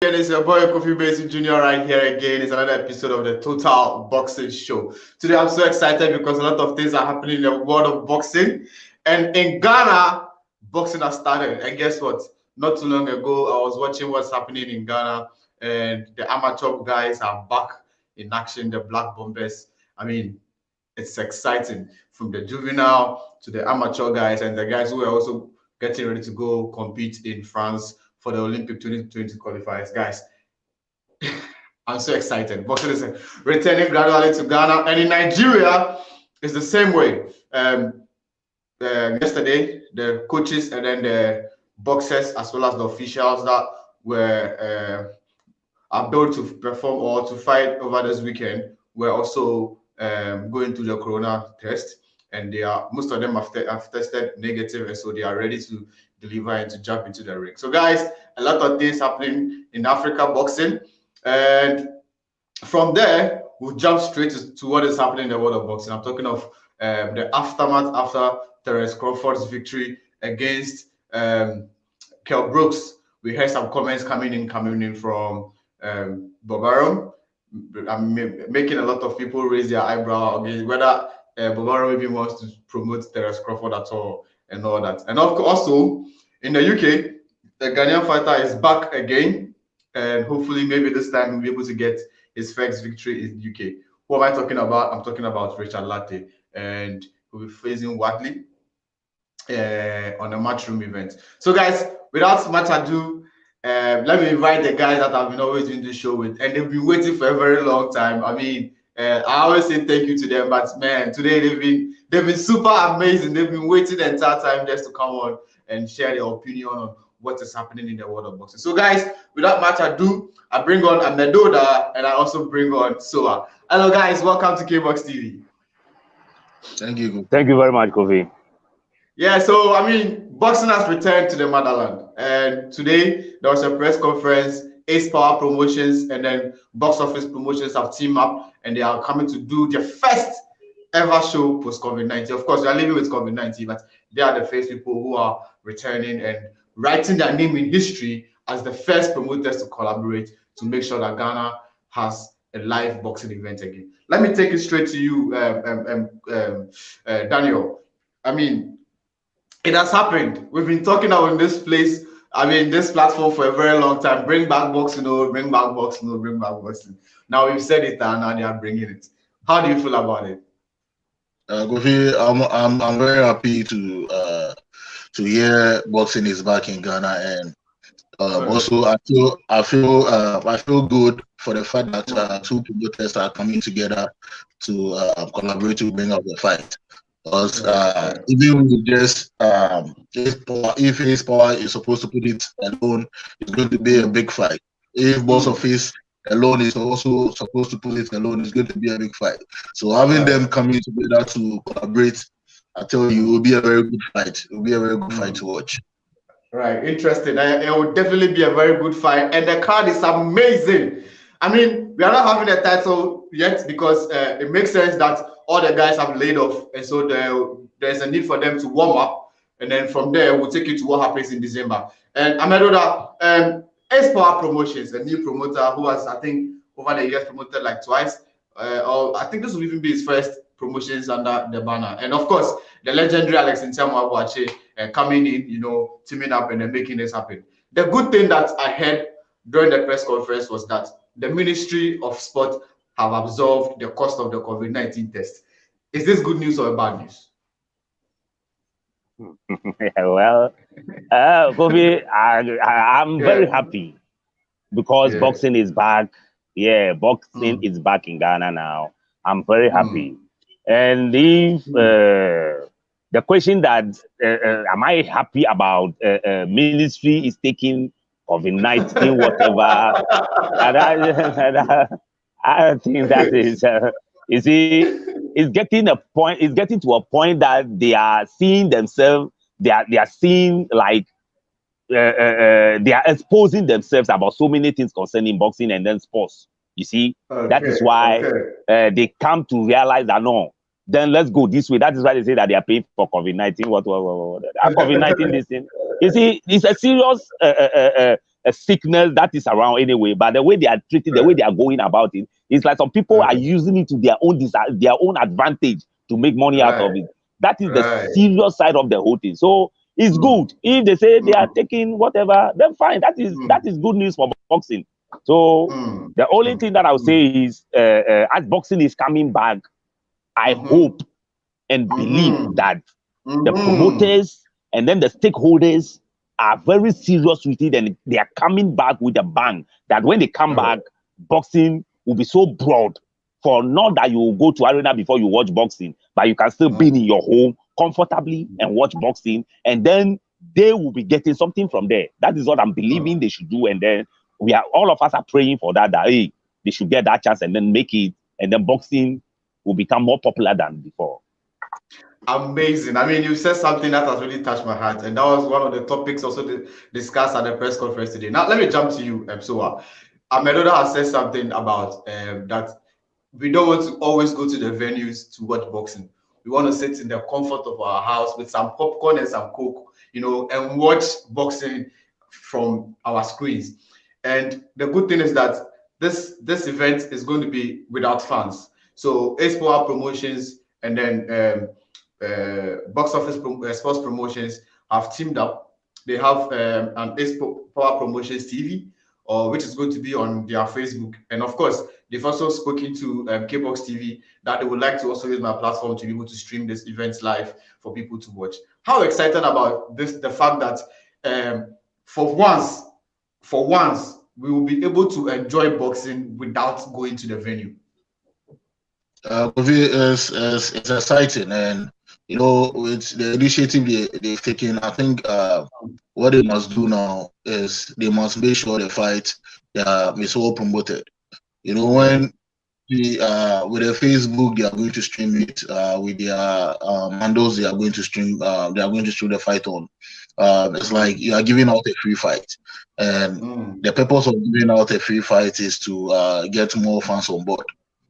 It's your boy Kofi Baisie Jnr. right here again. It's another episode of the Total Boxing Show. Today I'm so excited because a lot of things are happening in the world of boxing. And in Ghana, boxing has started. And guess what? Not too long ago, I was watching what's happening in Ghana, and the amateur guys are back in action, the Black Bombers. I mean, it's exciting from the juvenile to the amateur guys and the guys who are also getting ready to go compete in France for the Olympic 2020 qualifiers. Guys, I'm so excited. Boxing is returning gradually to Ghana, and in Nigeria, it's the same way. Yesterday, the coaches and then the boxers, as well as the officials that were able to perform or to fight over this weekend, were also going through the corona test, and most of them have tested negative, and so they are ready to deliver and to jump into the ring. So guys, a lot of things happening in Africa boxing, and from there we'll jump straight to what is happening in the world of boxing. I'm talking of the aftermath after Terence Crawford's victory against Kell Brooks. We heard some comments coming in from Bob Arums. I'm making a lot of people raise their eyebrow against whether Bob Arums even wants to promote Terence Crawford at all and all that. And also in the UK, the Ghanaian fighter is back again, and hopefully maybe this time we'll be able to get his first victory in the UK. Who am I talking about? I'm talking about Richard Lartey, and we'll be facing Wadley on a matchroom event. So guys, without much ado, let me invite the guys that I've been always doing this show with, and they've been waiting for a very long time. I mean, I always say thank you to them, but man, today they've been super amazing. They've been waiting the entire time just to come on and share their opinion on what is happening in the world of boxing. So guys, without much ado, I bring on Amedoda and I also bring on Sowah. Hello guys, welcome to Kboxtv. Thank you. Thank you very much, Kofi. Yeah, so I mean, boxing has returned to the motherland, and today there was a press conference. Ace Power Promotions and then Box Office Promotions have teamed up, and they are coming to do their first ever show post COVID-19. Of course, we are living with COVID-19, but they are the first people who are returning and writing their name in history as the first promoters to collaborate to make sure that Ghana has a live boxing event again. Let me take it straight to you, Daniel. I mean, it has happened. We've been talking about this place, this platform for a very long time. Bring back boxing, bring back boxing, bring back boxing. Now we've said it, and now they are bringing it. How do you feel about it? Kofi, I'm very happy to hear boxing is back in Ghana, and also I feel good for the fact that two promoters are coming together to collaborate to bring out the fight. Because even with just if Ace Power is supposed to put it alone, it's going to be a big fight. If Box Office alone is also supposed to put it alone, it's going to be a big fight. So having them coming together to collaborate, I tell you, it will be a very good fight. It will be a very good fight to watch. Right, interesting. It will definitely be a very good fight, and the card is amazing. I mean, we are not having a title yet because it makes sense that all the guys have laid off, and so there's a need for them to warm up, and then from there we'll take you to what happens in December. And Amedoda, Ace Power Promotions, a new promoter who has, I think, over the years promoted like twice, or I think this will even be his first promotions under the banner. And of course, the legendary Alex Ntiamu coming in, teaming up and then making this happen. The good thing that I heard during the press conference was that the Ministry of Sport have absorbed the cost of the COVID-19 test. Is this good news or bad news? Well, Kofi, I'm very happy because boxing is back. Yeah, boxing is back in Ghana now. I'm very happy. And if the question that am I happy about ministry is taking COVID-19, whatever, I think that is, you see, it's getting to a point that they are seeing themselves, they are seeing like they are exposing themselves about so many things concerning boxing and then sports. You see, that is why they come to realize that no, then let's go this way. That is why they say that they are paying for COVID-19. What? COVID-19 this thing. You see, it's a serious a sickness that is around anyway. But the way they are treating, the way they are going about it, it's like some people are using it to their own advantage to make money out of it. That is the serious side of the whole thing. So it's good if they say they are taking whatever, then fine. That is good news for boxing. So the only thing that I would say is, as boxing is coming back, I hope and believe that the promoters and then the stakeholders are very serious with it, and they are coming back with a bang. That when they come back, boxing will be so broad. For not that you will go to arena before you watch boxing, but you can still be in your home comfortably and watch boxing, and then they will be getting something from there. That is what I'm believing they should do, and then all of us are praying for that. That hey, they should get that chance and then make it, and then boxing will become more popular than before. Amazing. I mean, you said something that has really touched my heart, and that was one of the topics also discussed at the press conference today. Now, let me jump to you, Sowah. Amedoda has said something about that we don't want to always go to the venues to watch boxing. We want to sit in the comfort of our house with some popcorn and some Coke, and watch boxing from our screens. And the good thing is that this event is going to be without fans. So Ace Power Promotions and then Box Office Sports Promotions have teamed up. They have an Ace Power Promotions TV, which is going to be on their Facebook. And of course, they've also spoken to Kboxtv that they would like to also use my platform to be able to stream this event live for people to watch. How excited about this, the fact that for once, we will be able to enjoy boxing without going to the venue. It's exciting, and with the initiative they've taken, I think what they must do now is they must make sure the fight is well promoted. When with their Facebook, they are going to stream it. With their handles, they are going to stream. They are going to stream the fight on. It's like you are giving out a free fight, and the purpose of giving out a free fight is to get more fans on board.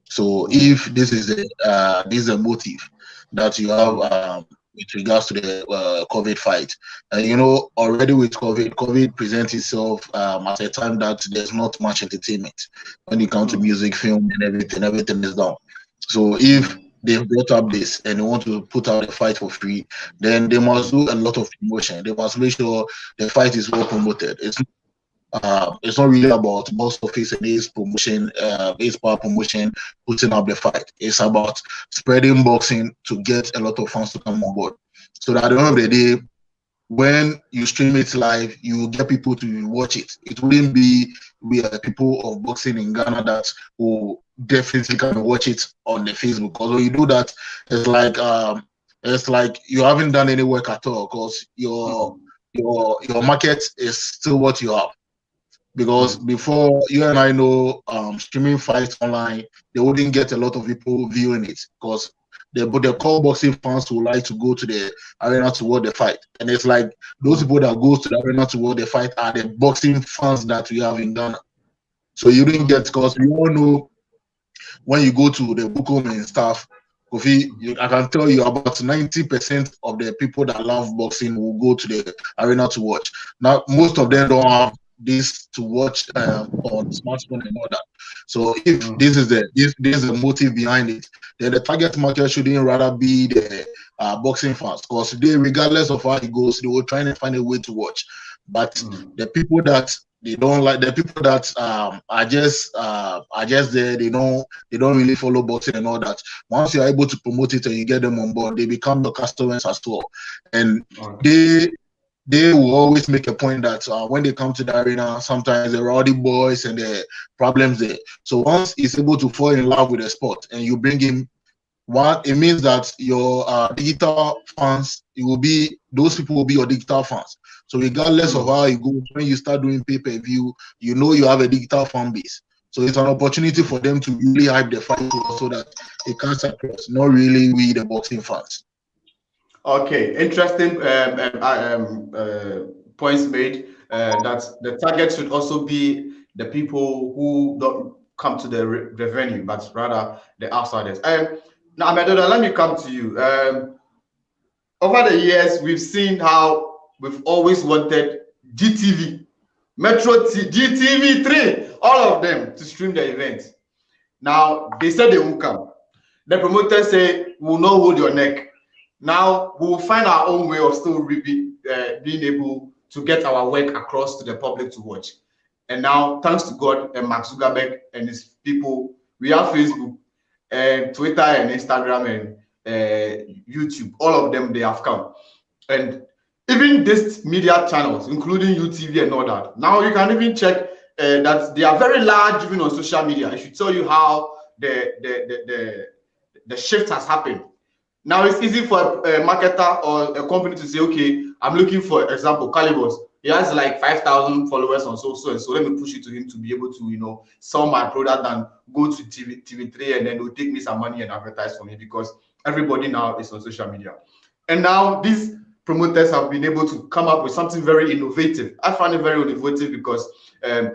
So if this is a motive that you have with regards to the COVID fight, and already with COVID presents itself at a time that there's not much entertainment when it comes to music, film, and everything is down. So if they've brought up this and they want to put out a fight for free, then they must do a lot of promotion. They must make sure the fight is well promoted. It's not really about box office and Ace promotion, Ace Power promotion, putting up the fight. It's about spreading boxing to get a lot of fans to come on board. So that at the end of the day, when you stream it live, you get people to watch it. It wouldn't be people of boxing in Ghana that will definitely come and watch it on the Facebook. Because when you do that, it's like you haven't done any work at all. Because your market is still what you have. Because before, you and I know, streaming fights online, they wouldn't get a lot of people viewing it, because the core boxing fans would like to go to the arena to watch the fight. And it's like those people that go to the arena to watch the fight are the boxing fans that we have in Ghana. So you didn't get, because we all know when you go to the Bukom and stuff, Kofi, I can tell you about 90% of the people that love boxing will go to the arena to watch. Now, most of them don't have this to watch on smartphone and all that. So if this is the motive behind it, then the target market shouldn't rather be the boxing fans, because they, regardless of how it goes, they will try and find a way to watch. But the people that they don't like, the people that are just there, they don't really follow boxing and all that. Once you're able to promote it and you get them on board, they become your customers as well. And they will always make a point that when they come to the arena, sometimes the rowdy boys and the problems there. So once he's able to fall in love with the sport and you bring him, it means that your digital fans, those people will be your digital fans. So regardless of how it goes, when you start doing pay-per-view, you have a digital fan base. So it's an opportunity for them to really hype the fight so that it comes across, not really we the boxing fans. Okay, interesting points made. That the target should also be the people who don't come to the venue, but rather the outsiders. Now, Amedoda, let me come to you. Over the years, we've seen how we've always wanted GTV GTV3, all of them to stream the event. Now they said they won't come. The promoters say we will not hold your neck. Now we will find our own way of still being able to get our work across to the public to watch. And now, thanks to God and Mark Zuckerberg and his people, we have Facebook and Twitter and Instagram and YouTube. All of them, they have come. And even these media channels, including UTV and all that, now you can even check that they are very large even on social media. It should tell you how the shift has happened. Now it's easy for a marketer or a company to say, okay, I'm looking for example, Calibos. He has like 5,000 followers on so let me push it to him to be able to, you know, sell my product and go to TV3 and then they'll take me some money and advertise for me because everybody now is on social media. And now these promoters have been able to come up with something very innovative. I find it very innovative because they've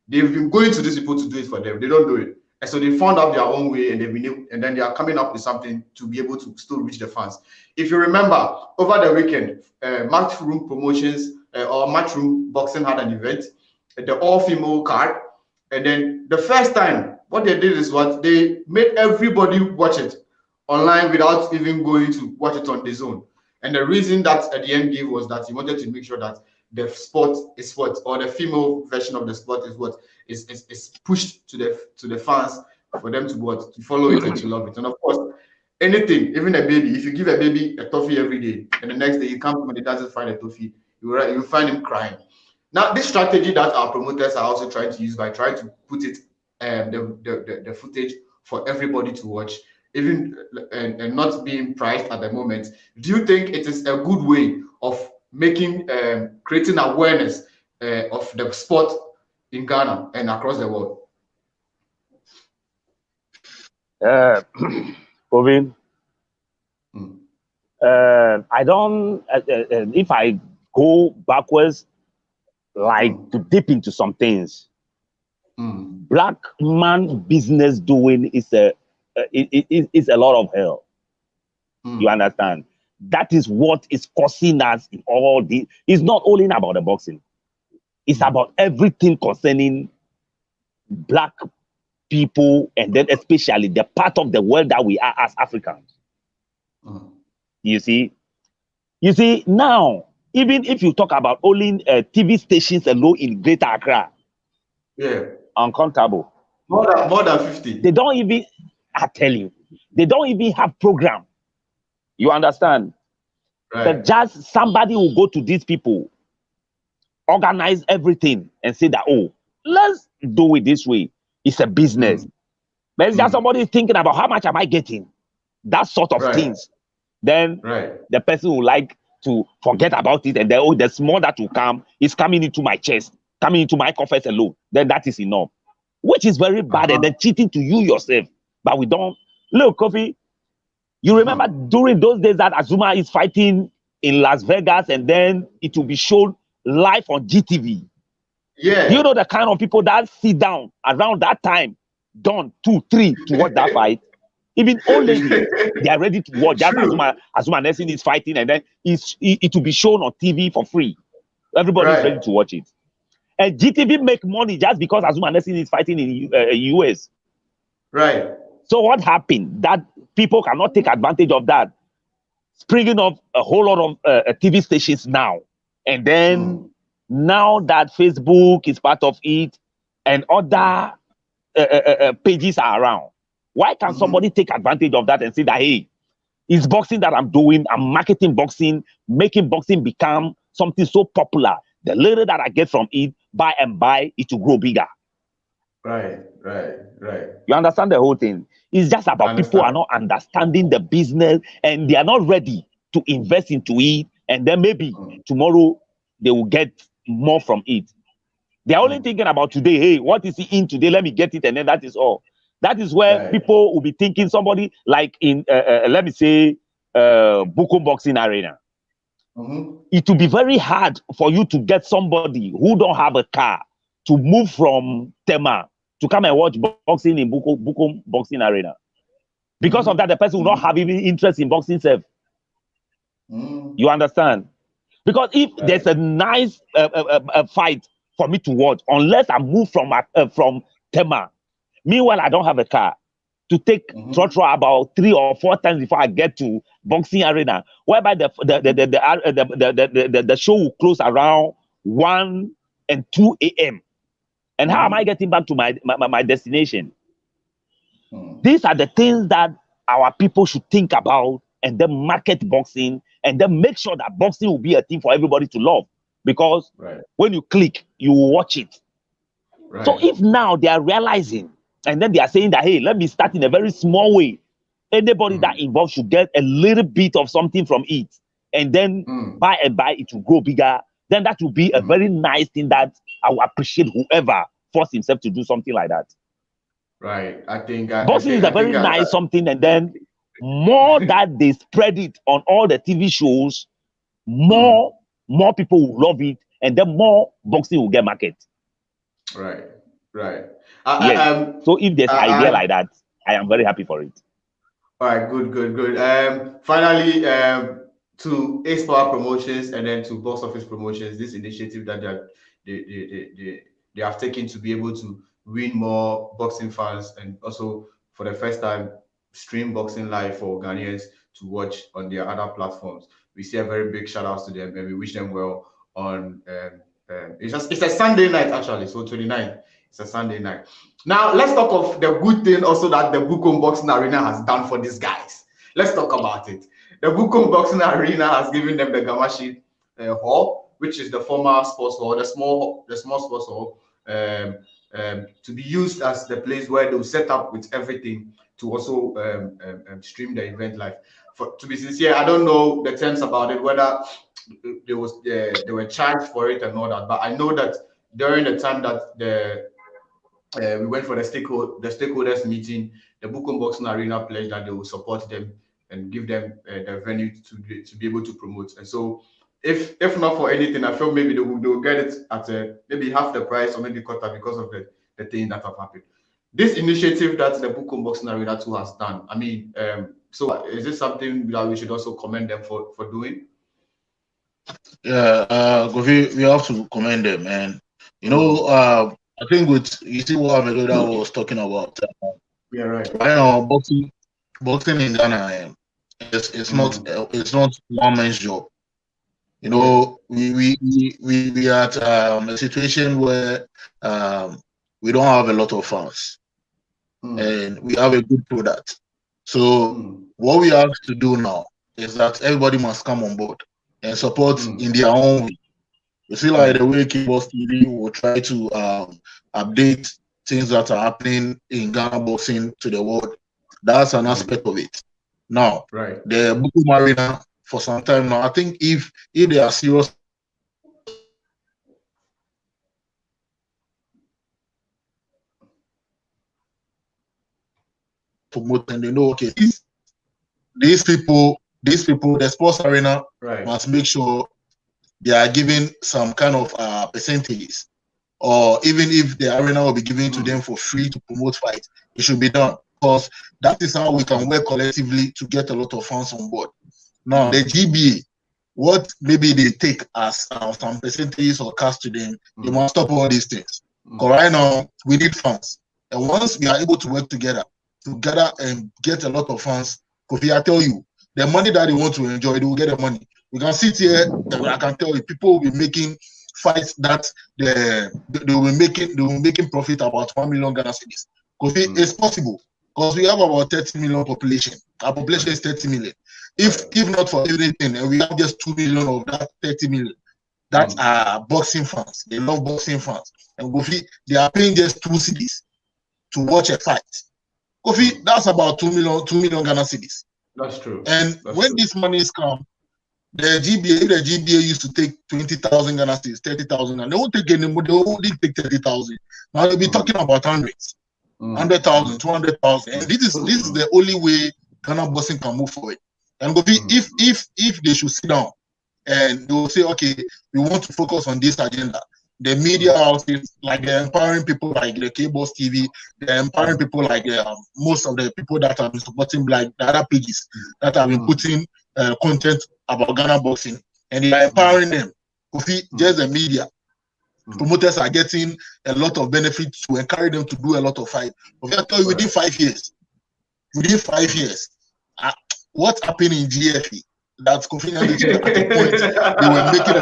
been going to these people to do it for them. They don't do it. And so they found out their own way and they've been able, and then they are coming up with something to be able to still reach the fans. If you remember, over the weekend, Matchroom Promotions or Matchroom Boxing had an event, the all-female card. And then the first time, what they did is what they made everybody watch it online without even going to watch it on the zone. And the reason that at the end gave was that he wanted to make sure that the sport is what, or the female version of the sport is what is pushed to the fans for them to what, to follow it and to love it. And of course, anything, even a baby, if you give a baby a toffee every day and the next day you come when he doesn't find a toffee, you find him crying. Now, this strategy that our promoters are also trying to use by trying to put it the footage for everybody to watch, even and not being priced at the moment. Do you think it is a good way of making creating awareness of the sport in Ghana and across the world? Kofi, I don't. If I go backwards, like to dip into some things, black man business doing is a lot of hell. You understand? That is what is causing us in all the. It's not only about the boxing. It's about everything concerning black people, and then especially the part of the world that we are as Africans. You see now, even if you talk about only TV stations alone in Greater Accra, uncountable. More than 50. They don't even. I tell you, they don't even have program. You understand? Right. But just somebody will go to these people, organize everything, and say that, oh, let's do it this way. It's a business. But it's just somebody thinking about how much am I getting? That sort of things. Then the person will like to forget about it, and then, oh, the small that will come is coming into my chest, coming into my coffers alone. Then that is enough, which is very bad, and then cheating to you yourself. But we don't. Look, Kofi, you remember during those days that Azuma is fighting in Las Vegas, and then it will be shown live on GTV. Yeah. You know the kind of people that sit down around that time, done 2, 3 to watch that fight. Even old ladies, they are ready to watch that Azuma Nelson is fighting, and then it will be shown on TV for free. Everybody is ready to watch it. And GTV make money just because Azuma Nelson is fighting in US. Right. So what happened? That people cannot take advantage of that, springing up a whole lot of TV stations now. And then now that Facebook is part of it and other pages are around, why can somebody take advantage of that and say that, hey, it's boxing that I'm doing, I'm marketing boxing, making boxing become something so popular. The little that I get from it, by and by, it will grow bigger. Right. You understand the whole thing? It's just about people are not understanding the business and they are not ready to invest into it. And then maybe tomorrow they will get more from it. They're only thinking about today. Hey, what is he in today? Let me get it. And then that is all. That is where people will be thinking somebody like in, let me say, Bukum Boxing Arena. It will be very hard for you to get somebody who don't have a car to move from Tema to come and watch boxing in Bukum Boxing Arena. Because of that, the person will not have even interest in boxing self. You understand? Because if there's a nice fight for me to watch unless I move from Tema. Meanwhile, I don't have a car to take trotro about 3 or 4 times before I get to boxing arena, whereby the show will close around 1 and 2 a.m. And how am I getting back to my destination? These are the things that our people should think about, and then market boxing, and then make sure that boxing will be a thing for everybody to love. Because when you click, you will watch it. So if now they are realizing, and then they are saying that, hey, let me start in a very small way. Anybody that involved should get a little bit of something from it. And then by and by, it will grow bigger. Then that will be a very nice thing that I will appreciate whoever forced himself to do something like that. Right. I think boxing is a very nice something, and then more that they spread it on all the TV shows, more people will love it, and then more boxing will get market. Right. Yes. So if there's an idea like that, I am very happy for it. All right, good. Finally, to Ace Power Promotions and then to Box Office Promotions, this initiative that they have taken to be able to win more boxing fans, and also for the first time stream boxing live for Ghanaians to watch on their other platforms. We say a very big shout out to them, and we wish them well on it's a Sunday night actually, so 29th. It's a Sunday night. Now let's talk of the good thing also that the Bukom Boxing Arena has done for these guys. Let's talk about it. The Bukom Boxing Arena has given them the Gamashi Hall, which is the former sports hall, the small sports hall, to be used as the place where they will set up with everything to also stream the event live. To be sincere, I don't know the terms about it, whether they were charged for it and all that, but I know that during the time that we went for the stakeholders meeting, the Bukom Boxing Arena pledged that they will support them and give them the venue to be able to promote. And so, if not for anything, I feel maybe they will get it at maybe half the price or maybe quarter because of the thing that have happened. This initiative that the Bukom Boxing Arena 2 has done, I mean, so is this something that we should also commend them for doing? Yeah, Kofi, we have to commend them, and you know, I think you see what Amedoda was talking about. Yeah, right. Right now, boxing in Ghana, it's not one man's job. You know, we are at a situation where we don't have a lot of fans, and we have a good product. So what we have to do now is that everybody must come on board and support in their own way. You see, like the way Kboxtv will try to update things that are happening in Ghana boxing to the world. That's an aspect of it. Now, the Bukom Arena for some time now, I think if they are serious promote, and they know, okay, these people, the sports arena must make sure they are giving some kind of percentages, or even if the arena will be given to them for free to promote fights, it should be done, because that is how we can work collectively to get a lot of fans on board. Now, the GBA, what maybe they take as some percentages or cash to them, they must stop all these things. Because right now, we need fans. And once we are able to work together and get a lot of fans, Kofi, I tell you, the money that they want to enjoy, they will get the money. We can sit here, and I can tell you, people will be making fights that they will be making profit about 1 million Ghana cedis. Kofi, it's possible, because we have about 30 million population. Our population is 30 million. If not for everything, and we have just 2 million of that 30 million, that are boxing fans. They love boxing fans. And Kofi, they are paying just 2 cedis to watch a fight. Kofi, that's about 2 million Ghana cedis. That's true. And when these monies come, the GBA used to take 20,000 Ghana cedis, 30,000, and they won't take any more. They only take 30,000. Now they'll be talking about hundreds, 100,000, 200,000, and this is the only way Ghana boxing can move forward. And if they should sit down and they will say, okay, we want to focus on this agenda. The media houses, like they're empowering people like the Kboxtv, they're empowering people like most of the people that have been supporting, like the other pages that have been putting content about Ghana boxing, and they are empowering them. Just the media, Promoters are getting a lot of benefits to encourage them to do a lot of fight. But I tell you, within 5 years, what happened in GFE? That's Kofi at the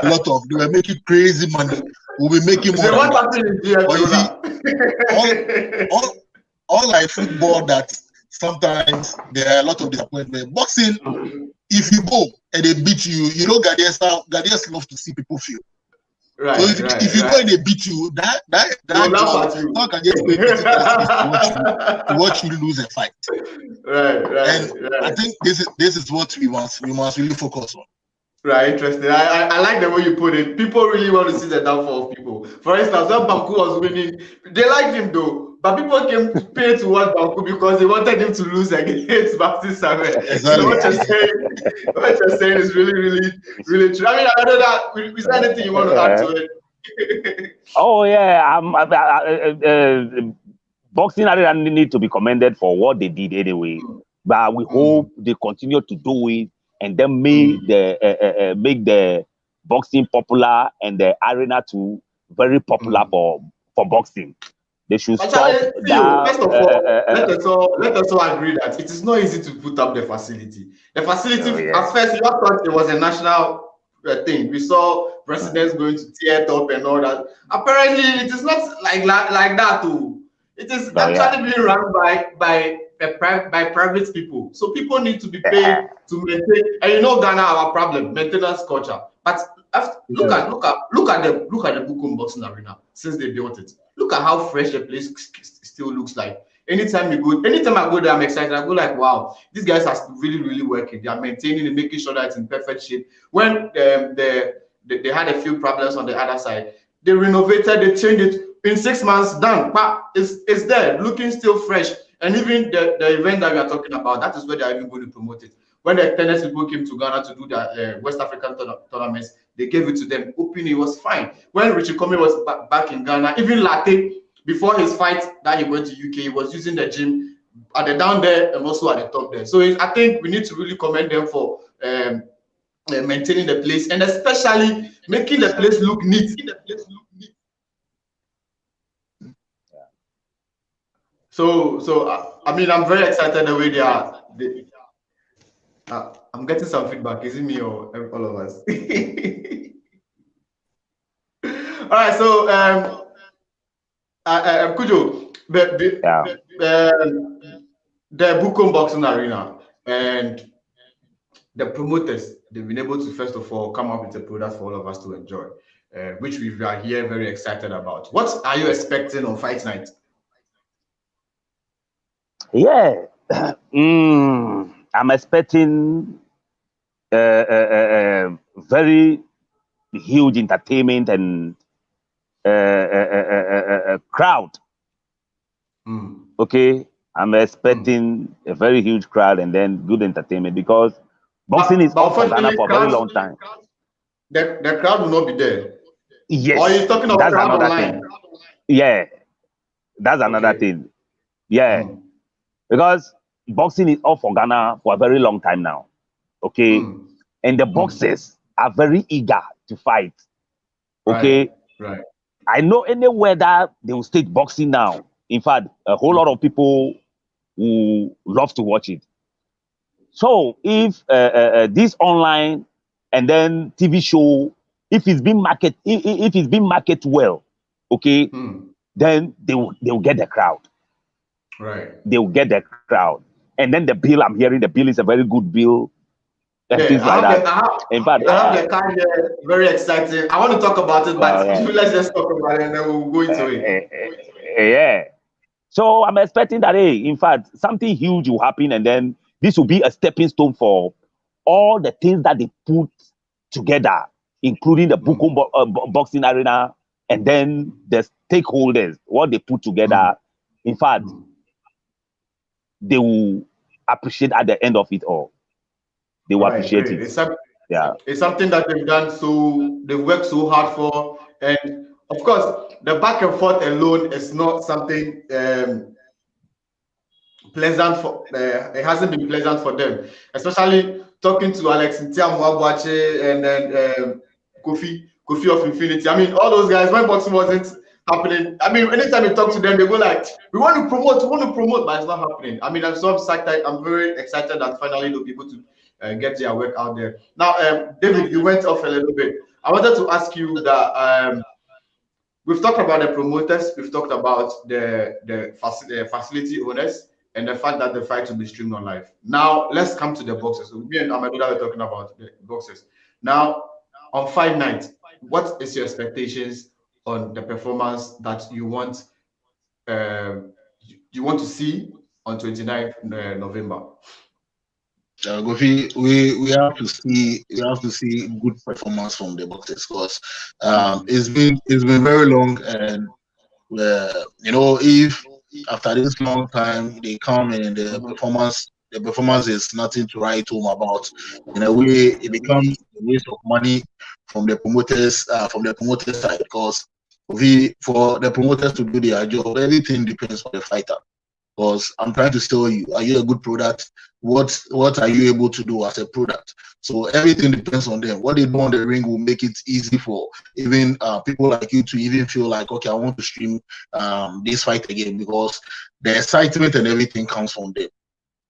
point they were making crazy money. We'll be making more. What happened in GFE? all like football that sometimes there are a lot of disappointment. Boxing, if you go and they beat you, you know Ghanaians love to see people feel. Right, so if you go and they beat you, that how can you to watch you lose a fight? Right. I think this is what we must really focus on. Right, interesting. I like the way you put it. People really want to see the downfall of people. For instance, when Banku was winning, they liked him though, but people came to pay to watch Banku because they wanted him to lose against Baptiste Samuel. Exactly. So what you're saying is really true. I mean, I know that. Is there anything you want to add to it? Oh yeah, boxing arena need to be commended for what they did anyway, but we hope they continue to do it and then make the boxing popular and the arena too very popular for boxing. They should stop that. First of all, let us all agree that it is not easy to put up the facility. The facility at first, you thought it was a national thing. We saw presidents going to tear it up and all that. Apparently, it is not like that too. It is actually being run by private people. So people need to be paid to maintain. And you know, Ghana, our problem, maintenance culture. But look at the Bukum Boxing Arena since they built it. Look at how fresh the place still looks like. Anytime I go there, I'm excited. I go like, wow, these guys are really working. They are maintaining and making sure that it's in perfect shape. When they had a few problems on the other side, they renovated, they changed it. In 6 months, done. But it's there, looking still fresh. And even the event that we are talking about, that is where they are even going to promote it. When the tennis people came to Ghana to do the West African tournaments, they gave it to them. Open, it was fine. When Richie Comey was back in Ghana, even Lartey, before his fight that he went to UK, he was using the gym at the down there and also at the top there. So I think we need to really commend them for maintaining the place and especially making the place look neat. So I mean, I'm very excited the way they are. I'm getting some feedback. Is it me or all of us? All right. So Cudjoe, the Bukom Boxing Arena and the promoters, they've been able to first of all come up with a product for all of us to enjoy, which we are here very excited about. What are you expecting on fight night? Yeah, I'm expecting very huge entertainment and crowd. Okay, I'm expecting a very huge crowd and then good entertainment because boxing is off for Ghana for a very long time. The crowd will not be there. Yes, or you're talking about crowd online. Thing. Yeah, that's another thing. Yeah. Because boxing is off for Ghana for a very long time now, okay? And the boxers are very eager to fight, okay? Right. I know anywhere that they will stage boxing now. In fact, a whole lot of people who love to watch it. So if this online and then TV show, if it's been marketed well, okay, then they will get the crowd. Right. They will get the crowd. And then the bill, I'm hearing the bill is a very good bill. I have the card here, very exciting. I want to talk about it, but let's just talk about it and then we'll go into it. Yeah. So I'm expecting that, in fact, something huge will happen and then this will be a stepping stone for all the things that they put together, including the Bukom Boxing Arena and then the stakeholders, what they put together. In fact, they will appreciate at the end of it all. They will appreciate it. It's something that they've done, so they've worked so hard for. And of course, the back and forth alone is not something pleasant for. It hasn't been pleasant for them, especially talking to Alex Ntiamu Abuache and then Kofi Kofi of Infinity. I mean, all those guys, when boxing wasn't happening, I mean, anytime you talk to them, they go like, we want to promote, but it's not happening. I mean, I'm so excited. I'm very excited that finally they'll be able to get their work out there. Now, David, you went off a little bit. I wanted to ask you that we've talked about the promoters, we've talked about the facility owners, and the fact that the fight will be streamed on live. Now, let's come to the boxers. So me and Amedoda were talking about the boxers. Now, on fight night, what is your expectations on the performance that you want to see on 29th November? Kofi, we have to see good performance from the boxers, because it's been very long, and if after this long time they come and the performance is nothing to write home about, in a way it becomes a waste of money from the promoters side, because for the promoters to do their job, everything depends on the fighter. Because I'm trying to tell you, are you a good product? What are you able to do as a product? So everything depends on them. What they do on the ring will make it easy for even people like you to even feel like, okay, I want to stream this fight again, because the excitement and everything comes from them.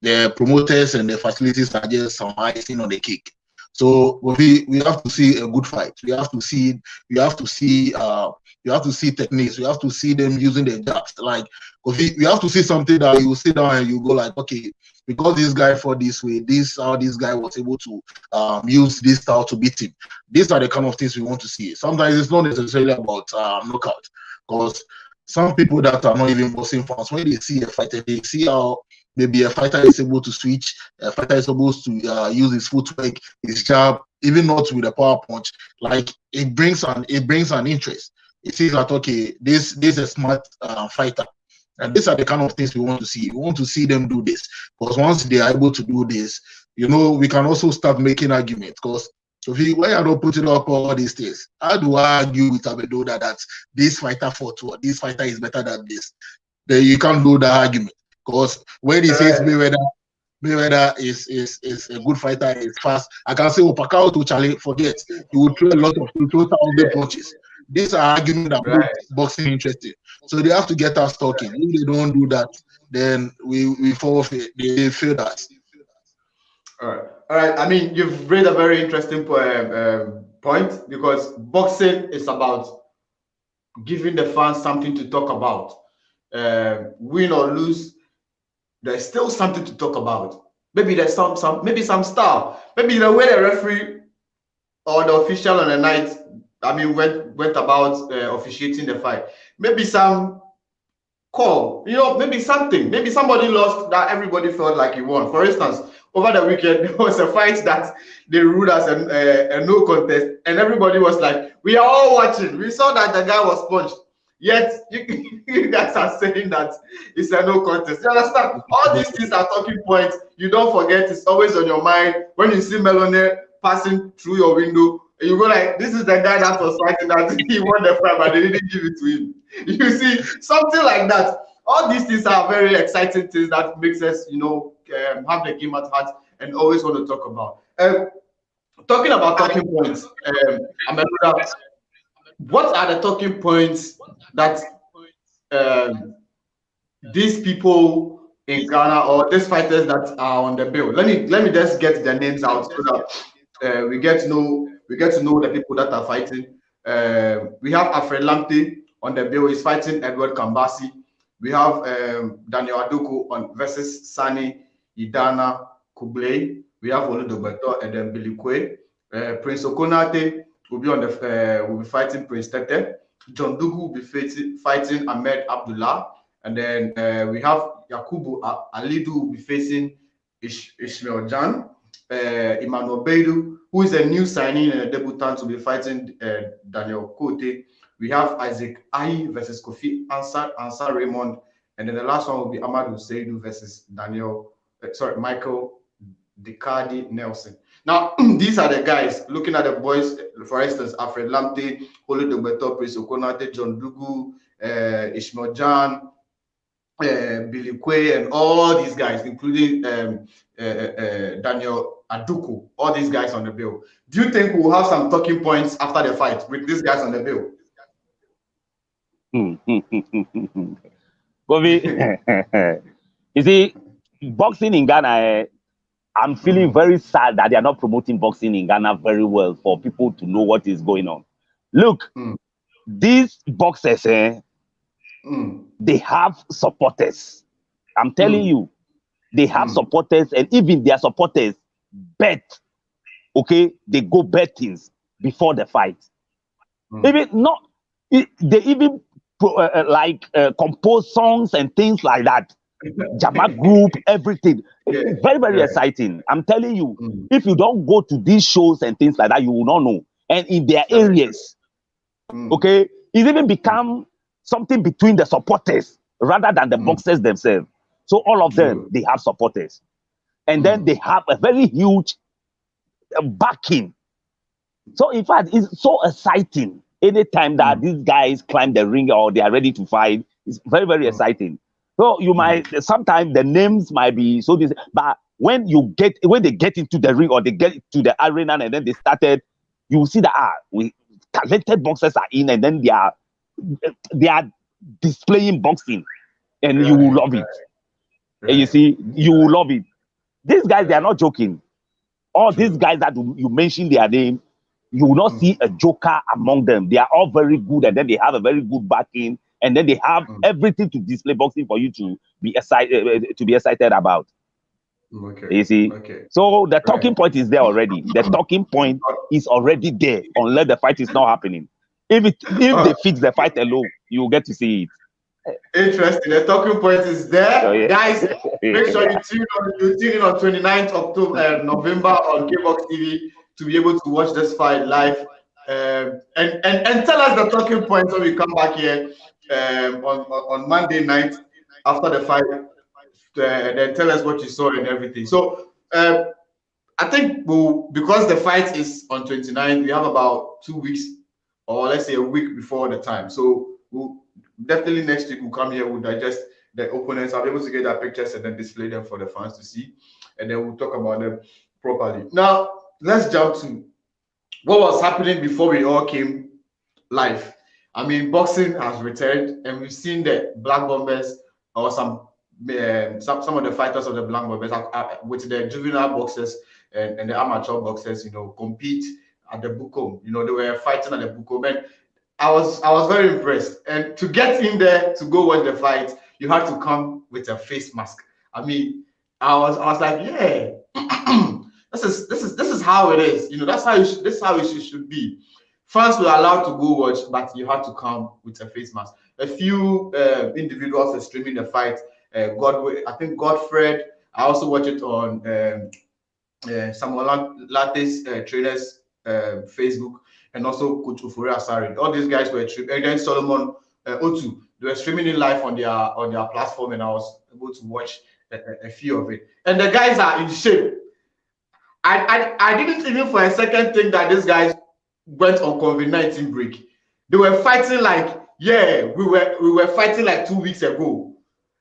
The promoters and the facilities are just some icing on the cake. So we have to see a good fight. We have to see techniques. We have to see them using their jabs. Like, we have to see something that you sit down and you go like, okay, because this guy fought this way, this how this guy was able to use this style to beat him. These are the kind of things we want to see. Sometimes it's not necessarily about knockout, because some people that are not even boxing fans, when they see a fighter, they see how maybe a fighter is able to switch, a fighter is supposed to use his footwork, his jab, even not with a power punch. Like, it brings an interest. It seems that, okay, this is a smart fighter. And these are the kind of things we want to see. We want to see them do this, because once they are able to do this, we can also start making arguments. Because when you don't put it up all these things, how do I argue with Amedoda that this fighter fought, or this fighter is better than this? Then you can't do that argument. Because when he says Mayweather is a good fighter, is fast, I can say, Pacquiao to Charlie, forget. He will throw 1,000 punches. These are arguments that make boxing interesting. So they have to get us talking. If they don't do that, then we forfeit. They fail us. All right. I mean, you've raised a very interesting point, because boxing is about giving the fans something to talk about. Win or lose, there's still something to talk about. Maybe there's some style. Maybe the way the referee or the official on the night, went about officiating the fight. Maybe some call, maybe something. Maybe somebody lost that everybody felt like he won. For instance, over the weekend, there was a fight that they ruled as a no contest, and everybody was like, we are all watching. We saw that the guy was punched. Yet, you guys are saying that it's a no contest. You understand? All these things are talking points. You don't forget, it's always on your mind. When you see Melone passing through your window, you go like, this is the guy that was fighting that he won the fight, but they didn't give it to him. You see, something like that. All these things are very exciting things that makes us, have the game at heart and always want to talk about. Talking about talking points, what are the talking points that these people in Ghana, or these fighters that are on the bill? Let me just get their names out so that we get to know the people that are fighting. We have Alfred Lamptey on the bill. He's fighting Edward Kambasi. We have Daniel Adoko versus Sani Idana Kublai. We have Oludobeto and then Billy Kwe. Prince Okonate will be fighting Prince Tete. John Dugu will be fighting Ahmed Abdullah. And then we have Yakubu Alidu will be facing Ishmael Jan. Emmanuel Beidu, who is a new signing and a debutant, will be fighting Daniel Kote. We have Isaac Ahi versus Kofi Ansar Raymond. And then the last one will be Amadou Seidu versus Michael Dekadi Nelson. Now, these are the guys. Looking at the boys, for instance, Alfred Lamptey, Oludobeto, Prince Okonate, John Dugu, Ishmael Jan, Billy Quay, and all these guys, including Daniel Aduku, all these guys on the bill. Do you think we'll have some talking points after the fight with these guys on the bill? Kofi, you see, boxing in Ghana, I'm feeling very sad that they are not promoting boxing in Ghana very well for people to know what is going on. Look, these boxers, they have supporters. I'm telling you, they have supporters, and even their supporters bet. Okay, they go bet things before the fight. Even not, they even compose songs and things like that. Jama group, everything. It's very, very exciting. I'm telling you, if you don't go to these shows and things like that, you will not know. And in their areas, okay, it's even become something between the supporters rather than the boxers themselves. So all of them, they have supporters. And then they have a very huge backing. So in fact, it's so exciting. Anytime that these guys climb the ring or they are ready to fight, it's very, very exciting. So you might, sometimes the names might be so this, but when they get into the ring or they get to the arena and then they started, you will see that talented boxers are in, and then they are displaying boxing, and you will love it. And you see, you will love it. These guys, they are not joking. All these guys that you mentioned their name, you will not see a joker among them. They are all very good, and then they have a very good backing, and then they have everything to display boxing for you to be excited about. Okay. You see, so the talking point is there already. The talking point is already there, unless the fight is not happening. If they fix the fight alone, you will get to see it. Interesting. The talking point is there, guys. Make sure you tune in on 29th November on Kboxtv to be able to watch this fight live. And tell us the talking points when we come back here on Monday night after the fight. Then tell us what you saw and everything. So I think because the fight is on 29th, we have about 2 weeks, or let's say a week before the time. So we'll definitely next week we'll come here, we'll digest the opponents. I'll be able to get their pictures and then display them for the fans to see, and then we'll talk about them properly. Now let's jump to what was happening before we all came live. I mean, boxing has returned, and we've seen the Black Bombers or some of the fighters of the Black Bombers with the juvenile boxers and the amateur boxers, compete at the Bukom. They were fighting at the Bukom. And I was very impressed. And to get in there to go watch the fight, you had to come with a face mask. I mean, I was like, yeah, this is how it is. This is how it should be. Fans were allowed to go watch, but you had to come with a face mask. A few individuals are streaming the fight. I think Godfred. I also watch it on Samuel Lartey's trainers Facebook, and also Coach Ufure Asari. All these guys were streaming. And then Solomon Otu, they were streaming it live on their platform, and I was able to watch a few of it. And the guys are in shape. I didn't even for a second think that these guys went on COVID-19 break. They were fighting like, we were fighting like 2 weeks ago.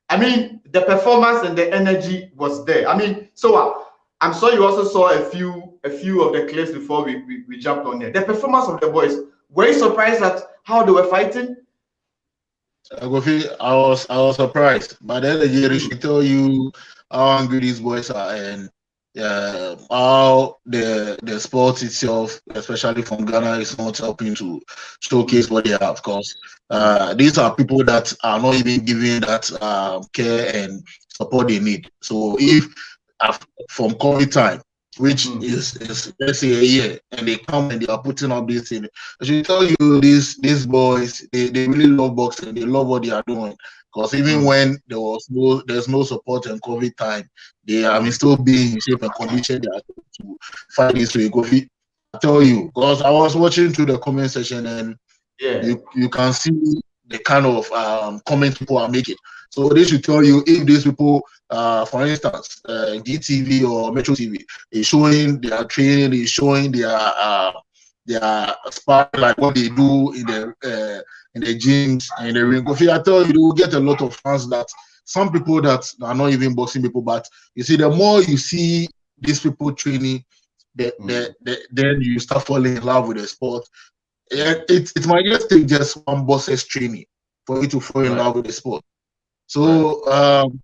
I mean, the performance and the energy was there. I mean, so I'm sure you also saw a few of the clips before we jumped on there. The performance of the boys, were you surprised at how they were fighting? I was surprised. But then the year should tell you how angry these boys are, and how the sport itself, especially from Ghana, is not helping to showcase what they have. Because these are people that are not even giving that care and support they need. So if from COVID time, which is let's say a year, and they come and they are putting up this thing, I should tell you these boys, they really love boxing. They love what they are doing. Because even when there's no support in COVID time, they are still being in shape and condition they are to fight this way. Kofi, I tell you, because I was watching through the comment section, and you can see the kind of comment people are making. So they should tell you if these people, for instance, GTV or Metro TV is showing their training, is showing their sparring, like what they do in the gyms and the ring. Kofi, I tell you, they will get a lot of fans that some people that are not even boxing people, but you see, the more you see these people training, then you start falling in love with the sport. It might just take just one boxer's training for you to fall in love with the sport. So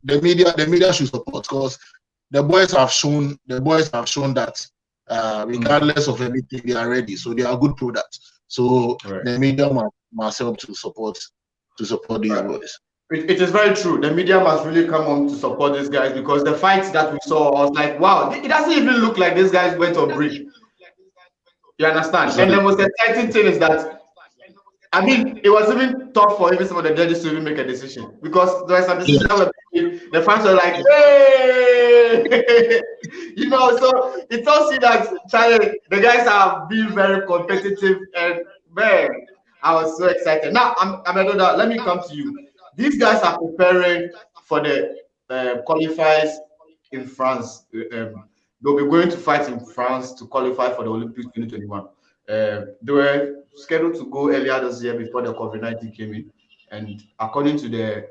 the media should support, because the boys have shown that regardless of anything, they are ready. So they are good products. So the media must help to support these boys. It is very true. The media must really come on to support these guys, because the fights that we saw, I was like, wow, it doesn't even look like these guys went on break. You understand? And the most exciting thing is that, I mean, it was even tough for even some of the judges to even make a decision, because there were some decisions that were the fans were like, hey! You know, so it tells you that the guys are being very competitive, and man, I was so excited. Now, Amedoda, let me come to you. These guys are preparing for the qualifiers in France. They'll be going to fight in France to qualify for the Olympics 2021. They were scheduled to go earlier this year before the COVID-19 came in. And according to the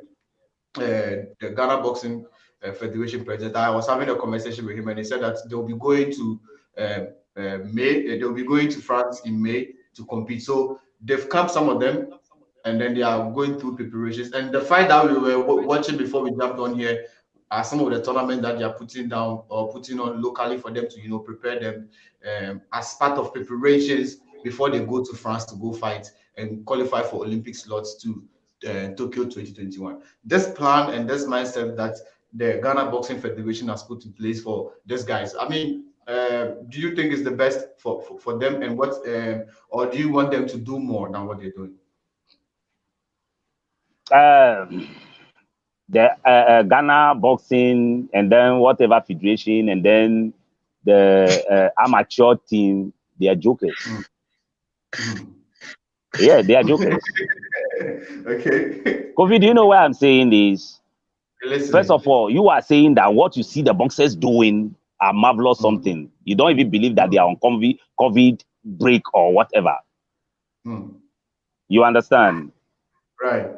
Ghana Boxing Federation president, I was having a conversation with him, and he said that they'll be going to they'll be going to France in May to compete. So they've camped some of them, and then they are going through preparations. And the fight that we were watching before we jumped on here are some of the tournaments that they are putting down or putting on locally for them to, you know, prepare them as part of preparations before they go to France to go fight and qualify for Olympic slots to Tokyo 2021. This plan and this mindset that the Ghana Boxing Federation has put in place for these guys, I mean, do you think is the best for them, and what, or do you want them to do more than what they're doing? The Ghana Boxing, and then whatever federation, and then the amateur team, they are jokers. Yeah, they are jokers. Okay. Kofi, do you know why I'm saying this? Listen. First of all, you are saying that what you see the boxers doing are marvelous something. You don't even believe that they are on COVID break or whatever. You understand? Right.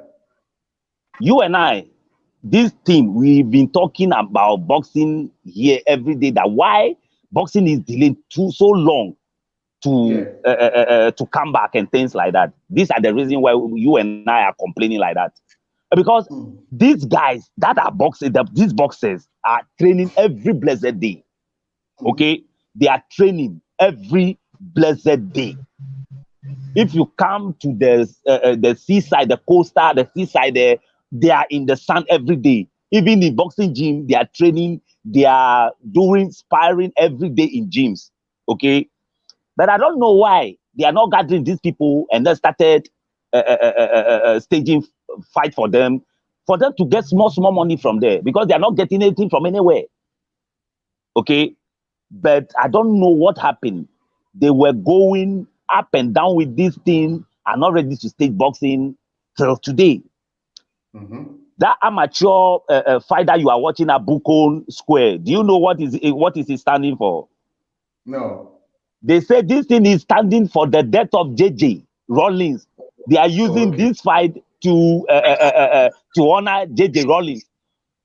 You and I, this team, we've been talking about boxing here every day, that why boxing is delayed so long to come back and things like that. These are the reasons why you and I are complaining like that. Because these guys that are boxing, these boxers are training every blessed day. Okay? They are training every blessed day. If you come to the seaside, the coastal, the seaside, they are in the sun every day. Even in boxing gym, they are training, they are doing sparring every day in gyms. Okay? But I don't know why they are not gathering these people and then started staging fight for them to get small money from there, because they are not getting anything from anywhere. Okay? But I don't know what happened. They were going up and down with this thing, are not ready to stage boxing till today. That amateur fight that you are watching at Bukon Square, do you know what is it standing for? No. They say this thing is standing for the death of JJ Rollins. They are using this fight to honor JJ Rollins.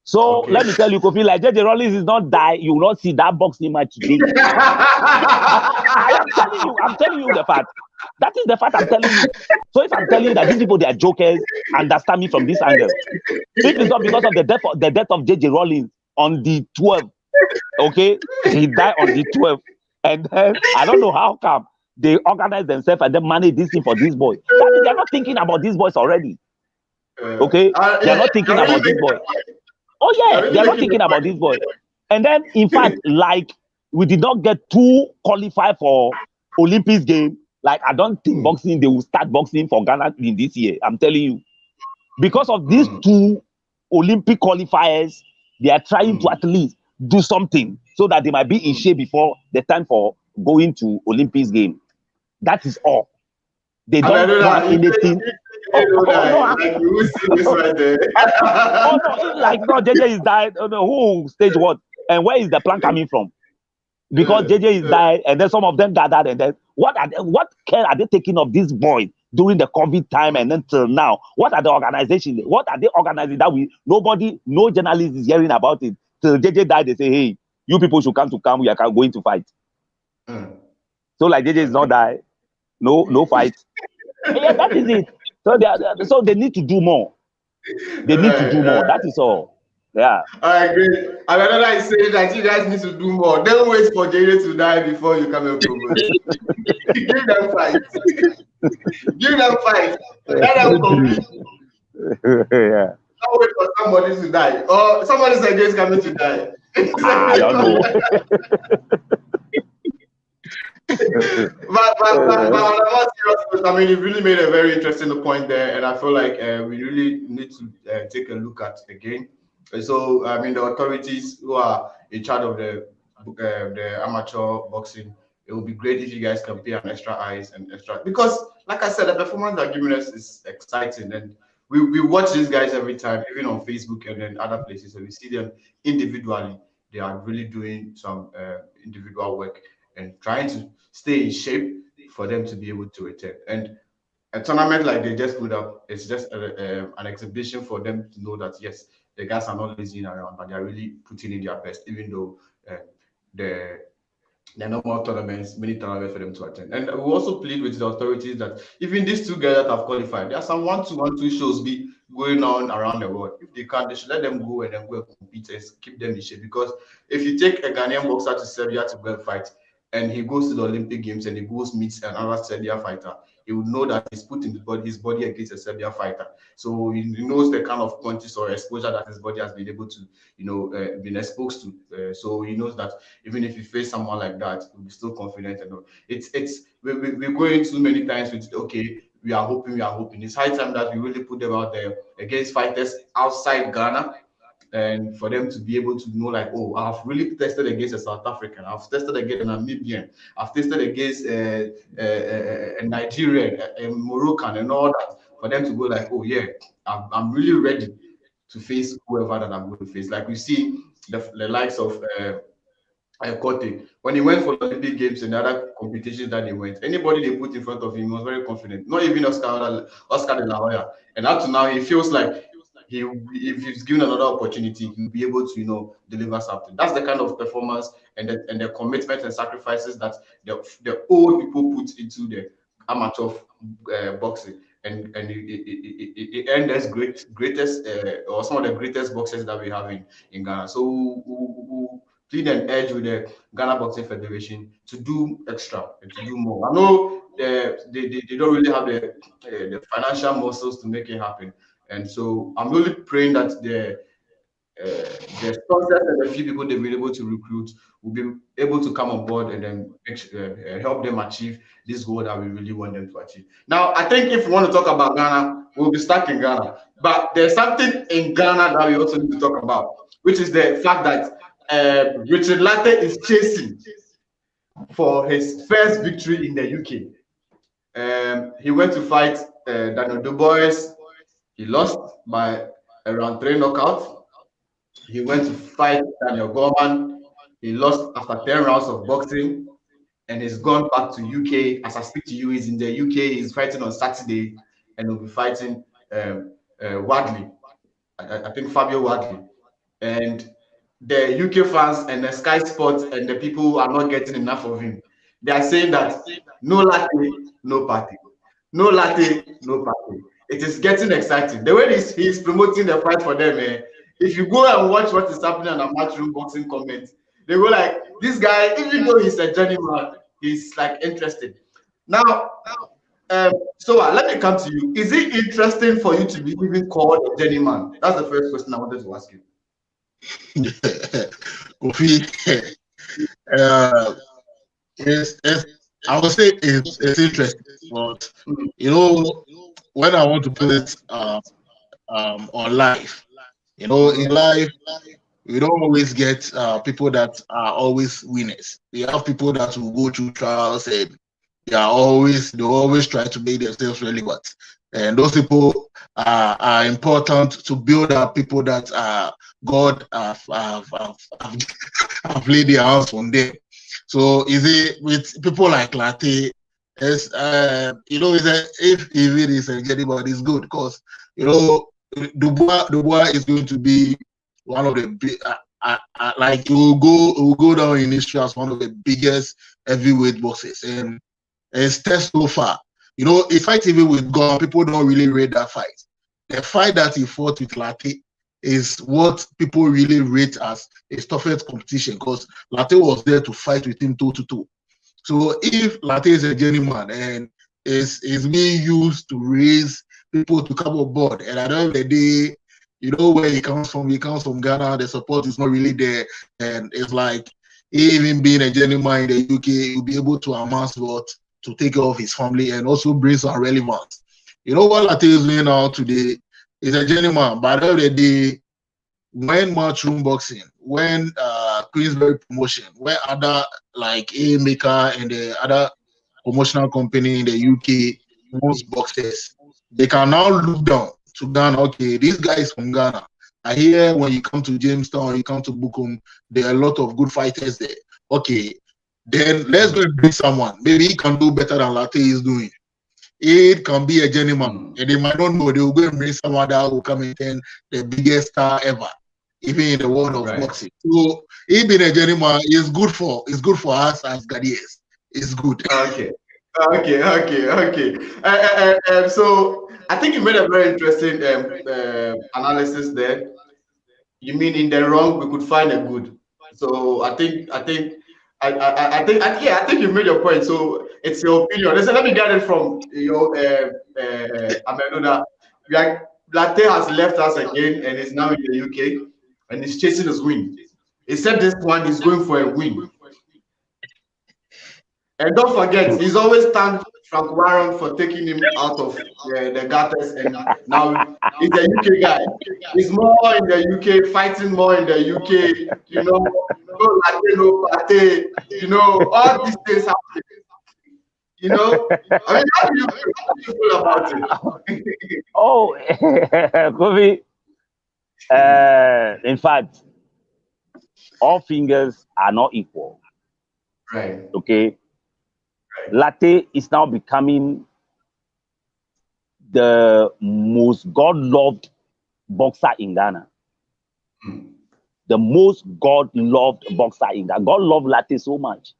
So let me tell you, Kofi, like JJ Rollins is not die, you will not see that boxing match today. I'm telling you the fact. That is the fact I'm telling you. So if I'm telling you that these people, they are jokers, understand me from this angle. If it's not because of the death of JJ Rollins on the 12th, okay, he died on the 12th, and then I don't know how come they organize themselves and then manage this thing for these boys. That means they're not thinking about these boys already. Okay, they're not thinking about these boys. Oh yeah, they're not thinking about this boy. And then, in fact, like we did not get to qualify for Olympics game. Like I don't think boxing, they will start boxing for Ghana in this year. I'm telling you, because of these two Olympic qualifiers, they are trying to at least do something so that they might be in shape before the time for going to Olympics game. That is all. They don't plan anything. JJ is died. Who stage what? And where is the plan coming from? Because JJ is died, and then some of them gathered, and then what care are they taking of this boy during the COVID time and until now? What are the organizations? What are they organizing that no journalist is hearing about it? Till JJ died, they say, hey, you people should come to camp. We are going to fight. So like JJ is not die, no fight. Yeah, that is it. So they need to do more. They need to do more. That is all. Yeah. I agree. And another is saying that you guys need to do more. Don't wait for JJ to die before you come and promote. Give them fight. Give them fight. Let them compete. Yeah. Don't wait for somebody to die. Or somebody said JJ is coming to die. I don't know. but on a more serious note, I mean, you really made a very interesting point there, and I feel like we really need to take a look at again. So, I mean, the authorities who are in charge of the amateur boxing, it would be great if you guys can pay an extra eyes and extra, because, like I said, the performance they're giving us is exciting, and we watch these guys every time, even on Facebook and then other places, and we see them individually. They are really doing some individual work and trying to stay in shape for them to be able to return. And a tournament like they just put up, it's just an exhibition for them to know that, yes, the guys are not lazing around, but they're really putting in their best, even though there are no more tournaments, many tournaments for them to attend. And we also plead with the authorities that even these two guys that have qualified, there are some 1-2 shows be going on around the world. If they can't, they should let them go and then go and compete and keep them in shape. Because if you take a Ghanaian boxer to Serbia to go and fight, and he goes to the Olympic Games and he goes meets another Serbian fighter, he would know that he's putting his body against a Serbian fighter. So he knows the kind of quantities or exposure that his body has been able to, been exposed to. So he knows that even if you face someone like that, he'll be still confident. And all. We're going too many times with, okay, we are hoping. It's high time that we really put them out there against fighters outside Ghana. And for them to be able to know, like, oh, I've really tested against a South African, I've tested against a Namibian, I've tested against a Nigerian, a Moroccan, and all that. For them to go like, oh yeah, I'm really ready to face whoever that I'm going to face. Like we see the likes of Kofi, when he went for the Olympic Games and the other competitions that he went, anybody they put in front of him was very confident. Not even Oscar de la Hoya. And up to now, he feels like if he's given another opportunity, he'll be able to, deliver something. That's the kind of performance and the commitment and sacrifices that the old people put into the amateur boxing, and it earned us greatest or some of the greatest boxers that we have in Ghana. So we plead and urge with the Ghana Boxing Federation to do extra and to do more. I know they don't really have the financial muscles to make it happen. And so I'm really praying that the sponsors and the few people they've been able to recruit will be able to come on board and then help them achieve this goal that we really want them to achieve. Now, I think if we want to talk about Ghana, we'll be stuck in Ghana. But there's something in Ghana that we also need to talk about, which is the fact that Richard Lartey is chasing for his first victory in the UK. He went to fight Daniel Dubois. He lost by a round 3 knockout. He went to fight Daniel Gorman. He lost after 10 rounds of boxing, and he's gone back to UK. As I speak to you, he's in the UK. He's fighting on Saturday, and he'll be fighting Wadley. I think Fabio Wadley. And the UK fans and the Sky Sports and the people who are not getting enough of him, they are saying that no Lartey, no party. No Lartey, no party. It is getting exciting. The way he's promoting the fight for them, if you go and watch what is happening on the Matchroom Boxing comments, they go like, this guy, even though he's a journeyman, he's like interested. Now, Sowah, let me come to you. Is it interesting for you to be even called a journeyman? That's the first question I wanted to ask you. Kofi, I would say it's interesting, but when I want to put it on live, in life, we don't always get people that are always winners. We have people that will go through trials and they always try to make themselves relevant. And those people are important to build up people that God have laid their hands on them. So is it with people like Lartey? It's you know, if it is a Jenny, but it's good because you know Dubois is going to be one of the big. Like it will go down in history as one of the biggest heavyweight boxers, and it's test so far. You know, a fight even with God, people don't really rate that fight. The fight that he fought with Lartey is what people really rate as his toughest competition because Lartey was there to fight with him toe-to-toe. So if Lartey is a journeyman and is being used to raise people to come on board, and at the end of the day, you know where he comes from Ghana, the support is not really there, and it's like even being a journeyman in the UK, he'll be able to amass what to take care of his family and also bring some relevance. You know what Lartey is doing now today is a journeyman, but at the end of the day, when Matchroom Boxing, when Queensberry Promotion, when other like A-Maker and the other promotional company in the UK owns boxers, they can now look down to Ghana. Okay, these guys from Ghana. I hear when you come to Jamestown, you come to Bukum, there are a lot of good fighters there. Okay, then let's go and bring someone. Maybe he can do better than Lartey is doing. It can be a journeyman, and they might not know. They will go and bring someone that will come and turn the biggest star ever, even in the world of boxing. So, he being a journeyman is good for us as Ghanaians. It's good. Okay. So I think you made a very interesting analysis there. You mean in the wrong we could find a good. So I think you made your point. So it's your opinion. Listen, let me get it from your Amedoda. Lartey has left us again and is now in the UK and he's chasing his win. He said this one is going for a win. And don't forget, he's always thanked Frank Warren for taking him out of the gutters, and now he's a UK guy. He's more in the UK, fighting more in the UK. You know, you know, all these things happen. You know, I mean, how do you feel about it? Oh, Kofi. In fact, all fingers are not equal. Right. Okay. Lartey is now becoming the most God-loved boxer in Ghana. The most God-loved boxer in Ghana. God loved Lartey so much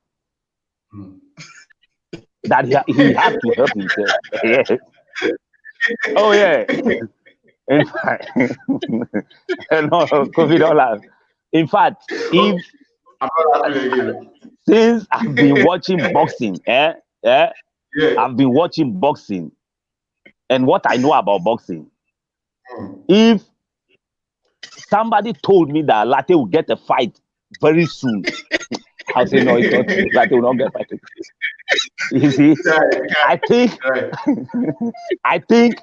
that he had to help himself. Yeah. Oh yeah. In fact, no, Kofi, don't laugh. In fact, if since I've been watching boxing, I've been watching boxing, and what I know about boxing, if somebody told me that Lartey will get a fight very soon, I'll say no, it's not true. Lartey will not get a fight. You see, I think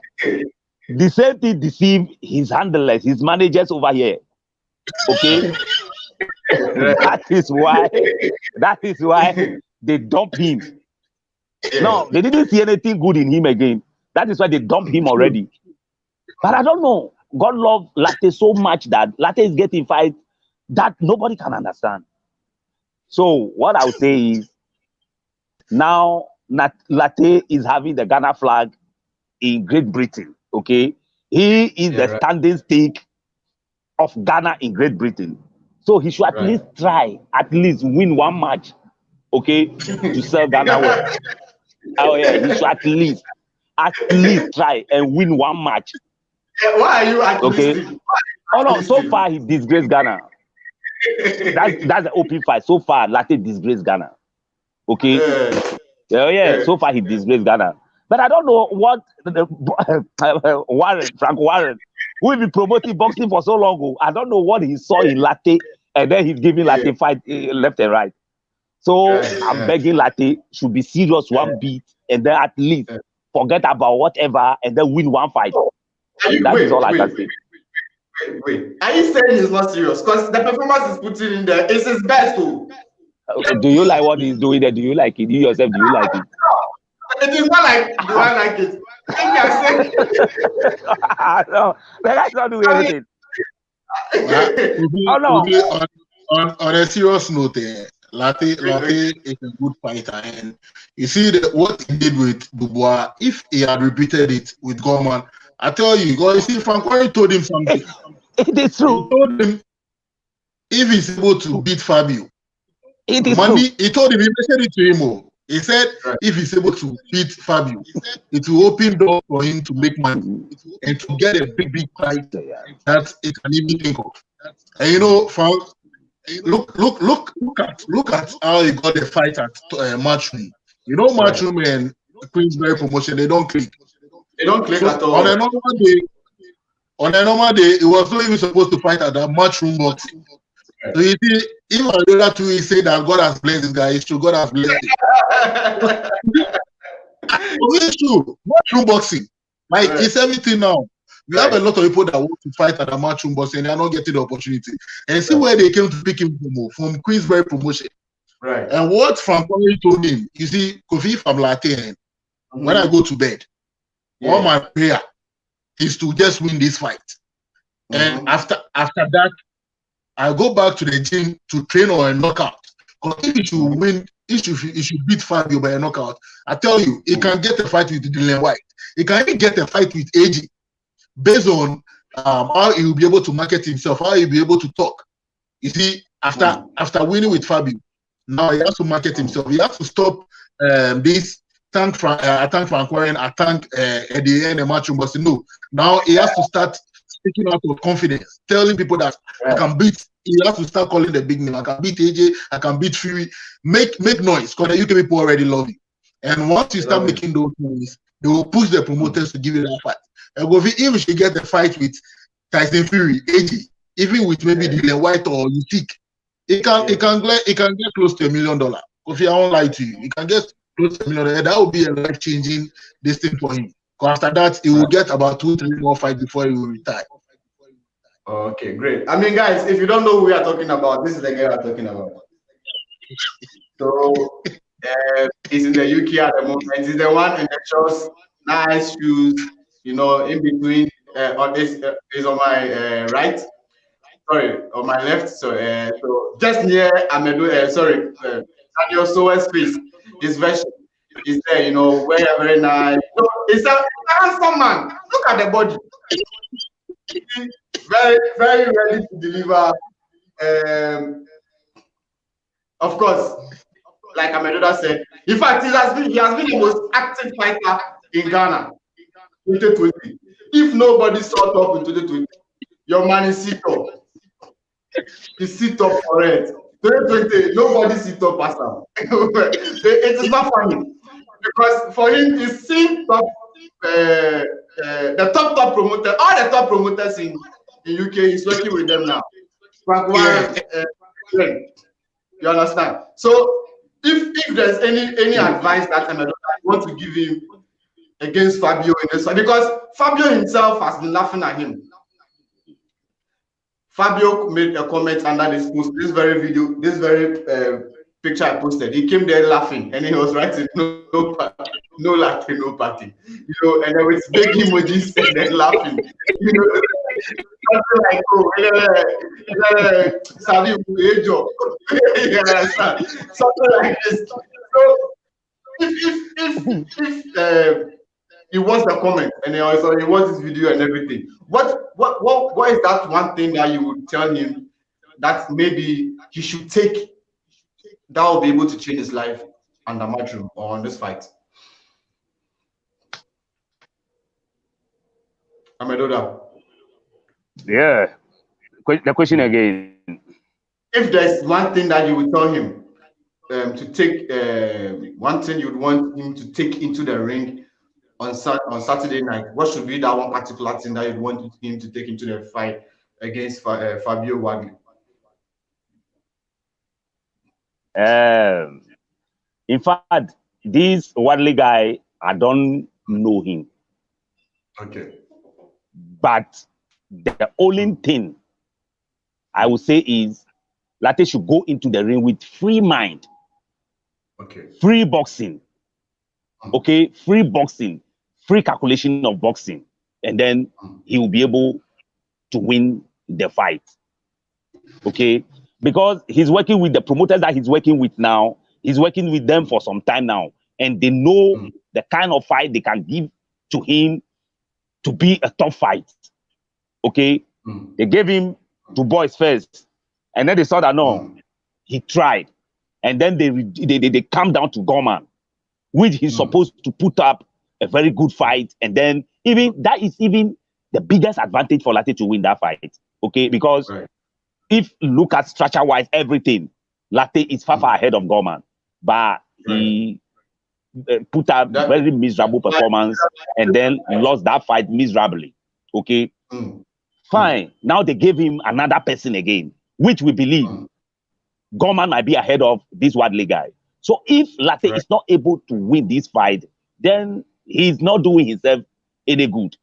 the same thing deceived his handlers, his managers over here. Okay. That is why they dump him. No, they didn't see anything good in him again. That is why they dump him already. But I don't know. God loved Lartey so much that Lartey is getting fight that nobody can understand. So what I would say is now Lartey is having the Ghana flag in Great Britain. Okay, he is the standing stake of Ghana in Great Britain. So he should at least try, at least win one match, okay, to sell Ghana well. Oh yeah, he should at least try and win one match. Why are you at least? Oh no, so far he disgraced Ghana. That's the open fight. So far, Lartey disgraced Ghana. Okay. Oh yeah, so far he disgraced Ghana. But I don't know what Frank Warren, who has been promoting boxing for so long, I don't know what he saw in Lartey, and then he's giving Lartey fight left and right. So I'm begging Lartey should be serious one beat, and then at least forget about whatever, and then win one fight. That is all I can say. Wait. Are you saying he's not serious? Because the performance he's putting in there is his best too. Do you like what he's doing there? Do you like it? You yourself, do you like it? It is not like do I like it. I think you're saying no, the guy's not doing anything. Oh no. On a serious note, Lartey is a good fighter, and you see what he did with Dubois. If he had repeated it with Gorman, I tell you, you see, Frank Warren told him something. It is true. He told him if he's able to beat Fabio, it is money. True. He told him, he mentioned it to him. He said if he's able to beat Fabio, it will open doors for him to make money and to get a big fight that he can even think of. And you know, Frank. Look at how he got the fight at Matchroom. You know, Matchroom and Queensberry promotion, they don't click. They don't click at all. On a normal day, he was not even supposed to fight at that Matchroom boxing. So you see, if Amedoda too is saying that God has blessed this guy, it's true, God has blessed him. It's true. Matchroom boxing. Like it's everything now. We have a lot of people that want to fight at a Matchroom boxing and they are not getting the opportunity. And see where they came to pick him from Queensberry promotion. Right. And what Frank Warren told him, you see, Kofi from Lartey, when I go to bed, all my prayer is to just win this fight. And after that, I go back to the gym to train on a knockout. Because if you should win, if you should beat Fabio by a knockout, I tell you, he can get a fight with Dillian White. He can even get a fight with AJ. Based on how he will be able to market himself, how he will be able to talk. You see, after winning with Fabio, now he has to market himself. He has to stop this Frank Warren, Eddie and the Matchroom boxing. No, now he has to start speaking out of confidence, telling people that I can beat. He has to start calling the big name. I can beat AJ. I can beat Fury. Make noise because the UK people already love you. And once you start making those noise, they will push the promoters to give you that fight. And if you should get the fight with Tyson Fury, AJ, even with maybe Dillian White or Usyk, it can get close to $1 million. Kofi, I won't lie to you. It can get close to $1 million. That will be a life-changing this thing for him. Because after that, he will get about 2-3 more fights before he will retire. Okay, great. I mean, guys, if you don't know who we are talking about, this is the guy we're talking about. So he's in the UK at the moment. He's the one in the shorts, nice shoes. You know, in between, is on my right, sorry, on my left. So just near Amedoda, Daniel Sowah's face, his version is there. You know, very nice. So it's a handsome man. Look at the body. Very, very ready to deliver. Of course, like Amedoda said, in fact, he has been the most active fighter in Ghana. 2020. If nobody saw top in 2020, your man is sit up. He sit up for it. 2020, nobody sit up as him. It is not funny because for him, he's seen top, the top promoter, all the top promoters in UK. He's working with them now. You understand? So if there's any advice that Amedoda wants to give him against Fabio in this one, because Fabio himself has been laughing at him. Fabio made a comment under this post, this very picture I posted. He came there laughing and he was writing no laughing, no party. You know, and there was big emojis and then laughing. You know, something like something like this. So if he watched the comment and he watched this video and everything, what is that one thing that you would tell him that maybe he should take that will be able to change his life on the Matchroom or on this fight? Amedoda. Yeah. The question again. If there's one thing that you would tell him to take, one thing you'd want him to take into the ring on Saturday night, what should be that one particular thing that you'd want him to take into the fight against Fabio Wadley? In fact, this Wadley guy, I don't know him. Okay. But the only thing I would say is Lartey should go into the ring with free mind. Okay. Free boxing. Okay, free boxing, free calculation of boxing, and then he will be able to win the fight. Okay, because he's working with the promoters that he's working with now. He's working with them for some time now, and they know the kind of fight they can give to him to be a tough fight. Okay, they gave him to boys first, and then they saw that no, he tried, and then they come down to Gorman, which he's supposed to put up a very good fight, and then that is even the biggest advantage for Lartey to win that fight. Okay, because if you look at structure-wise, everything, Lartey is far ahead of Gorman, but he put up very miserable performance and then lost that fight miserably. Okay, fine. Now they gave him another person again, which we believe Gorman might be ahead of this Wadley guy. So if Lartey is not able to win this fight, then he's not doing himself any good.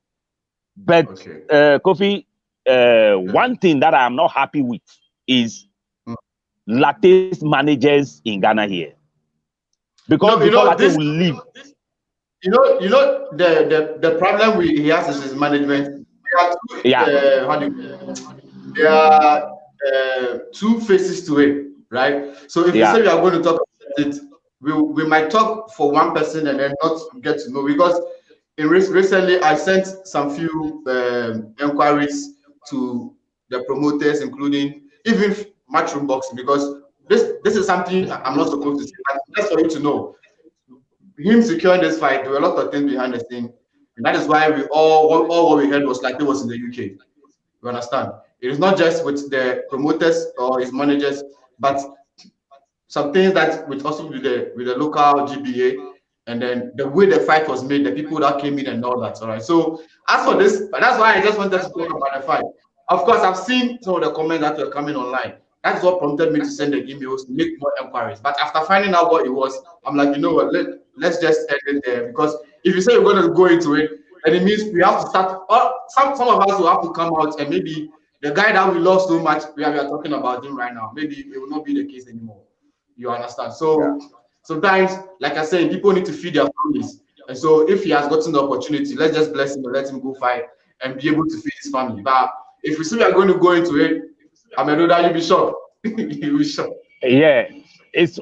But Kofi, one thing that I'm not happy with is Lartey's managers in Ghana here, because Lartey will leave. The problem he has is his management. There are two faces to it, right? So if you say we are going to talk about it, we might talk for one person and then not get to know, because recently I sent some few inquiries to the promoters, including even Matchroom Boxing, because this is something I'm not supposed to say, but just for you to know, him securing this fight, there were a lot of things behind the scene, and that is why we all what we heard was like it was in the UK. You understand? It is not just with the promoters or his managers, but some things that with also with the local GBA, and then the way the fight was made, the people that came in and all that. All right. So as for this, that's why I just wanted to talk about the fight. Of course, I've seen some of the comments that were coming online. That's what prompted me to send the emails to make more inquiries. But after finding out what it was, I'm like, you know what? Let's just end it there, because if you say you're going to go into it, and it means we have to start. Or some of us will have to come out, and maybe the guy that we love so much, we are talking about him right now, maybe it will not be the case anymore. You understand? So sometimes, like I said, people need to feed their families. And so if he has gotten the opportunity, let's just bless him and let him go fight and be able to feed his family. But if we see we are going to go into it, Amedoda, you'll be shocked. You'll be shocked. Yeah,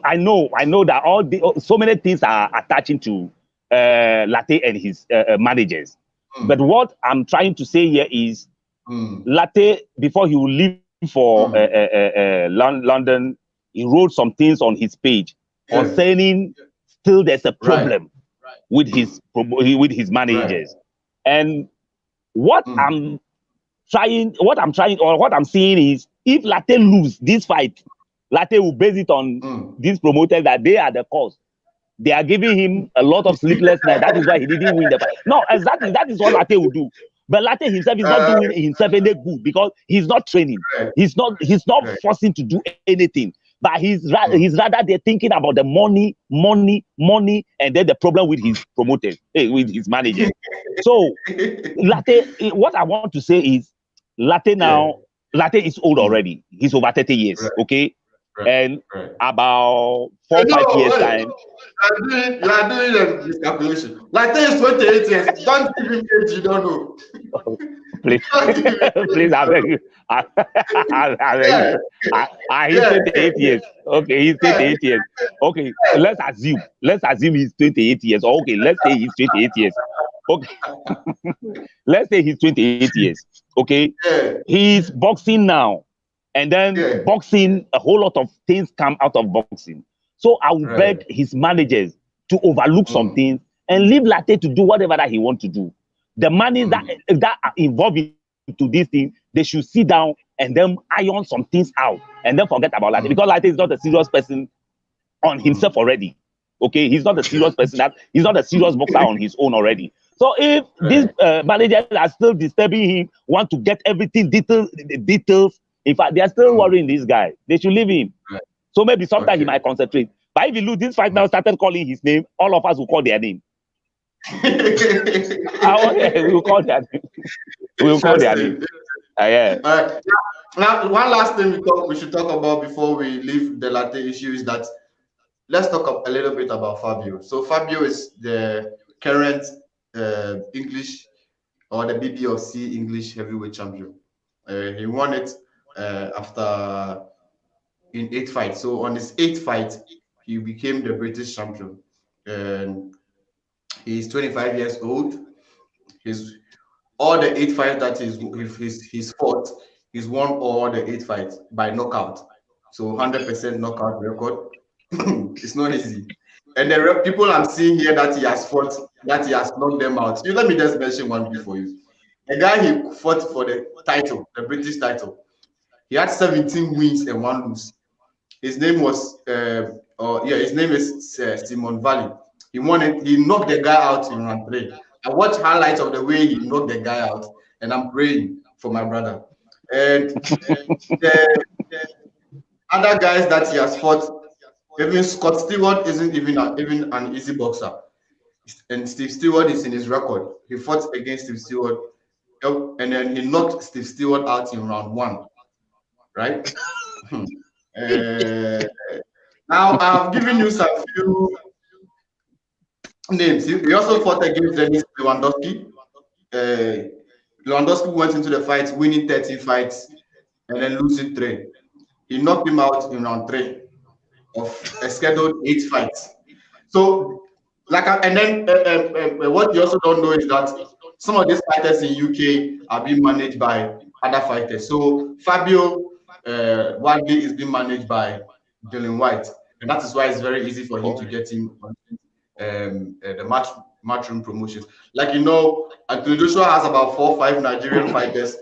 I know that so many things are attaching to Lartey and his managers. But what I'm trying to say here is Lartey, before he will leave for London, he wrote some things on his page concerning still there's a problem with his managers. And what I'm seeing is, if Lartey lose this fight, Lartey will base it on these promoters that they are the cause. They are giving him a lot of sleepless nights. That is why he didn't win the fight. No, exactly. That is what Lartey will do. But Lartey himself is not doing himself any good, because he's not training. He's not forcing to do anything. But he's rather they're thinking about the money, and then the problem with his promoters, with his managers. So Lartey, what I want to say is, Lartey is old already. He's over 30 years, okay? And about 4-5 years time. You are doing a miscalculation. Lartey is 28 years. Don't give him age you don't know. Please, please, I beg you. He's 28 years. Okay, he's 28 years. Okay, let's assume he's 28 years. Okay, let's say he's 28 years. Okay, let's say he's 28 years. Okay, he's boxing now, and then boxing, a whole lot of things come out of boxing. So I will beg his managers to overlook some things and leave Lartey to do whatever that he wants to do. The money that are involved into this thing, they should sit down and then iron some things out and then forget about Lartey, because Lartey is not a serious person on himself already. Okay, he's not a serious person. He's not a serious boxer on his own already. So if these managers are still disturbing him, want to get everything details, in fact, they are still worrying this guy. They should leave him. So maybe sometime he might concentrate. But if he lose this fight now, started calling his name, all of us will call their name. We will call their name. We will call their name. Now, one last thing we should talk about before we leave the Lartey issue is that let's talk a little bit about Fabio. So Fabio is the current English or the BBFC English heavyweight champion. He won it after in 8 fights. So on his 8th fight, he became the British champion. And he's 25 years old. All the 8 fights that he's fought, he's won all the 8 fights by knockout. So 100% knockout record. It's not easy. And the people I'm seeing here that he has fought, that he has knocked them out. Let me just mention one before you. The guy he fought for the title, the British title, he had 17 wins and 1 lose. His name was, his name is Simon Valley. He won it. He knocked the guy out in round 3. I watched highlights of the way he knocked the guy out, and I'm praying for my brother. And the other guys that he has fought, even Scott Stewart isn't even an easy boxer. And Steve Stewart is in his record. He fought against Steve Stewart, and then he knocked Steve Stewart out in round 1. Right? Now I've given you some few names. He also fought against Dennis Lewandowski. Lewandowski went into the fight winning 30 fights and then losing 3. He knocked him out in round 3 of a scheduled 8 fights. So, what you also don't know is that some of these fighters in UK are being managed by other fighters. So Fabio Wadley is being managed by Dylan White, and that is why it's very easy for him to get him on the matchroom promotions. Like Anthony Joshua has about 4 or 5 Nigerian fighters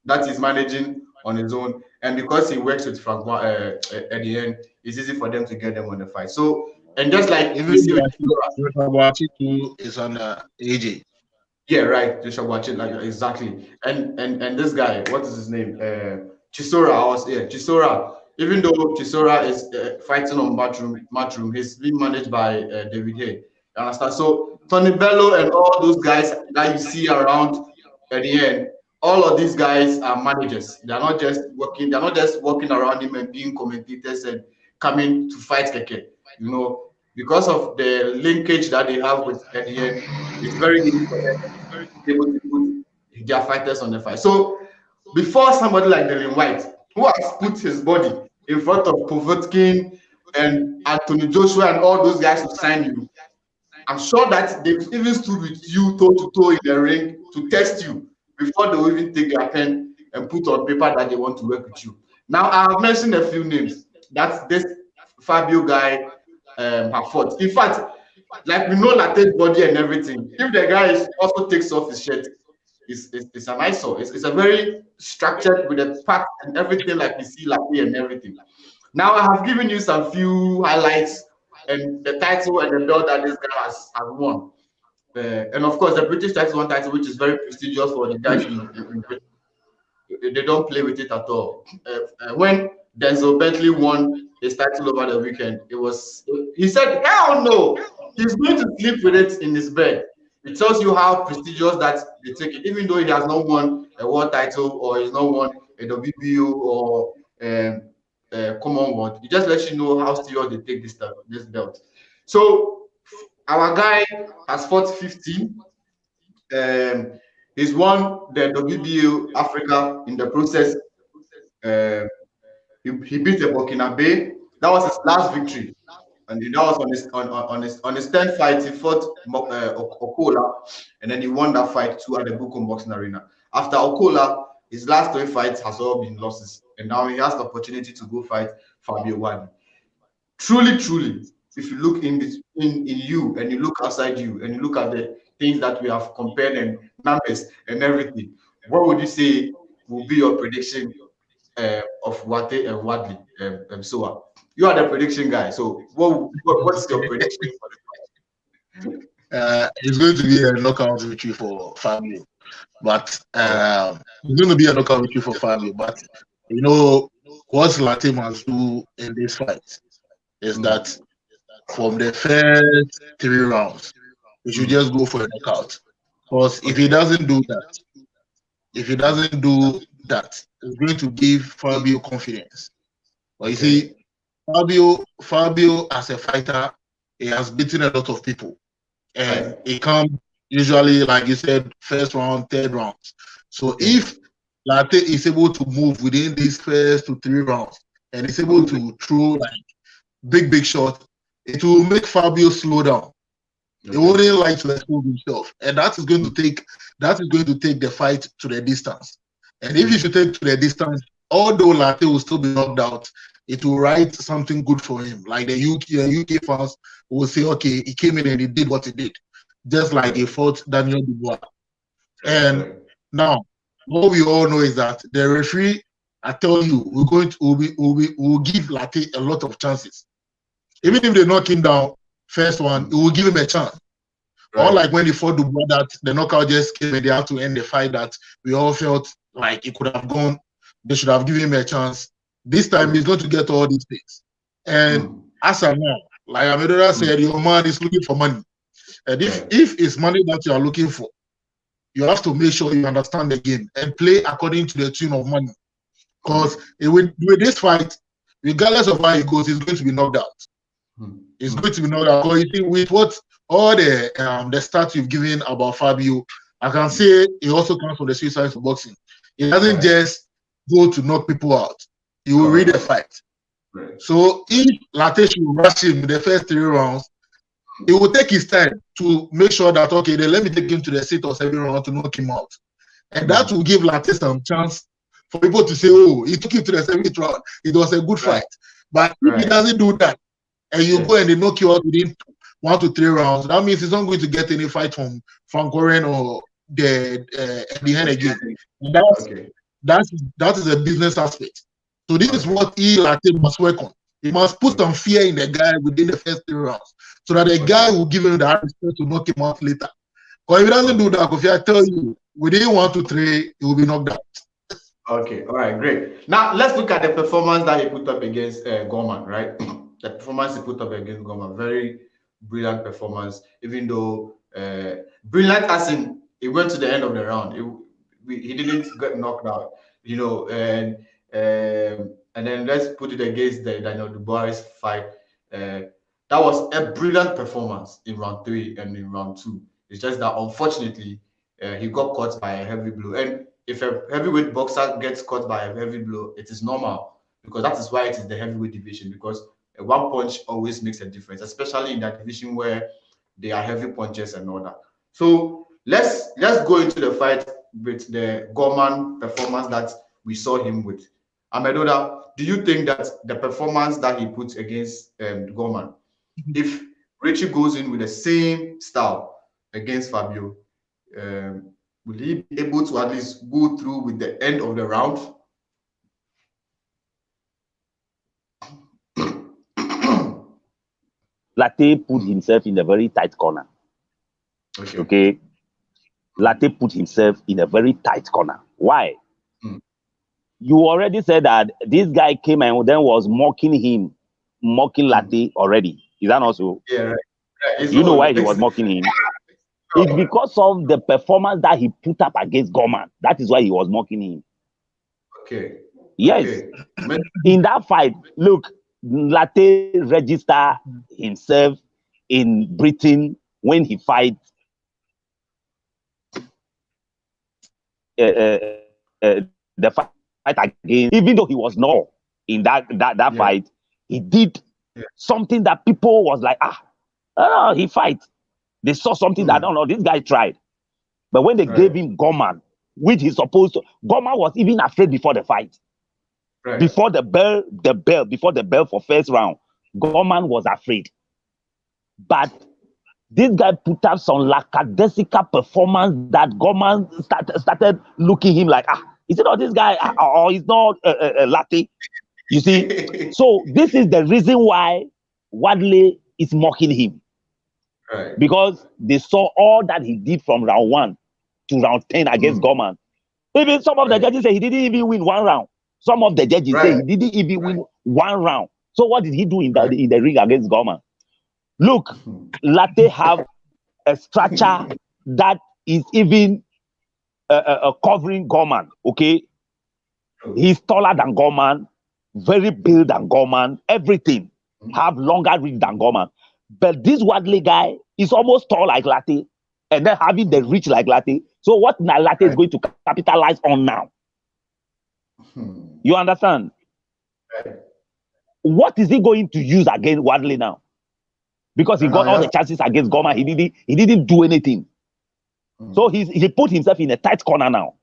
that he's managing on his own, and because he works with Frank at the end, it's easy for them to get them on the fight. So, and just like even is on AJ. Yeah, right. Joshua Wachi, exactly. And this guy, what is his name? Chisora. Chisora. Even though Chisora is fighting on matchroom, he's being managed by David Hay. You understand? So Tony Bello and all those guys that you see around at the end, all of these guys are managers. They're not just walking around him and being commentators and coming to fight Keke. Because of the linkage that they have with at the end, it's very easy for them to be able to put their fighters on the fight. So before somebody like Dylan White, who has put his body in front of Povetkin and Anthony Joshua and all those guys to sign you, I'm sure that they've even stood with you toe to toe in the ring to test you before they will even take their pen and put on paper that they want to work with you. Now, I have mentioned a few names that this Fabio guy have fought. In fact, like we know Lartey's body and everything. If the guy also takes off his shirt, it's an eyesore. It's a very structured with a pack and everything like we see Lartey and everything. Now I have given you some few highlights and the title and the belt that this guy has won. And of course, the British title which is very prestigious for the guys in Britain. They don't play with it at all. When Denzel Bentley won his title over the weekend, he said, hell no, he's going to sleep with it in his bed. It tells you how prestigious that they take it, even though he has not won a world title or he's not won a WBO or Commonwealth. It just lets you know how serious they take this belt. So our guy has fought 15. He's won the WBO Africa in the process. He beat the Burkina Faso. That was his last victory, and that was on his 10th fight. He fought Okola, and then he won that fight too at the Bukom Boxing Arena. After Okola, his last 3 fights has all been losses, and now he has the opportunity to go fight Fabio Wadley. Truly, if you look in you and you look outside you and you look at the things that we have compared and numbers and everything, what would you say will be your prediction of Wate and Wadley and Sowah? You are the prediction guy, so what's your prediction for the fight? It's going to be a knockout victory for Fabio, but it's going to be a knockout victory for Fabio. But what Lartey must do in this fight is that from the first 3 rounds, he should just go for a knockout. Because if he doesn't do that, it's going to give Fabio confidence. But you see, Fabio as a fighter, he has beaten a lot of people. And he comes usually, like you said, first round, 3rd rounds. So if Lartey is able to move within these first 2-3 rounds, and is able to throw like big shot, it will make Fabio slow down. He wouldn't like to expose himself, and that is going to take the fight to the distance. And if you should take to the distance, although Lartey will still be knocked out, it will write something good for him. Like the UK fans will say, okay, he came in and he did what he did, just like he fought Daniel Dubois. And now, what we all know is that the referee, I tell you, we'll give Lartey a lot of chances. Even if they knock him down, first one, it will give him a chance. Right. Or like when he fought Dubois, that the knockout just came and they have to end the fight, that we all felt like it could have gone. They should have given him a chance. This time he's going to get all these things. And as I know, like Amedoda said, your man is looking for money. And if it's money that you are looking for, you have to make sure you understand the game and play according to the tune of money. Because with this fight, regardless of how it goes, he's going to be knocked out. It's going to be knocked out. Because you see, with what all the stats you've given about Fabio, I can say it also comes from the street science of boxing. It doesn't just go to knock people out. He will read the fight. Right. So if Lartey should rush him in the first 3 rounds, he will take his time to make sure that, okay, then let me take him to the 6th or 7th round to knock him out. And that will give Lartey some chance for people to say, oh, he took him to the 7th round. It was a good fight. But if he doesn't do that, and you go and they knock you out within 1 to 3 rounds, that means he's not going to get any fight from Frank Warren or the end again. And that is a business aspect. So this is what Lartey must work on. He must put some fear in the guy within the first 3 rounds, so that the guy will give him the respect to knock him out later. Because if he doesn't do that, Kofi, I tell you, within 1 to 3, he will be knocked out. Okay, all right, great. Now let's look at the performance that he put up against Gorman, right? The performance he put up against Gorman, very brilliant performance. Even though brilliant as in it went to the end of the round, he didn't get knocked out, you know. And then let's put it against the Daniel Dubois fight. That was a brilliant performance in round 3 and in round 2. It's just that unfortunately he got caught by a heavy blow. And if a heavyweight boxer gets caught by a heavy blow, it is normal, because that is why it is the heavyweight division, because one punch always makes a difference, especially in that division where they are heavy punches and all that. So let's go into the fight with the Gorman performance that we saw him with. Amedoda, do you think that the performance that he put against Gorman, if Richie goes in with the same style against Fabio, will he be able to at least go through with the end of the round? Lartey put himself in a very tight corner. Okay. Lartey put himself in a very tight corner. Why? You already said that this guy came and then was mocking Lartey already. Is that not so? Yeah, right. You know why he was mocking him? It's because of the performance that he put up against Gorman. That is why he was mocking him. Okay. Yes. Okay. In that fight, look, Lartey registered himself in Britain when he fight the fight again. Even though he was not in that fight, he did something that people was like, he fight. They saw something that, no, this guy tried. But when they gave him Gorman, which he's supposed to, Gorman was even afraid before the fight. Right. Before the bell for first round, Gorman was afraid. But this guy put up some lackadaisical performance that Gorman started looking him like, is it not this guy or he's not Lartey? You see? So this is the reason why Wadley is mocking him. Right. Because they saw all that he did from round 1 to round 10 against Gorman. Even some of the judges say he didn't even win 1 round. Some of the judges say he didn't even win 1 round. So what did he do in the ring against Gorman? Look, Lartey have a structure that is even covering Gorman, okay? He's taller than Gorman, very built than Gorman, everything. Have longer reach than Gorman. But this Wadley guy is almost tall like Lartey, and then having the reach like Lartey. So what Lartey is going to capitalize on now? You understand? what is he going to use against Wadley now? Because he got all the chances against Goma. He didn't do anything. So he put himself in a tight corner now.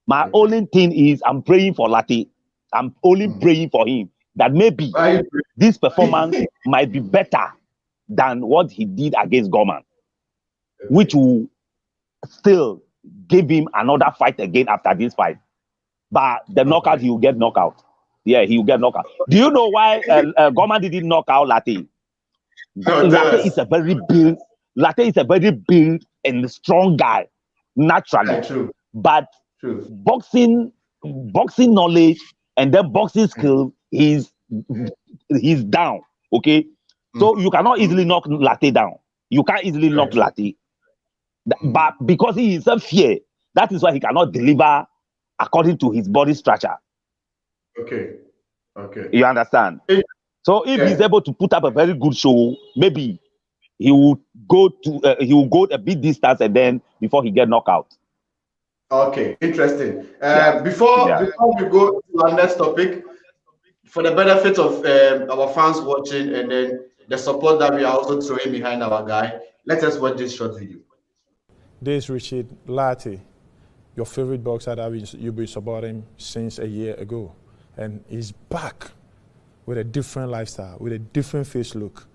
My only thing is I'm praying for Lartey. I'm only praying for him that maybe this performance might be better than what he did against Gorman, which will still give him another fight again after this fight. But the knockout, he will get knockout. Yeah, he will get knockout. Do you know why Gorman didn't knock out Lartey? Lartey is a very big. Lartey is a very big and strong guy, naturally. But boxing knowledge and then boxing skill, he's down. Okay, so you cannot easily knock Lartey down. You can't easily knock Lartey, but because he is a fear, that is why he cannot deliver according to his body structure. Okay. You understand? So if he's able to put up a very good show, maybe he will go a bit distance and then before he get knocked out. Okay, interesting. Before we go to our next topic, for the benefit of our fans watching and then the support that we are also throwing behind our guy, let us watch this short video. This is Richard Lartey, your favorite boxer that you've been supporting since a year ago, and he's back with a different lifestyle, with a different face look,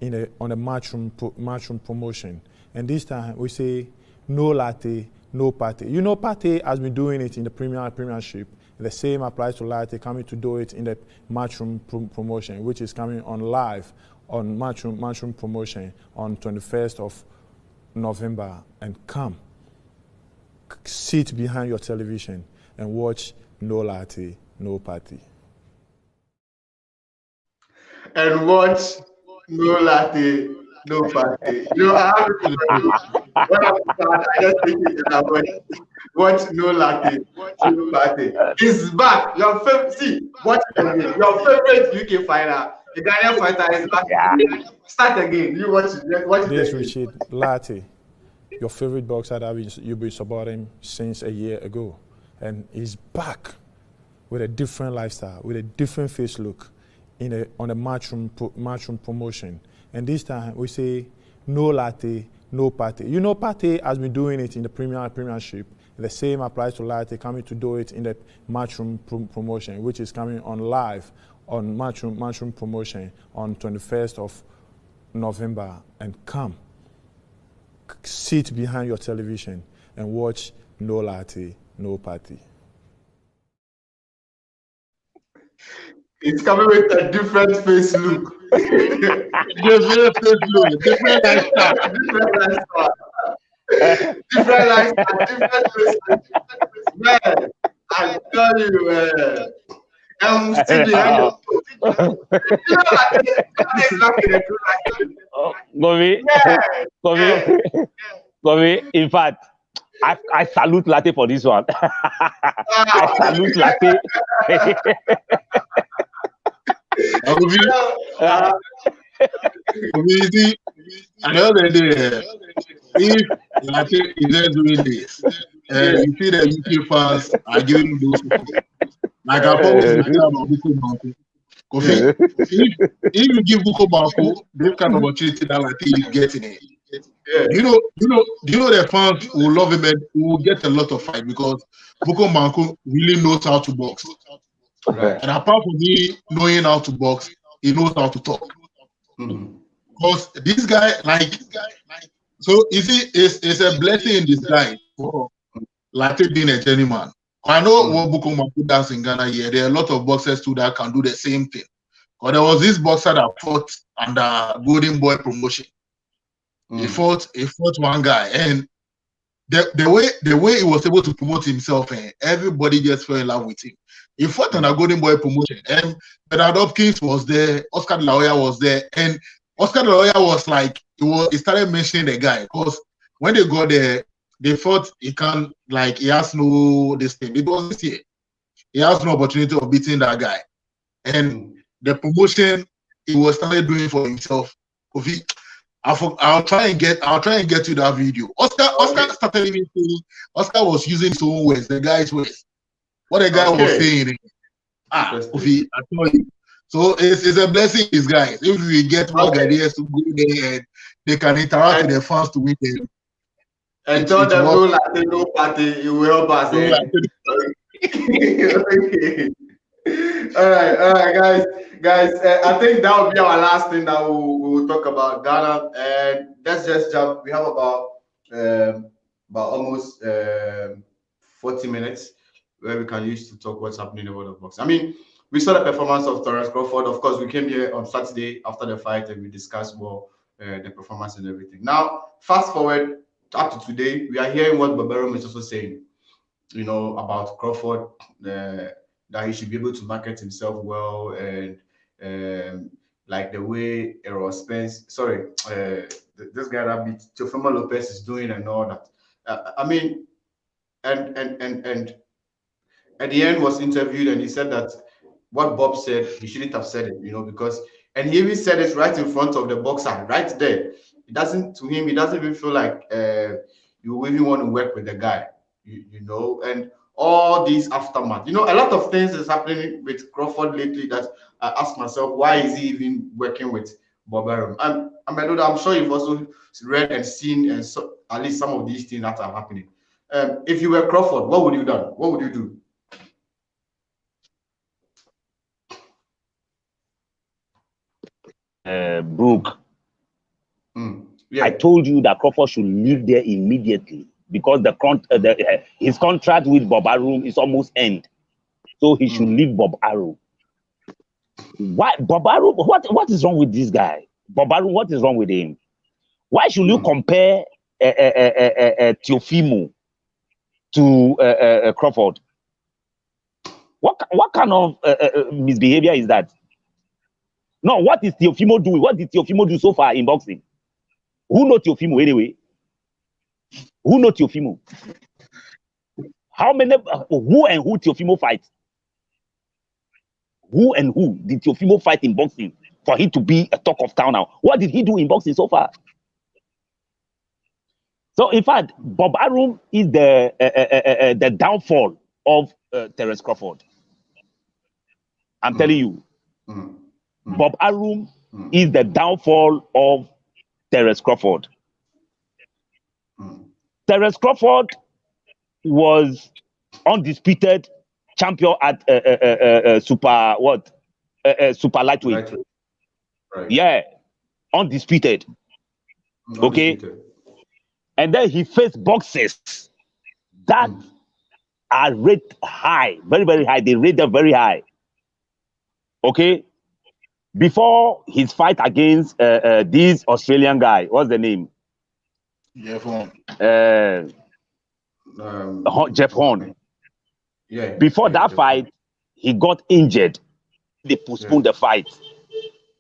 on a matchroom promotion. And this time we say no Lartey, no party. You know, Party has been doing it in the Premiership. The same applies to Lartey, coming to do it in the matchroom promotion, which is coming on live on matchroom promotion on 21st of November. And come, sit behind your television and watch no Lartey, no party. And watch no Lartey, no party. You know, I have I just think it watch no Lartey, no party. He's back. Your favorite, see, watch again. Your favorite UK fighter, the Ghanaian fighter is back. Yeah. Start again. You watch it. This is Richard Lartey, your favorite boxer that you've been supporting since a year ago, and he's back with a different lifestyle, with a different face look, on a matchroom promotion. And this time we say no Lartey, no party. You know, Party has been doing it in the Premiership. The same applies to Lartey, coming to do it in the matchroom promotion, which is coming on live on matchroom promotion on 21st of November. And come, sit behind your television and watch no Lartey, no party. It's coming with a different face look. Different face look, different lifestyle. Different lifestyle, different face look. Man, I tell you, I'm still behind Gomi, in fact, I salute Lartey for this one. I salute Lartey. Another day, if Lartey is doing this, you see the UK fans are giving those people. Like I always say about Buko Banko. If you give Buko Banko this kind of opportunity that Lartey is getting it, you know the fans will love him and will get a lot of fight because Buko Banko really knows how to box. Right. And apart from me knowing how to box, he knows how to talk. Because this guy, so you see, it's a blessing in disguise for Lartey being a journeyman. I know what Buko Banko does in Ghana here. There are a lot of boxers too that can do the same thing. But there was this boxer that fought under Golden Boy promotion. He fought one guy, and the way he was able to promote himself, and everybody just fell in love with him. He fought on a Golden Boy promotion, and Bernard Hopkins was there, Oscar De La Hoya was there, and Oscar De La Hoya was like, he started mentioning the guy because when they got there, they thought he can't, like, he has no this thing. It was this year. He has no opportunity of beating that guy, and the promotion he was started doing for himself. I'll try and get to that video. Oscar started even saying Oscar was using his own words, the guy's words. What the guy was saying. Kofi, I tell you. So it's a blessing, these guys. If we get more ideas to go there and they can interact with the fans to win them. And tell them no Latino party, it will help us. Okay. All right, guys. I think that will be our last thing that we will talk about Ghana. And let's just jump. We have about almost 40 minutes where we can use to talk what's happening in the world of boxing. I mean, we saw the performance of Terence Crawford. Of course, we came here on Saturday after the fight and we discussed more the performance and everything. Now, fast forward up to today, we are hearing what Bob Arums is also saying, you know, about Crawford, that he should be able to market himself well, and like the way Errol Spence, this guy that beat Teofimo Lopez is doing and all that. I mean, and at the end was interviewed and he said that what Bob said, he shouldn't have said it, you know, because, and he even said it right in front of the boxer, right there. He doesn't even feel like you even want to work with the guy, you know, and all these aftermath. You know, a lot of things is happening with Crawford lately that I ask myself, why is he even working with Bob Arums? And Amedoda, I'm sure you've also read and seen and so, at least some of these things that are happening. If you were Crawford, what would you do? What would you do? Brooke, yeah. I told you that Crawford should leave there immediately because his contract with Bob Arums is almost end, so he should leave Bob Arums. Why Bob Arums? What is wrong with this guy? Bob Arums, what is wrong with him? Why should you compare Teofimo to Crawford? What kind of misbehavior is that? No, what is Teofimo doing? What did Teofimo do so far in boxing? Who knows Teofimo anyway? Who knows Teofimo? How many? Who and who Teofimo fight? Who and who did Teofimo fight in boxing for him to be a talk of town now? What did he do in boxing so far? So in fact, Bob Arums is the downfall of Terence Crawford. I'm telling you. Bob Arums is the downfall of Terence Crawford. Terence Crawford was undisputed champion at super lightweight. Right. Yeah, undisputed. Okay, and then he faced boxers that are rated high, very, very high. They rate them very high. Okay. Before his fight against this Australian guy, what's the name? Jeff Horn. Jeff Horn. Yeah. Before that fight, he got injured. They postponed the fight.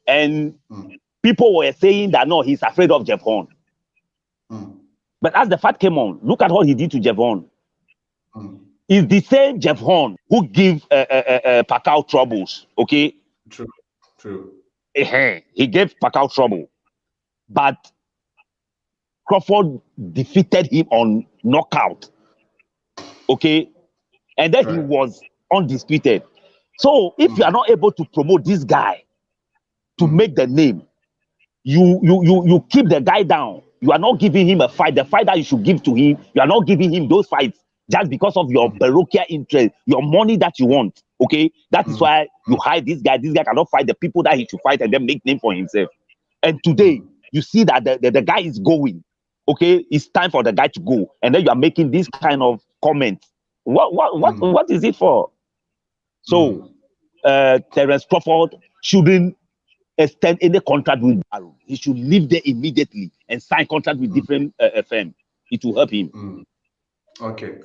And people were saying that, no, he's afraid of Jeff Horn. But as the fight came on, look at what he did to Jeff Horn. It's the same Jeff Horn who gave Pacquiao troubles, okay? True. He gave Pacquiao trouble, but Crawford defeated him on knockout. Okay, and then he was undisputed. So if you are not able to promote this guy to make the name, you keep the guy down. You are not giving him a fight. The fight that you should give to him, you are not giving him those fights just because of your parochial interest, your money that you want. Okay, that is why you hide this guy. This guy cannot fight the people that he should fight and then make name for himself. And today, you see that the guy is going. Okay, it's time for the guy to go, and then you are making this kind of comments. What is it for? So, Terence Crawford shouldn't extend any contract with Arums. He should leave there immediately and sign contract with different firm. It will help him. Okay.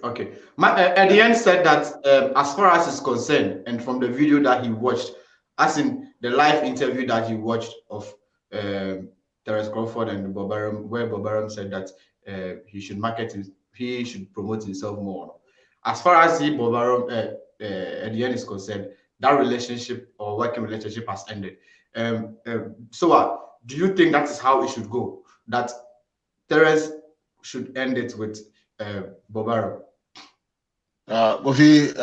At the end said that as far as is concerned, and from the video that he watched, as in the live interview that he watched of Terence Crawford and Bob Arums, where Bob Arums said that he should promote himself more. As far as Bob Arums at the end is concerned, that relationship or working relationship has ended. So do you think that is how it should go? That Terence should end it with Bob Arums? Kofi,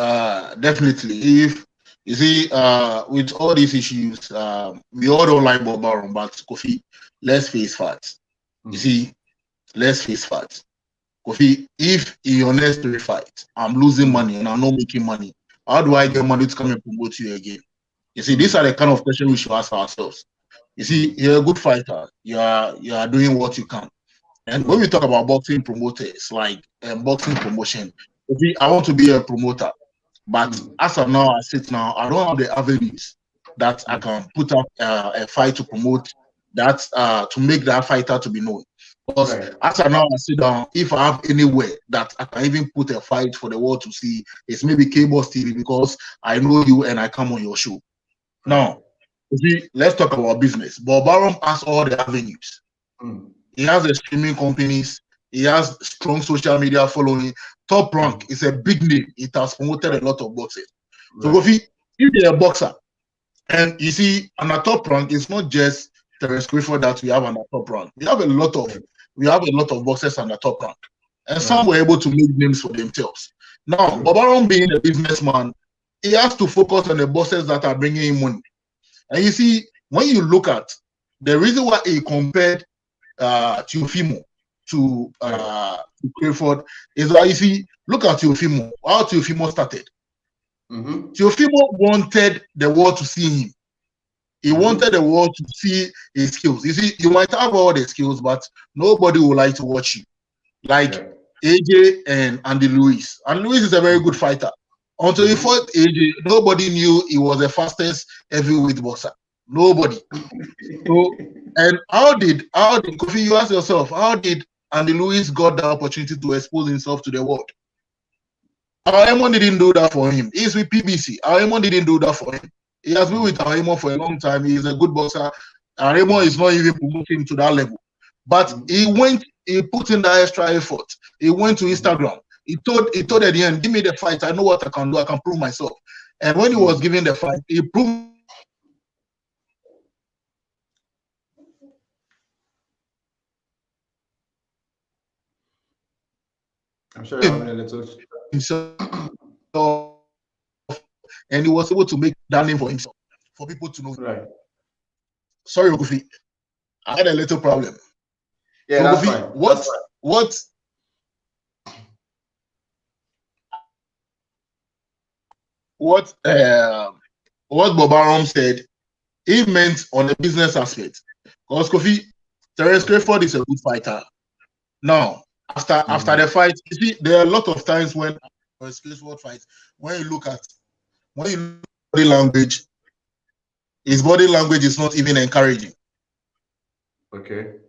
definitely. If You see, with all these issues, we all don't like Bob Arums, but Kofi, let's face facts. You see, let's face facts. Kofi, if in your next 3 fights, I'm losing money and I'm not making money, how do I get money to come and promote you again? You see, these are the kind of questions we should ask ourselves. You see, you're a good fighter. You are doing what you can. And when we talk about boxing promoters, like boxing promotion, I want to be a promoter. But as of now, I don't have the avenues that I can put up a fight to promote that, to make that fighter to be known. Because as of now, I sit down, if I have anywhere that I can even put a fight for the world to see, it's maybe Kboxtv, because I know you and I come on your show. Now, let's talk about business. Bob Arums has all the avenues. He has the streaming companies. He has strong social media following. Top Rank is a big name. It has promoted a lot of boxers. So if you're a boxer, and you see, on the Top Rank, it's not just Terence Crawford that we have on the Top Rank. We have a lot of boxers on the Top Rank, and some were able to make names for themselves. Now, Bob Arums being a businessman, he has to focus on the boxers that are bringing him money. And you see, when you look at the reason why he compared Teofimo to Crawford is that, you see, look at Teofimo, how Teofimo started. Teofimo wanted the world to see him. He wanted the world to see his skills. You see, you might have all the skills, but nobody would like to watch you. Like AJ and Andy Lewis. Andy Lewis is a very good fighter. Until he fought AJ, nobody knew he was the fastest heavyweight boxer. Nobody. So, and how did Kofi, you ask yourself, how did Andy Lewis got the opportunity to expose himself to the world? Aemon didn't do that for him. He's with PBC. Aemon didn't do that for him. He has been with Aemon for a long time. He is a good boxer. Aemon is not even promoting him to that level. But he put in the extra effort. He went to Instagram. He told at the end, give me the fight. I know what I can do. I can prove myself. And when he was giving the fight, he proved I'm sure you're having a little himself, and he was able to make that name for himself, for people to know. Right. Sorry, Kofi, I had a little problem. Yeah, so, that's Kofi, fine. What Bob Arums said, he meant on the business aspect. Because Kofi, Terence Crawford is a good fighter. Now, after the fight, you see, there are a lot of times when Terence Crawford fights, when you look at body language, his body language is not even encouraging. Okay.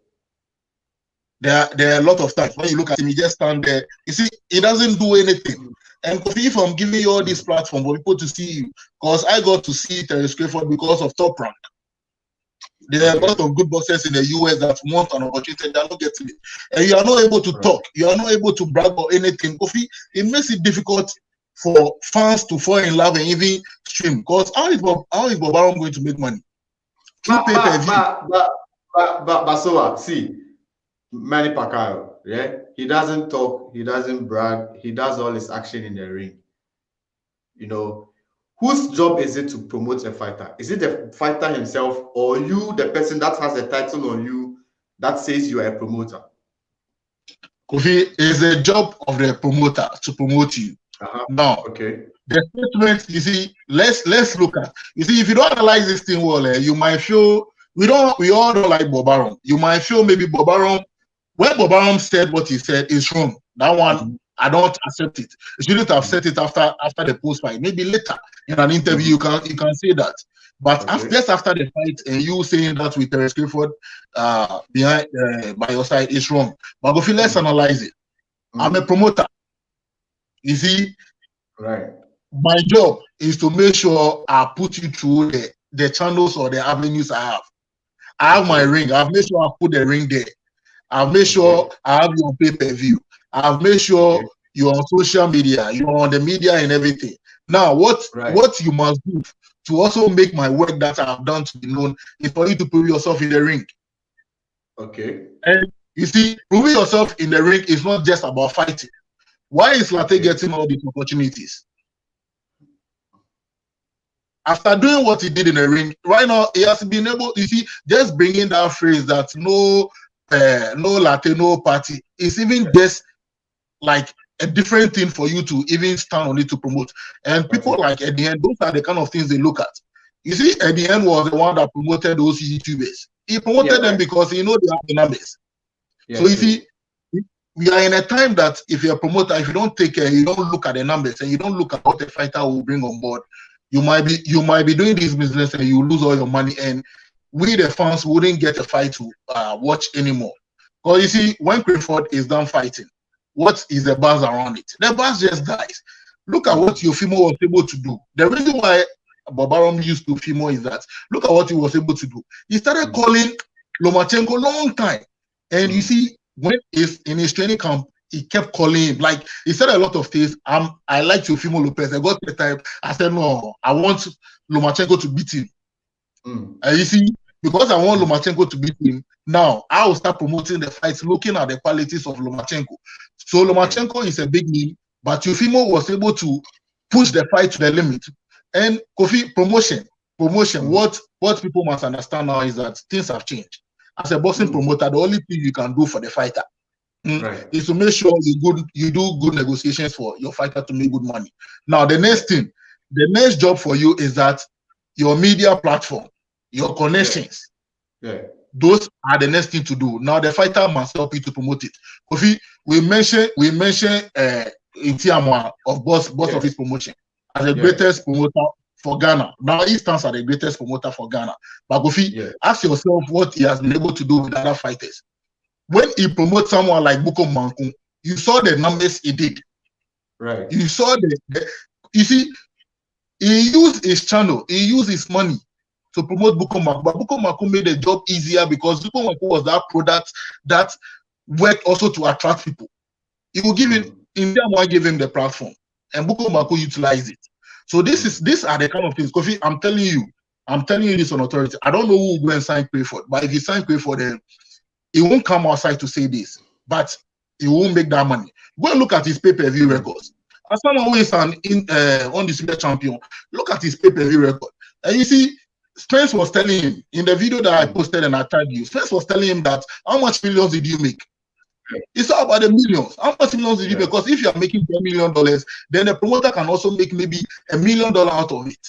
There are a lot of times when you look at him, he just stand there. You see, he doesn't do anything. And if I'm giving you all this platform for people to see you, because I got to see Terence Crawford because of Top Rank. There are a lot of good boxers in the US that want an opportunity, they are not getting it. And you are not able to talk, you are not able to brag or anything. Kofi, it makes it difficult for fans to fall in love and even stream. Because how is Bob Arums going to make money? But Sowah, see, Manny Pacquiao, yeah, he doesn't talk, he doesn't brag, he does all his action in the ring. You know, whose job is it to promote a fighter? Is it the fighter himself, or you, the person that has a title on you that says you are a promoter? Kofi, it's the job of the promoter to promote you. Now, okay, the statement, you see, let's look at. You see, if you don't analyze this thing well, you might feel we all don't like Bob Arums. You might feel maybe Bob Arums, when Bob Arums said what he said is wrong. That one, I don't accept it. You shouldn't have said it after the post fight. Maybe later in an interview you can say that. But just after the fight, and you saying that with Terence Crawford behind by your side is wrong. But if you let's analyze it. I'm a promoter. You see, right? My job is to make sure I put you through the channels or the avenues I have. I have my ring. I've made sure I put the ring there. I've made sure I have you on pay-per-view. I've made sure you're on social media, you're on the media and everything. Now, what you must do to also make my work that I've done to be known is for you to prove yourself in the ring. Okay. And you see, proving yourself in the ring is not just about fighting. Why is Lartey getting all these opportunities? after doing what he did in the ring, right now he has been able, you see, just bringing that phrase that no latte, no party, it's even just like a different thing for you to even stand on it to promote. And people like at the end, those are the kind of things they look at. You see, at the end was the one that promoted those YouTubers. He promoted them because he know they have the numbers. So you see, we are in a time that if you're a promoter, if you don't take care, you don't look at the numbers and you don't look at what the fighter will bring on board, you might be doing this business and you lose all your money, and we the fans wouldn't get a fight to watch anymore. Because you see, when Crawford is done fighting, what is the buzz around it? The buzz just dies. Look at what Yofimo was able to do. The reason why Bob Arums used to Fimo is that look at what he was able to do. He started calling Lomachenko long time, and you see, when he's in his training camp, he kept calling him. Like, he said a lot of things. I like Teofimo Lopez. I got the time. I said, no, I want Lomachenko to beat him. And you see, because I want Lomachenko to beat him, now I will start promoting the fights, looking at the qualities of Lomachenko. So Lomachenko is a big name, but Teofimo was able to push the fight to the limit. And Kofi, promotion. What people must understand now is that things have changed. As a boxing promoter, the only thing you can do for the fighter is to make sure you do good negotiations for your fighter to make good money. Now, the next job for you is that your media platform, your connections, those are the next thing to do. Now, the fighter must help you to promote it. Kofi, we mentioned Itiamwa of Boss Office Promotion as the greatest promoter for Ghana. Now he stands as the greatest promoter for Ghana. But Kofi, ask yourself what he has been able to do with other fighters. When he promotes someone like Buko Mankun, you saw the numbers he did. Right. You saw you see, he used his channel, he used his money to promote Buko Mankun. But Buko Mankun made the job easier because Buko Mankun was that product that worked also to attract people. He will give him, India gave him the platform, and Buko Mankun utilized it. So these are the kind of things. Kofi, I'm telling you this on authority. I don't know who will go and sign Crawford, but if he sign Crawford, then he won't come outside to say this, but he won't make that money. Go and look at his pay-per-view records. As someone who is an undisputed champion, look at his pay-per-view record. And you see, Spence was telling him in the video that I posted and I tagged you, Spence was telling him that how much millions did you make? It's all about the millions. How much millions did you make? Because if you are making $10 million, then the promoter can also make maybe $1 million out of it.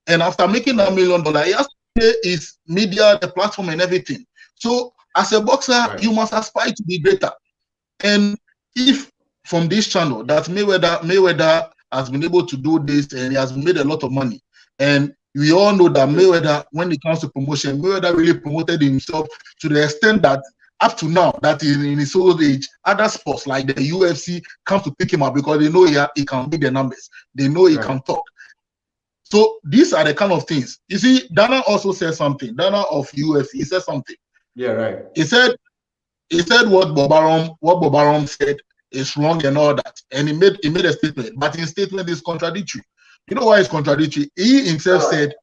And after making that $1 million, he has to pay his media, the platform, and everything. So as a boxer, you must aspire to be greater. And if from this channel that Mayweather has been able to do this and he has made a lot of money, and we all know that Mayweather, when it comes to promotion, Mayweather really promoted himself to the extent that up to now, that in his old age, other sports like the UFC come to pick him up because they know he can beat the numbers. They know he can talk. So these are the kind of things. You see, Dana also said something. Dana of UFC, he said something. Yeah, right. He said what Bob Arums said is wrong and all that. And he made a statement, but his statement is contradictory. You know why it's contradictory? He himself said,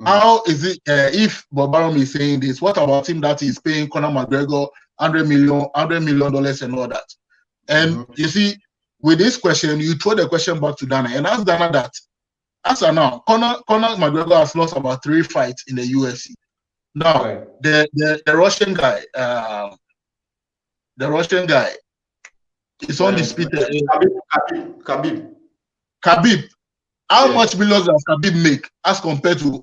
how is it if Bob Arums is saying this? What about him that is paying Conor McGregor $100 million and all that? And you see, with this question, you throw the question back to Dana and ask Dana that. As of now, Conor McGregor has lost about 3 fights in the UFC. Now, the Russian guy, is undisputed. Khabib. How much millions does Khabib make as compared to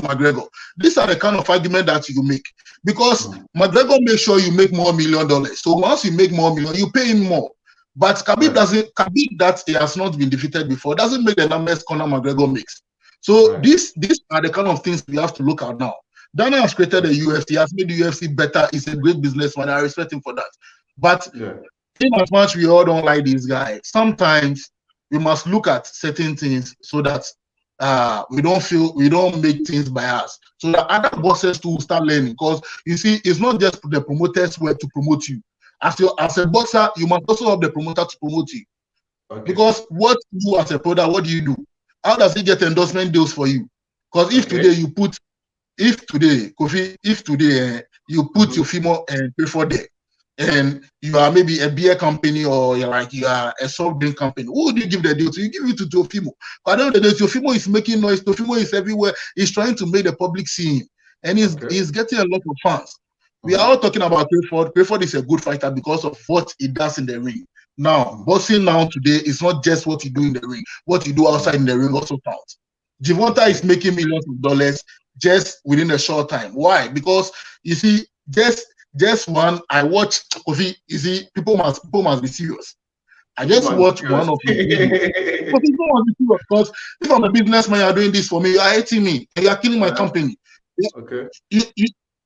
McGregor? These are the kind of argument that you make, because McGregor makes sure you make more $1 million. So once you make more million, you pay him more. But Khabib Khabib that he has not been defeated before doesn't make the numbers Conor McGregor makes. So these are the kind of things we have to look at now. Dana has created the UFC, has made the UFC better. He's a great businessman. I respect him for that. But in as much we all don't like this guy, sometimes we must look at certain things so that we don't make things by us. So that other bosses too start learning. Because you see, it's not just the promoters who have to promote you. As a boxer, you must also have the promoter to promote you. Because what you as a product, what do you do? How does he get endorsement deals for you? Because if today you put your female and pay for there, and you are maybe a beer company or you are a soft drink company, who would you give the deal to? You give it to Teofimo. But at the end of the day, Teofimo is making noise. Teofimo is everywhere. He's trying to make the public see him, and he's getting a lot of fans. We are all talking about Crawford. Crawford is a good fighter because of what he does in the ring. Now, boxing now today is not just what you do in the ring. What you do outside in the ring also counts. Gervonta is making millions of dollars just within a short time. Why? Because you see, just one, I watched Kofi. You see, people must be serious. I just watched one of his videos. People must be serious because if I'm a businessman, you're doing this for me, you are hating me, and you are killing my company. Okay.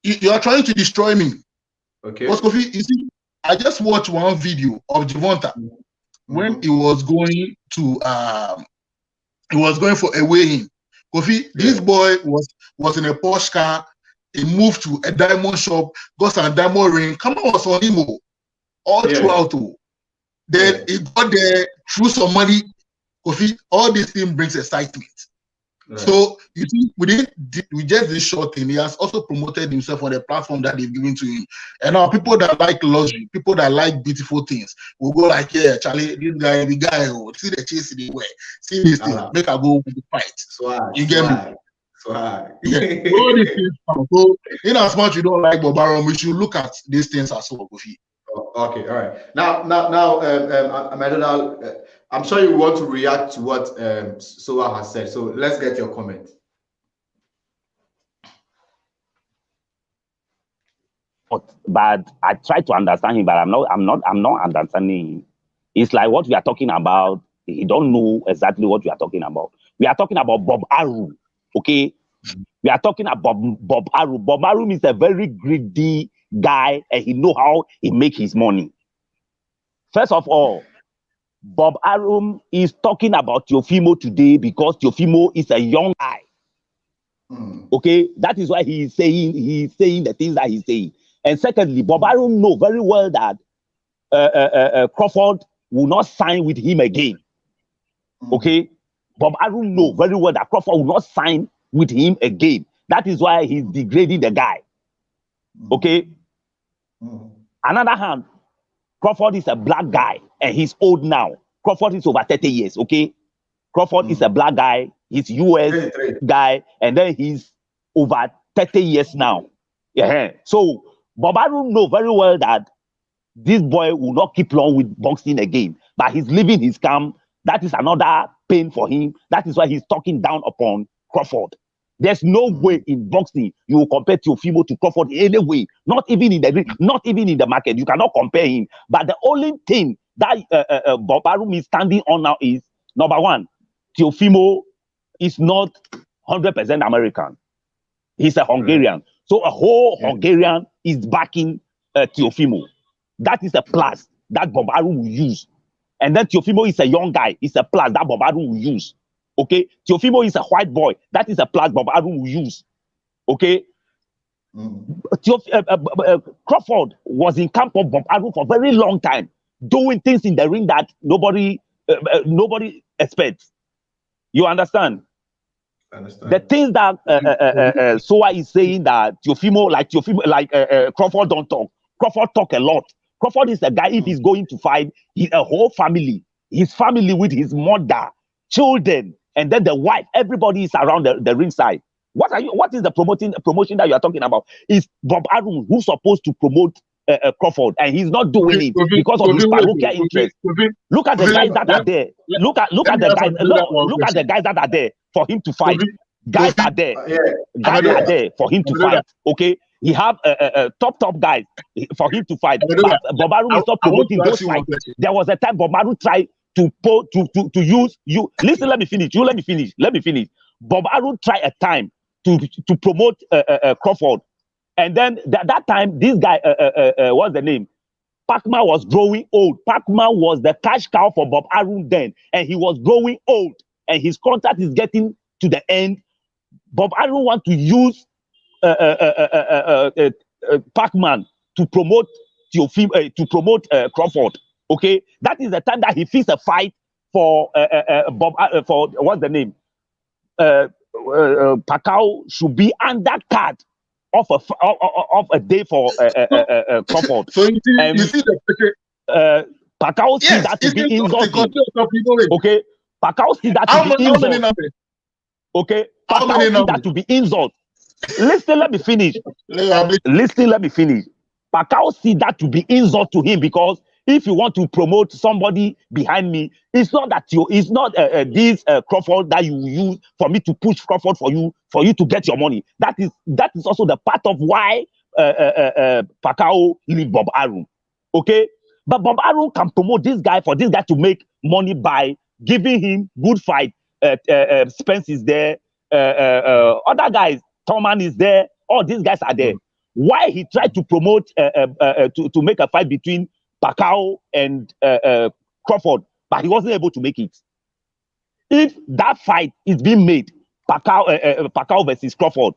You are trying to destroy me. Okay. Because Kofi, you see, I just watched one video of Gervonta when he was going to he was going for a weigh-in. Kofi, this boy was in a Porsche car. He moved to a diamond shop, got some diamond ring. Come on, was on him all throughout. Then he got there, threw some money. Kofi, all these things brings excitement. Right. So you see, we just this short thing, he has also promoted himself on the platform that they've given to him. And now people that like luxury, people that like beautiful things, will go like, yeah, Charlie, this guy, the guy, see the chase they wear, see this thing, make I go with the fight. You get me? All these things. So in as much you don't like Bob Arums, we should look at these things as well, Kofi. Okay, all right. Now, Amedoda, I'm sure you want to react to what Sowah has said. So let's get your comment. But I try to understand him, but I'm not understanding him. It's like what we are talking about. He don't know exactly what we are talking about. We are talking about Bob Arums, okay? We are talking about Bob Arums. Bob Arums is a very greedy guy, and he know how he make his money. First of all, Bob Arums is talking about Teofimo today because Teofimo is a young guy. Okay, that is why he's saying the things that he's saying. And secondly, Bob Arums know very well that Crawford will not sign with him again. Okay, Bob Arums know very well that Crawford will not sign with him again. That is why he's degrading the guy. Okay. Another hand, Crawford is a black guy and he's old now. Crawford is over 30 years, okay? Crawford is a black guy, he's US guy, and then he's over 30 years now. Yeah. So Bob Arums know very well that this boy will not keep long with boxing again, but he's leaving his camp. That is another pain for him. That is why he's talking down upon Crawford. There's no way in boxing you will compare Teofimo to Crawford in any way. Not even in the ring, not even in the market. You cannot compare him. But the only thing that Bob Arums is standing on now is, number one, Teofimo is not 100% American. He's a Hungarian. So a whole Hungarian is backing Teofimo. That is a plus that Bob Arums will use. And then Teofimo is a young guy. It's a plus that Bob Arums will use. Okay, Teofimo is a white boy. That is a plus Bob Arums will use. Okay, Crawford was in camp of Bob Arums for a very long time, doing things in the ring that nobody expects. You understand? The things that Sowah is saying that Teofimo, Crawford don't talk. Crawford talk a lot. Crawford is a guy. If he's going to fight, a whole family, his family with his mother, children. And then the wife, everybody is around the ringside. What is the promotion that you are talking about? Is Bob Arums who's supposed to promote Crawford, and he's not doing it because of his parochial interest. Look at the guys that are there. Look at the guys that are there for him to fight. Guys are there. Guys are there for him to fight. Okay, he have top guys for him to fight. But Bob Arums is not promoting those fights. There was a time Bob Arums tried to use you. Listen, let me finish. Bob Arums tried a time to promote Crawford, and then that time this guy what's the name? Pacman was growing old. Pacman was the cash cow for Bob Arums then, and he was growing old, and his contract is getting to the end. Bob Arums want to use Pacman to promote Crawford. Okay, that is the time that he feels a fight for for what's the name? Pacquiao should be undercard of a day for Crawford. So you see the Pacquiao see that to be insulting. Okay, Pacquiao see that to be insult. Okay, Pacquiao see that to be insult. Listen, let me finish. Let me finish. Pacquiao see that to be insult to him, because if you want to promote somebody behind me, it's not that it's not this Crawford that you use for me to push Crawford for you to get your money. That is also the part of why Pacquiao leave Bob Arums. Okay, but Bob Arums can promote this guy for this guy to make money by giving him good fight. Spence is there. Other guys, Thurman is there. All these guys are there. Why he tried to promote to make a fight between Pacquiao and Crawford, but he wasn't able to make it. If that fight is being made, Pacquiao versus Crawford,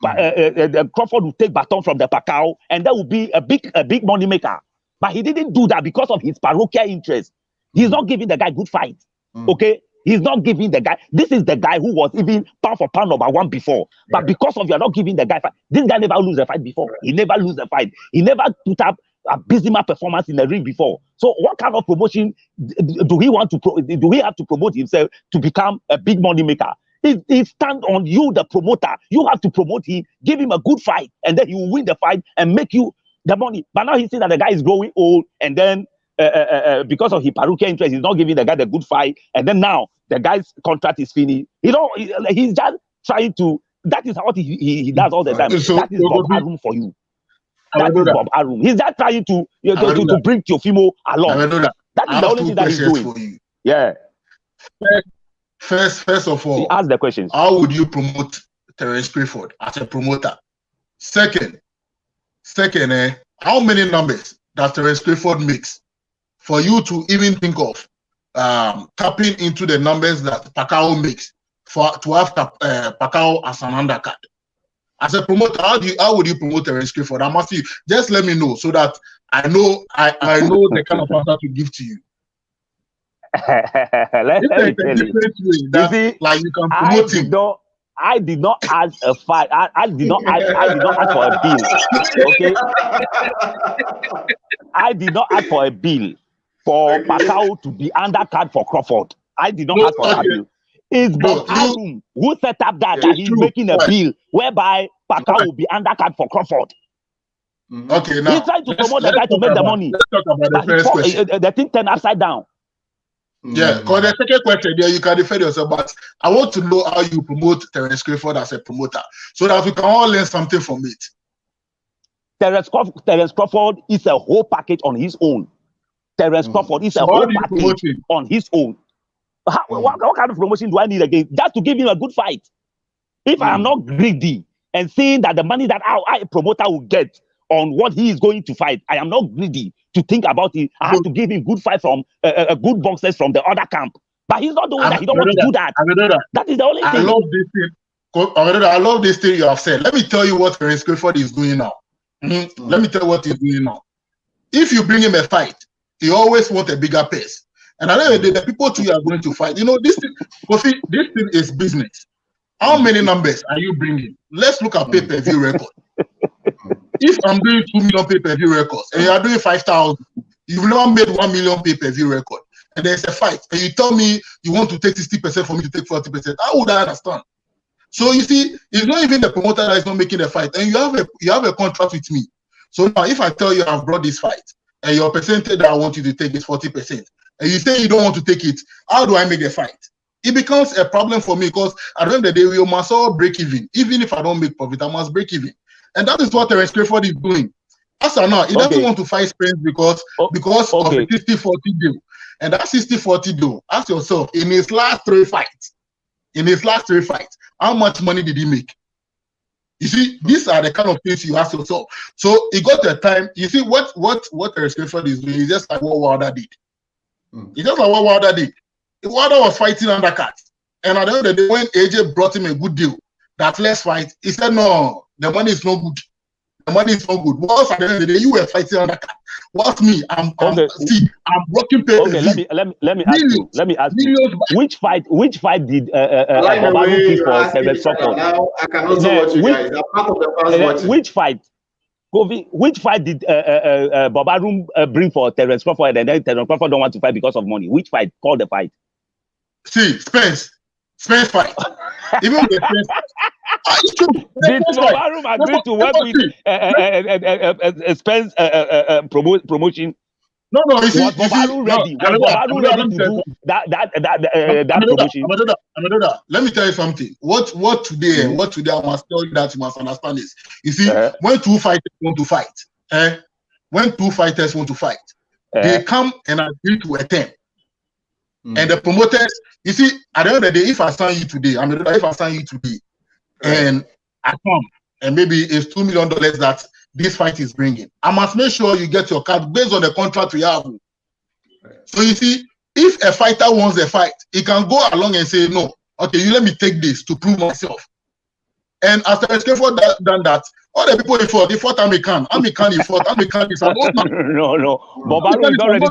Crawford will take baton from the Pacquiao, and that will be a big money maker. But he didn't do that because of his parochial interest. He's not giving the guy good fight. Okay, he's not giving the guy. This is the guy who was even pound for pound #1 before. But because of you're not giving the guy fight, this guy never lose a fight before. He never lose a fight. He never put up a abysmal performance in the ring before. So what kind of promotion do we want to do we have to promote himself to become a big money maker? It stands on you, the promoter. You have to promote him, give him a good fight, and then he will win the fight and make you the money. But now he sees that the guy is growing old, and then because of his parochial interest, he's not giving the guy the good fight, and then now the guy's contract is finished. He's just trying to. That is what he does all the time. So, that is Bob Arums for you. That is Bob Arums. He's just trying to bring Teofimo along. That is the only thing that he's doing. For you. Yeah. First of all, ask the questions. How would you promote Terence Crawford as a promoter? Second, how many numbers does Terence Crawford makes for you to even think of tapping into the numbers that Pacquiao makes to have Pacquiao as an undercard? As a promoter, how would you promote Terence Crawford? I must see. Just let me know so that I know the kind of answer to give to you. Let me tell you. Like you can promote him. I did not ask a fight. I did not ask for a bill. Okay. I did not ask for a bill for Pacquiao to be undercard for Crawford. I did not ask for a bill. It's Bob Arums who set up that he's making a bill whereby Pacquiao will be undercard for Crawford. Okay, now he's trying to promote the guy to make the money. Let's talk about the first question. The thing turned upside down. Yeah, because the second question there, you can defend yourself, but I want to know how you promote Terence Crawford as a promoter so that we can all learn something from it. Terence Crawford is a whole package on his own. Terence Crawford is a whole package on his own. What kind of promotion do I need again? Just to give him a good fight. If I am not greedy and seeing that the money that I promoter will get on what he is going to fight, I am not greedy to think about it. I have to give him good fight from a good boxers from the other camp. But he's not doing that. He don't want to do that. That is the only thing. I love this thing you have said. Let me tell you what Terence Crawford is doing now. Let me tell you what he's doing now. If you bring him a fight, he always wants a bigger pace. And at the end of the day, the people too are going to fight. You know, this thing, Kofi, this thing is business. How many numbers are you bringing? Let's look at pay-per-view record. If I'm doing 2 million pay-per-view records and you are doing 5,000, you've never made 1 million pay-per-view record, and there's a fight, and you tell me you want to take 60% for me to take 40%, how would I understand? So you see, it's not even the promoter that is not making the fight, and you have a contract with me. So now, if I tell you I've brought this fight, and your percentage that I want you to take is 40%, and you say you don't want to take it, how do I make the fight? It becomes a problem for me because at the end of the day, we must all break even. Even if I don't make profit, I must break even. And that is what Terence Crawford is doing. As of now, he doesn't want to fight Spence because of the 60-40 deal. And that 60-40 deal, ask yourself, in his last three fights, how much money did he make? You see, these are the kind of things you ask yourself. So he got the time. You see, what Terence Crawford is doing is just like what Wilder did. It's just like what Wilder did. Wilder was fighting undercards. And at the end of the day, when AJ brought him a good deal, that let's fight, he said, no, the money is no good. the money is not good. Once at the end of the day, you were fighting on that card. Whilst me, I'm rocking pay. Okay, let me ask you. Which fight did Bob Arums give for Terence Crawford? Now I can also watch you guys. I'm part of the fans watching. Which fight? Kofi, which fight did Bob Arums bring for Terence Crawford, and then Terence Crawford don't want to fight because of money? Which fight? Call the fight. See, Spence fight. Even the Spence. Did Bob Arums agree to work with Spence promotion? No. You see, was Bob Arums ready? Was Bob Arums ready to do that promotion? Amedoda, let me tell you something. What today I must tell you that you must understand is, you see, when two fighters want to fight, they come and agree to a term. And the promoters, you see, at the end of the day, if I sign you today, and I come, and maybe it's $2 million that this fight is bringing, I must make sure you get your card based on the contract we have. So you see, if a fighter wants a fight, he can go along and say, no, okay, you let me take this to prove myself. And after Crawford done that, all the people they fought American he fought. American is an old man. No. Bob Arums is not ready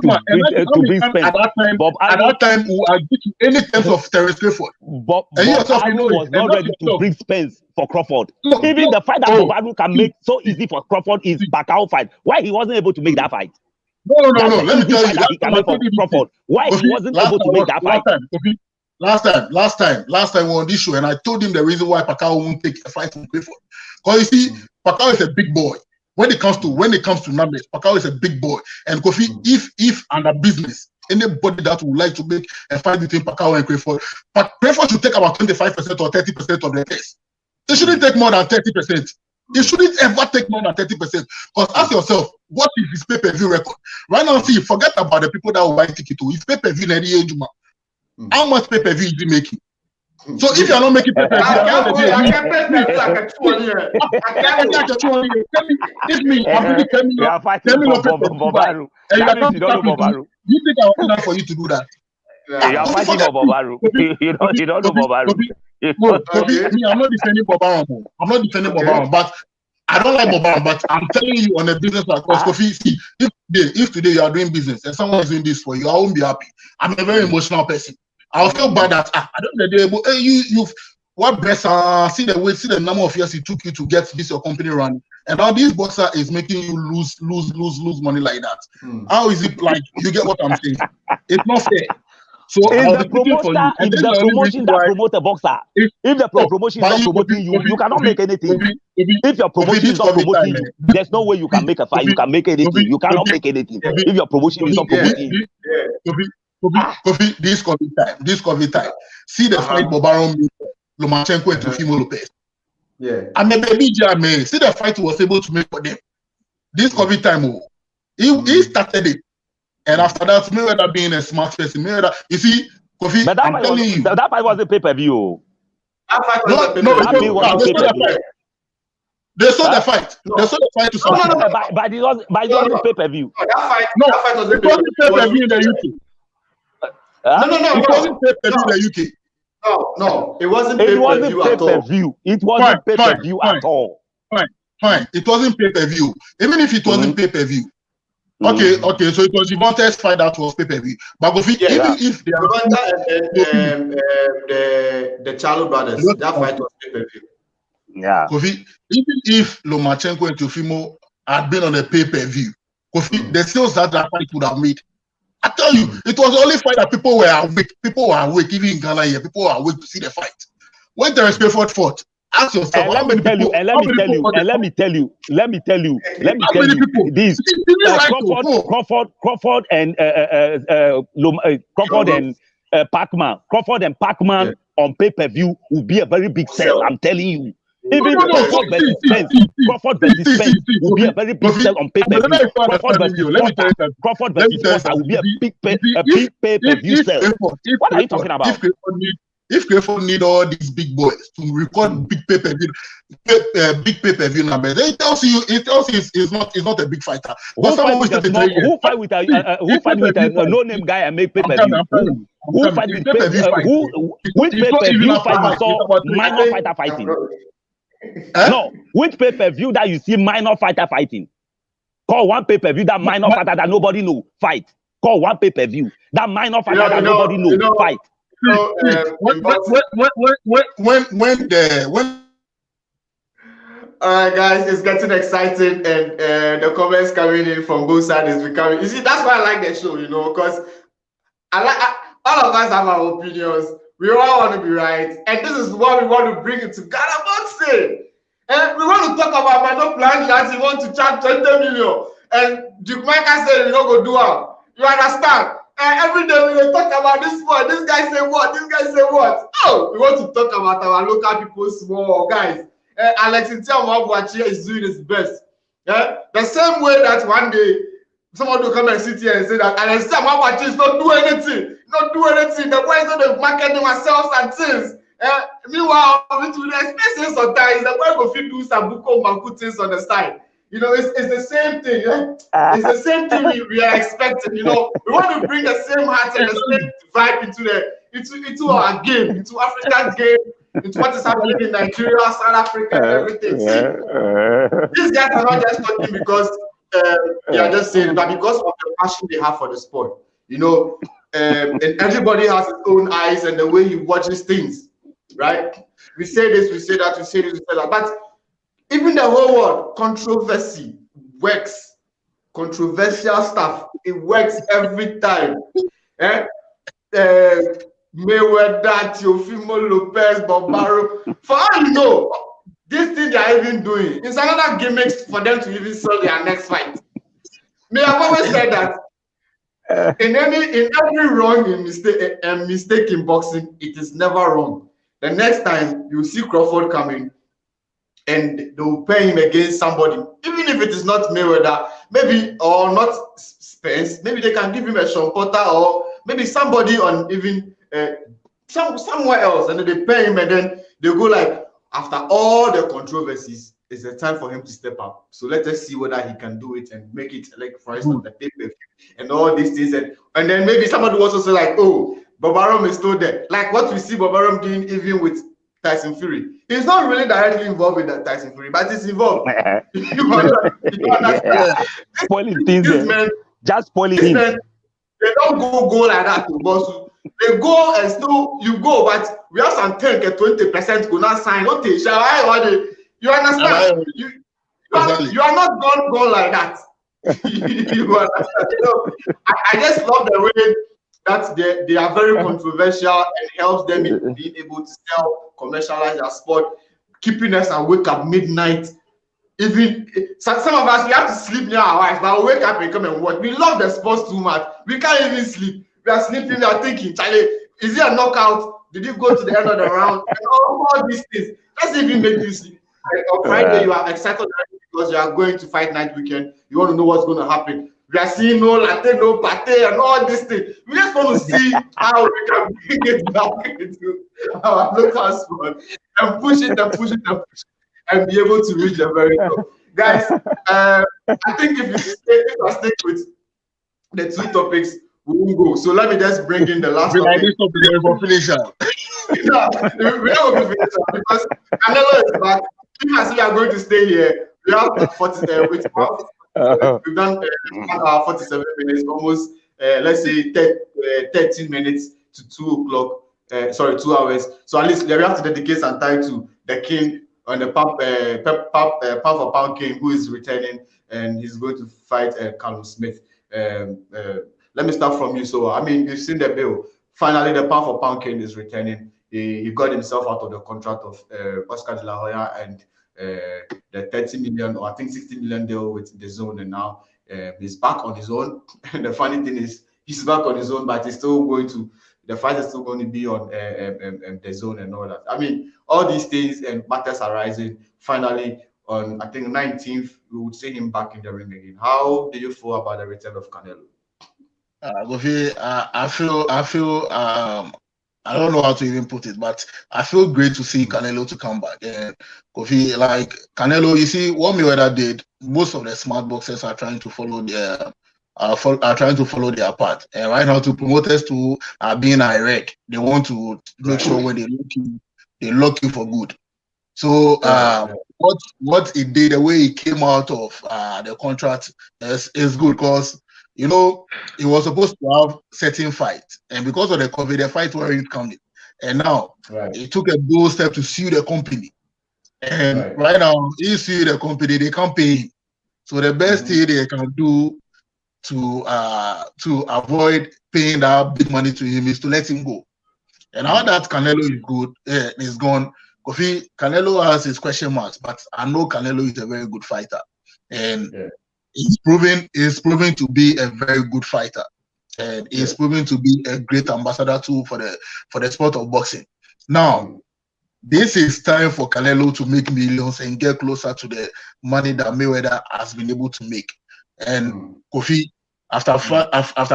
to bring Spence. At that time, we agreed to any terms of Terence Crawford. Bob Arums was not ready to bring Spence for Crawford. Even the fight that Bob Arums can make so easy for Crawford is Pacquiao fight. Why he wasn't able to make that fight? No. Let me tell you. He can make for Crawford. Why he wasn't able to make that fight? Last time we were on this show, and I told him the reason why Pacquiao won't take a fight from Crawford. Because you see, Pacquiao is a big boy. When it comes to numbers, Pacquiao is a big boy. And Kofi, if under business, anybody that would like to make a fight between Pacquiao and Crawford, Crawford should take about 25% or 30% of the case. They shouldn't take more than 30%. They shouldn't ever take more than 30%. Because ask yourself, what is his pay-per-view record? Right now, see, forget about the people that will buy ticket to his pay-per-view in the Juma. How much pay-per-view is he making? So if you're not making pay-per-view, you think I want enough for you to do that? You are fighting for Bob Arums. You don't know Bob Arums. I'm not defending Bob Arums, but I don't like Bob Arums, but I'm telling you on a business like Kofi, see, if today you are doing business and someone is doing this for you, I won't be happy. I'm a very emotional person. I'll feel bad that I don't know. Hey, you've what best? See the number of years it took you to get this your company running, and now this boxer is making you lose money like that. How is it like? You get what I'm saying? It's not fair. So if the promotion that promote a boxer, if the promotion is not promoting you, you cannot make anything. If your promotion is not promoting you, there's no way you can make a fight. You can make anything. You cannot make anything if your promotion is not promoting you. Kofi, this COVID time. See the fight Bob Arums, Lomachenko and Teofimo Lopez. Yeah. And the baby Jamie, see the fight he was able to make for them. This COVID time, he started it. And after that, Mayweather being a smart person, you see, Kofi, but I'm telling you. That fight was a pay-per-view. That fight was a pay-per-view. They saw the fight. They saw the fight to something. But it wasn't pay-per-view. That fight was pay-per-view in the UK. It wasn't pay-per-view in the UK. No, it wasn't pay-per-view at all. It wasn't pay-per-view at all. Fine. It wasn't pay-per-view. Even if it wasn't pay-per-view. Okay. So it was Javonta's fight that was pay-per-view. But even if they are the Charlo brothers, that fight was pay-per-view. Yeah. Kofi, even if Lomachenko and Teofimo had been on a pay-per-view, Kofi, the sales that fight would have made. I tell you, it was only fight that people were awake. People were awake, even in Ghana here. People were awake to see the fight. When Terence Crawford fought, ask yourself, let me tell you this. Crawford and Crawford and Pacman on pay-per-view will be a very big sell. I'm telling you. Even Crawford versus Spence will be a very big sell on pay-per-view. Crawford versus Spence will be a big pay-per-view sell. What are you talking about? If Crawford need all these big boys to record big pay-per-view numbers, it tells you it's not a big fighter. Who fight with a no-name guy and make pay-per-view? Who fight with pay-per-view? Which pay-per-view fight you saw minor fighter fighting? No, which pay-per-view that you see minor fighter fighting? Call one pay-per-view that minor fighter that nobody know fight. Call one pay-per-view that minor fighter that nobody know fight. All right, guys, it's getting exciting, and the comments coming in from both sides is becoming. You see, that's why I like the show, because all of us have our opinions. We all want to be right, and this is what we want to bring into Ghana boxing. And we want to talk about Mano plan that he wants to charge 20 million, and Duke Micah said we're not going to do it. You understand? And every day we talk about this one. This guy say what? This guy say what? Oh, we want to talk about our local people, small guys. Alex Ntiamu is doing his best. The same way that one day someone will come and sit here and say that Alex Ntiamu is not do anything. Not do anything. The boys are marketing themselves and things. Meanwhile, with the expenses sometimes, the boy will do some buko manku things on the side. It's the same thing. It's the same thing we are expecting. We want to bring the same heart and the same vibe into our game, into African game, into what is happening in Nigeria, South Africa, and everything. These guys are not just talking because they are just saying, but because of the passion they have for the sport. And everybody has its own eyes and the way he watches things, right? We say this, we say that, we say this, we say that. But even the whole word controversy works. Controversial stuff, it works every time. Mayweather, Teofimo Lopez, Bob Arums. For all you know, this thing they are even doing is another gimmick for them to even sell their next fight. I've always said that in every wrong mistake in boxing, it is never wrong. The next time you see Crawford coming and they will pair him against somebody, even if it is not Mayweather, maybe or not Spence, maybe they can give him a Sean Porter or maybe somebody on even somewhere else, and then they pair him, and then they go like, after all the controversies, it's the time for him to step up. So let us see whether he can do it and make it, like for instance, the pay-per-view and all these things, and then maybe somebody will also say like, oh, Bob Arums is still there, like what we see Bob Arums doing even with Tyson Fury. He's not really directly involved with that Tyson Fury, but he's involved. Spoiling things, just spoiling him. They don't go like that to boss. They go and still you go, but we have some 10-20% go not sign. Okay, you understand? You are not gone like that. You understand? I just love the way that they are very controversial and helps them in being able to sell, commercialize their sport, keeping us awake at midnight. Even some of us, we have to sleep near our wives, but we wake up and come and watch. We love the sports too much. We can't even sleep. We are sleeping, we are thinking, Charlie, is it a knockout? Did you go to the end of the round? And all these things. Let's even make you sleep. On Friday, you are excited because you are going to fight night weekend. You want to know what's going to happen. We are seeing no latte, no pate, and all these things. We just want to see how we can bring it back into our local sport and push it and push it and push it and be able to reach the very top. Guys, I think if I stick with the two topics, we won't go. So let me just bring in the last topic. We don't finish because Canelo is back. Even as we are going to stay here, we have 40. We've done 47 minutes, almost let's say 13 minutes to 2 o'clock. 2 hours. So at least we have to dedicate some time to the king on the pound for pound king who is returning, and he's going to fight Callum Smith. Let me start from you. So I mean, you've seen the bill. Finally, the pound for pound king is returning. He got himself out of the contract of Oscar De La Hoya and the 30 million or I think 60 million deal with the zone, and now he's back on his own. And the funny thing is, he's back on his own, but he's still going to. The fight is still going to be on the zone and all that. I mean, all these things and matters are rising. Finally, on I think 19th, we would see him back in the ring again. How do you feel about the return of Canelo? I feel I don't know how to even put it, but I feel great to see Canelo to come back. And Kofi, like Canelo, you see what Mayweather did. Most of the smart boxers are trying to follow their their path. And right now, to promoters to being Iraq, they want to make sure when they lock you for good. So what he did, the way he came out of the contract is good because you know he was supposed to have certain fight, and because of the COVID, the fight weren't coming, and now he took a bold step to sue the company, and right now he sued the company, they can't pay him. So the best thing they can do to avoid paying that big money to him is to let him go. And now that Canelo is good, is gone. Kofi, Canelo has his question marks, but I know Canelo is a very good fighter, and he's proven to be a very good fighter, and he's proven to be a great ambassador too for the sport of boxing. Now, this is time for Canelo to make millions and get closer to the money that Mayweather has been able to make. And Kofi, after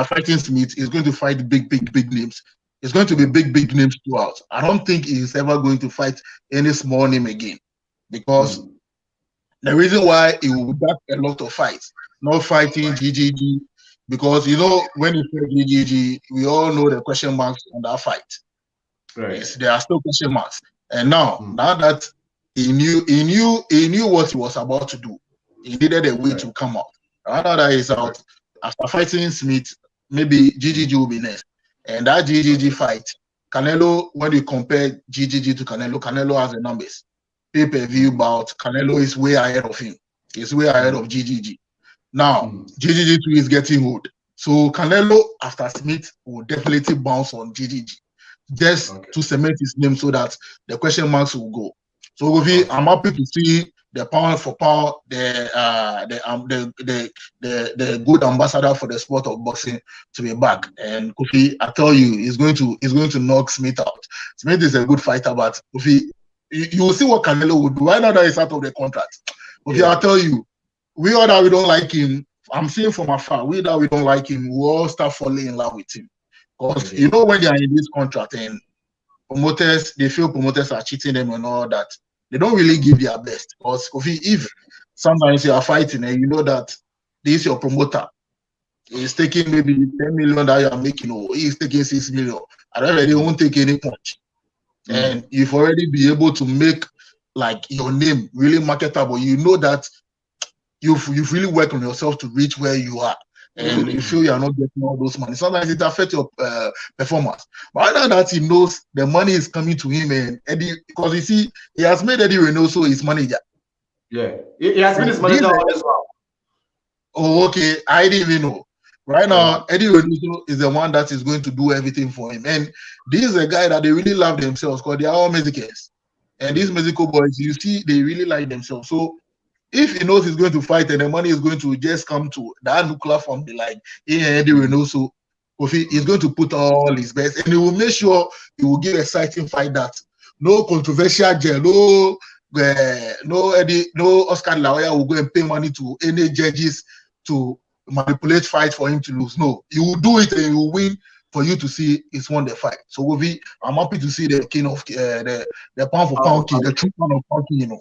fighting Smith, is going to fight big names. It's going to be big names throughout. I don't think he's ever going to fight any small name again, because the reason why he will back a lot of fights, not fighting GGG, because you know when you fight GGG, we all know the question marks on that fight. Yes, there are still question marks. And now that he knew what he was about to do, he needed a way to come out. Now that he's out, after fighting Smith, maybe GGG will be next. And that GGG fight, Canelo, when you compare GGG to Canelo, Canelo has the numbers. Pay-per-view bout, Canelo is way ahead of him. He's way ahead of GGG. Now, GGG too is getting old. So Canelo, after Smith, will definitely bounce on GGG. Just to cement his name so that the question marks will go. So I'm happy to see the pound for pound, the good ambassador for the sport of boxing to be back. And Kofi, I tell you, he's going to knock Smith out. Smith is a good fighter, but Kofi, you will see what Canelo would do. Right now that he's out of the contract. Kofi, I tell you, we all that we don't like him, I'm seeing from afar, we that we don't like him, we all start falling in love with him. Because you know when they are in this contract and promoters, they feel promoters are cheating them and all that, they don't really give their best. Because if sometimes you are fighting and you know that this is your promoter, he's taking maybe 10 million that you are making, or he's taking 6 million, and then they won't take any punch. And you've already be able to make like your name really marketable. You know that you've really worked on yourself to reach where you are. And you feel you are not getting all those money. Sometimes it affects your performance. But now that he knows the money is coming to him, and Eddie, because you see, he has made Eddie Reynoso his manager. Yeah, he has been his manager as well. Oh, okay. I didn't even know. Right now, Eddie Reynoso is the one that is going to do everything for him. And this is a guy that they really love themselves, because they are all Mexicans. And these Mexico boys, you see, they really like themselves. So if he knows he's going to fight and the money is going to just come to that nuclear form, like Eddie Reynoso, he's going to put all his best, and he will make sure he will give an exciting fight that no controversial jail, no Oscar La Hoya will go and pay money to any judges to manipulate fight for him to lose. No, he will do it and he will win for you to see he's won the fight. So I'm happy to see the king of the pound for pound king, the true pound of pound king, you know.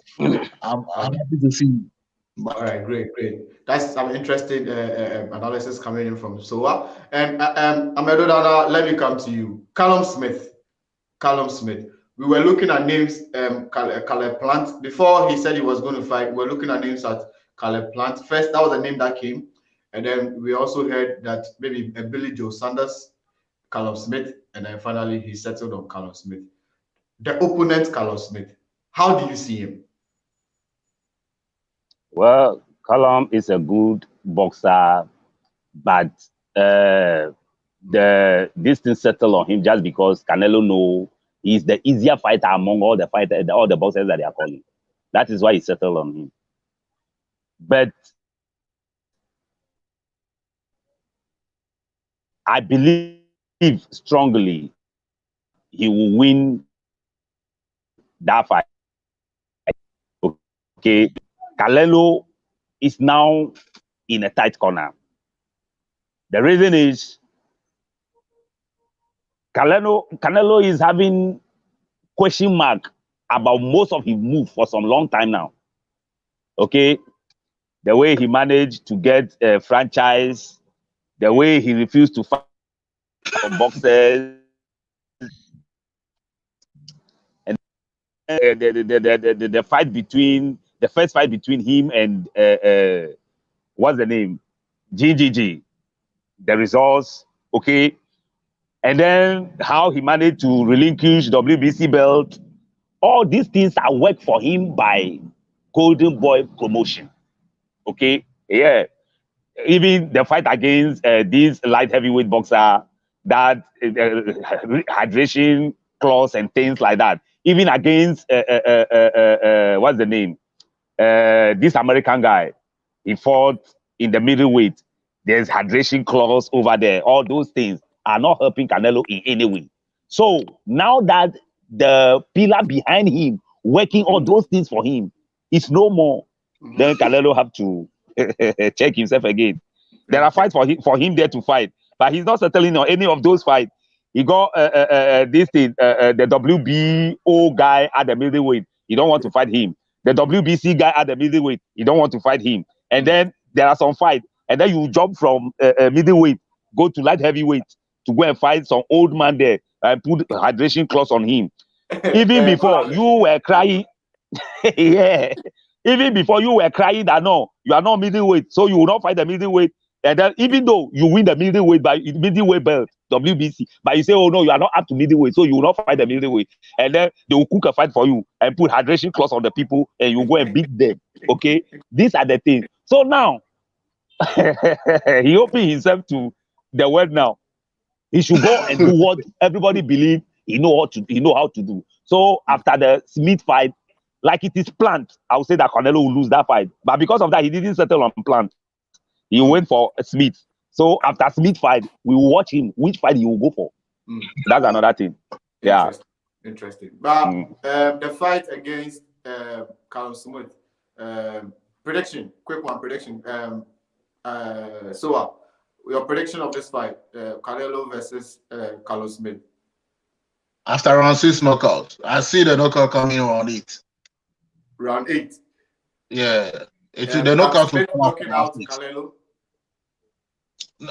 I'm happy to see him. All right, great. That's some interesting analysis coming in from Sowah. And Amedoda, let me come to you. Callum Smith. We were looking at names, Caleb Plant. Before he said he was going to fight, we were looking at names at Caleb Plant. First, that was the name that came. And then we also heard that maybe Billy Joe Sanders, Callum Smith, and then finally he settled on Callum Smith. The opponent, Callum Smith, how do you see him? Well, Callum is a good boxer, but this thing settled on him just because Canelo knows he's the easier fighter among all the boxers that they are calling. That is why he settled on him. But I believe strongly he will win that fight. Okay, Canelo is now in a tight corner. The reason is Canelo is having question mark about most of his move for some long time now. Okay, the way he managed to get a franchise, the way he refused to fight for boxers, and the fight between the first fight between him and what's the name, GGG, the results, okay, and then how he managed to relinquish WBC belt. All these things are work for him by Golden Boy Promotion, okay, yeah. Even the fight against this light heavyweight boxer, that hydration clause and things like that. Even against what's the name? This American guy, he fought in the middleweight. There's hydration clause over there. All those things are not helping Canelo in any way. So now that the pillar behind him working all those things for him is no more, then Canelo have to check himself again. There are fights for him there to fight, but he's not settling on any of those fights. He got this thing, the WBO guy at the middleweight. You don't want to fight him. The WBC guy at the middleweight. You don't want to fight him. And then there are some fights, and then you jump from middleweight, go to light heavyweight to go and fight some old man there and put hydration clause on him. Even before you were crying, yeah. Even before you were crying that no, you are not middleweight, so you will not fight the middleweight. And then even though you win the middleweight belt, WBC, but you say, oh no, you are not up to middleweight, so you will not fight the middleweight. And then they will cook a fight for you and put hydration clause on the people, and you go and beat them. Okay, these are the things. So now he opened himself to the world. Now he should go and do what everybody believe he know how to do. So after the Smith fight, like it is planned, I would say that Canelo will lose that fight. But because of that, he didn't settle on plan. He went for Smith. So after Smith fight, we will watch him which fight he will go for. That's another thing. Yeah. Interesting. But the fight against Callum Smith, prediction, quick one prediction. Sowah, your prediction of this fight, Canelo versus Callum Smith. After round 6 knockout, I see the knockout coming around 8. Round 8. Yeah, the knockout will come knocking out Canelo.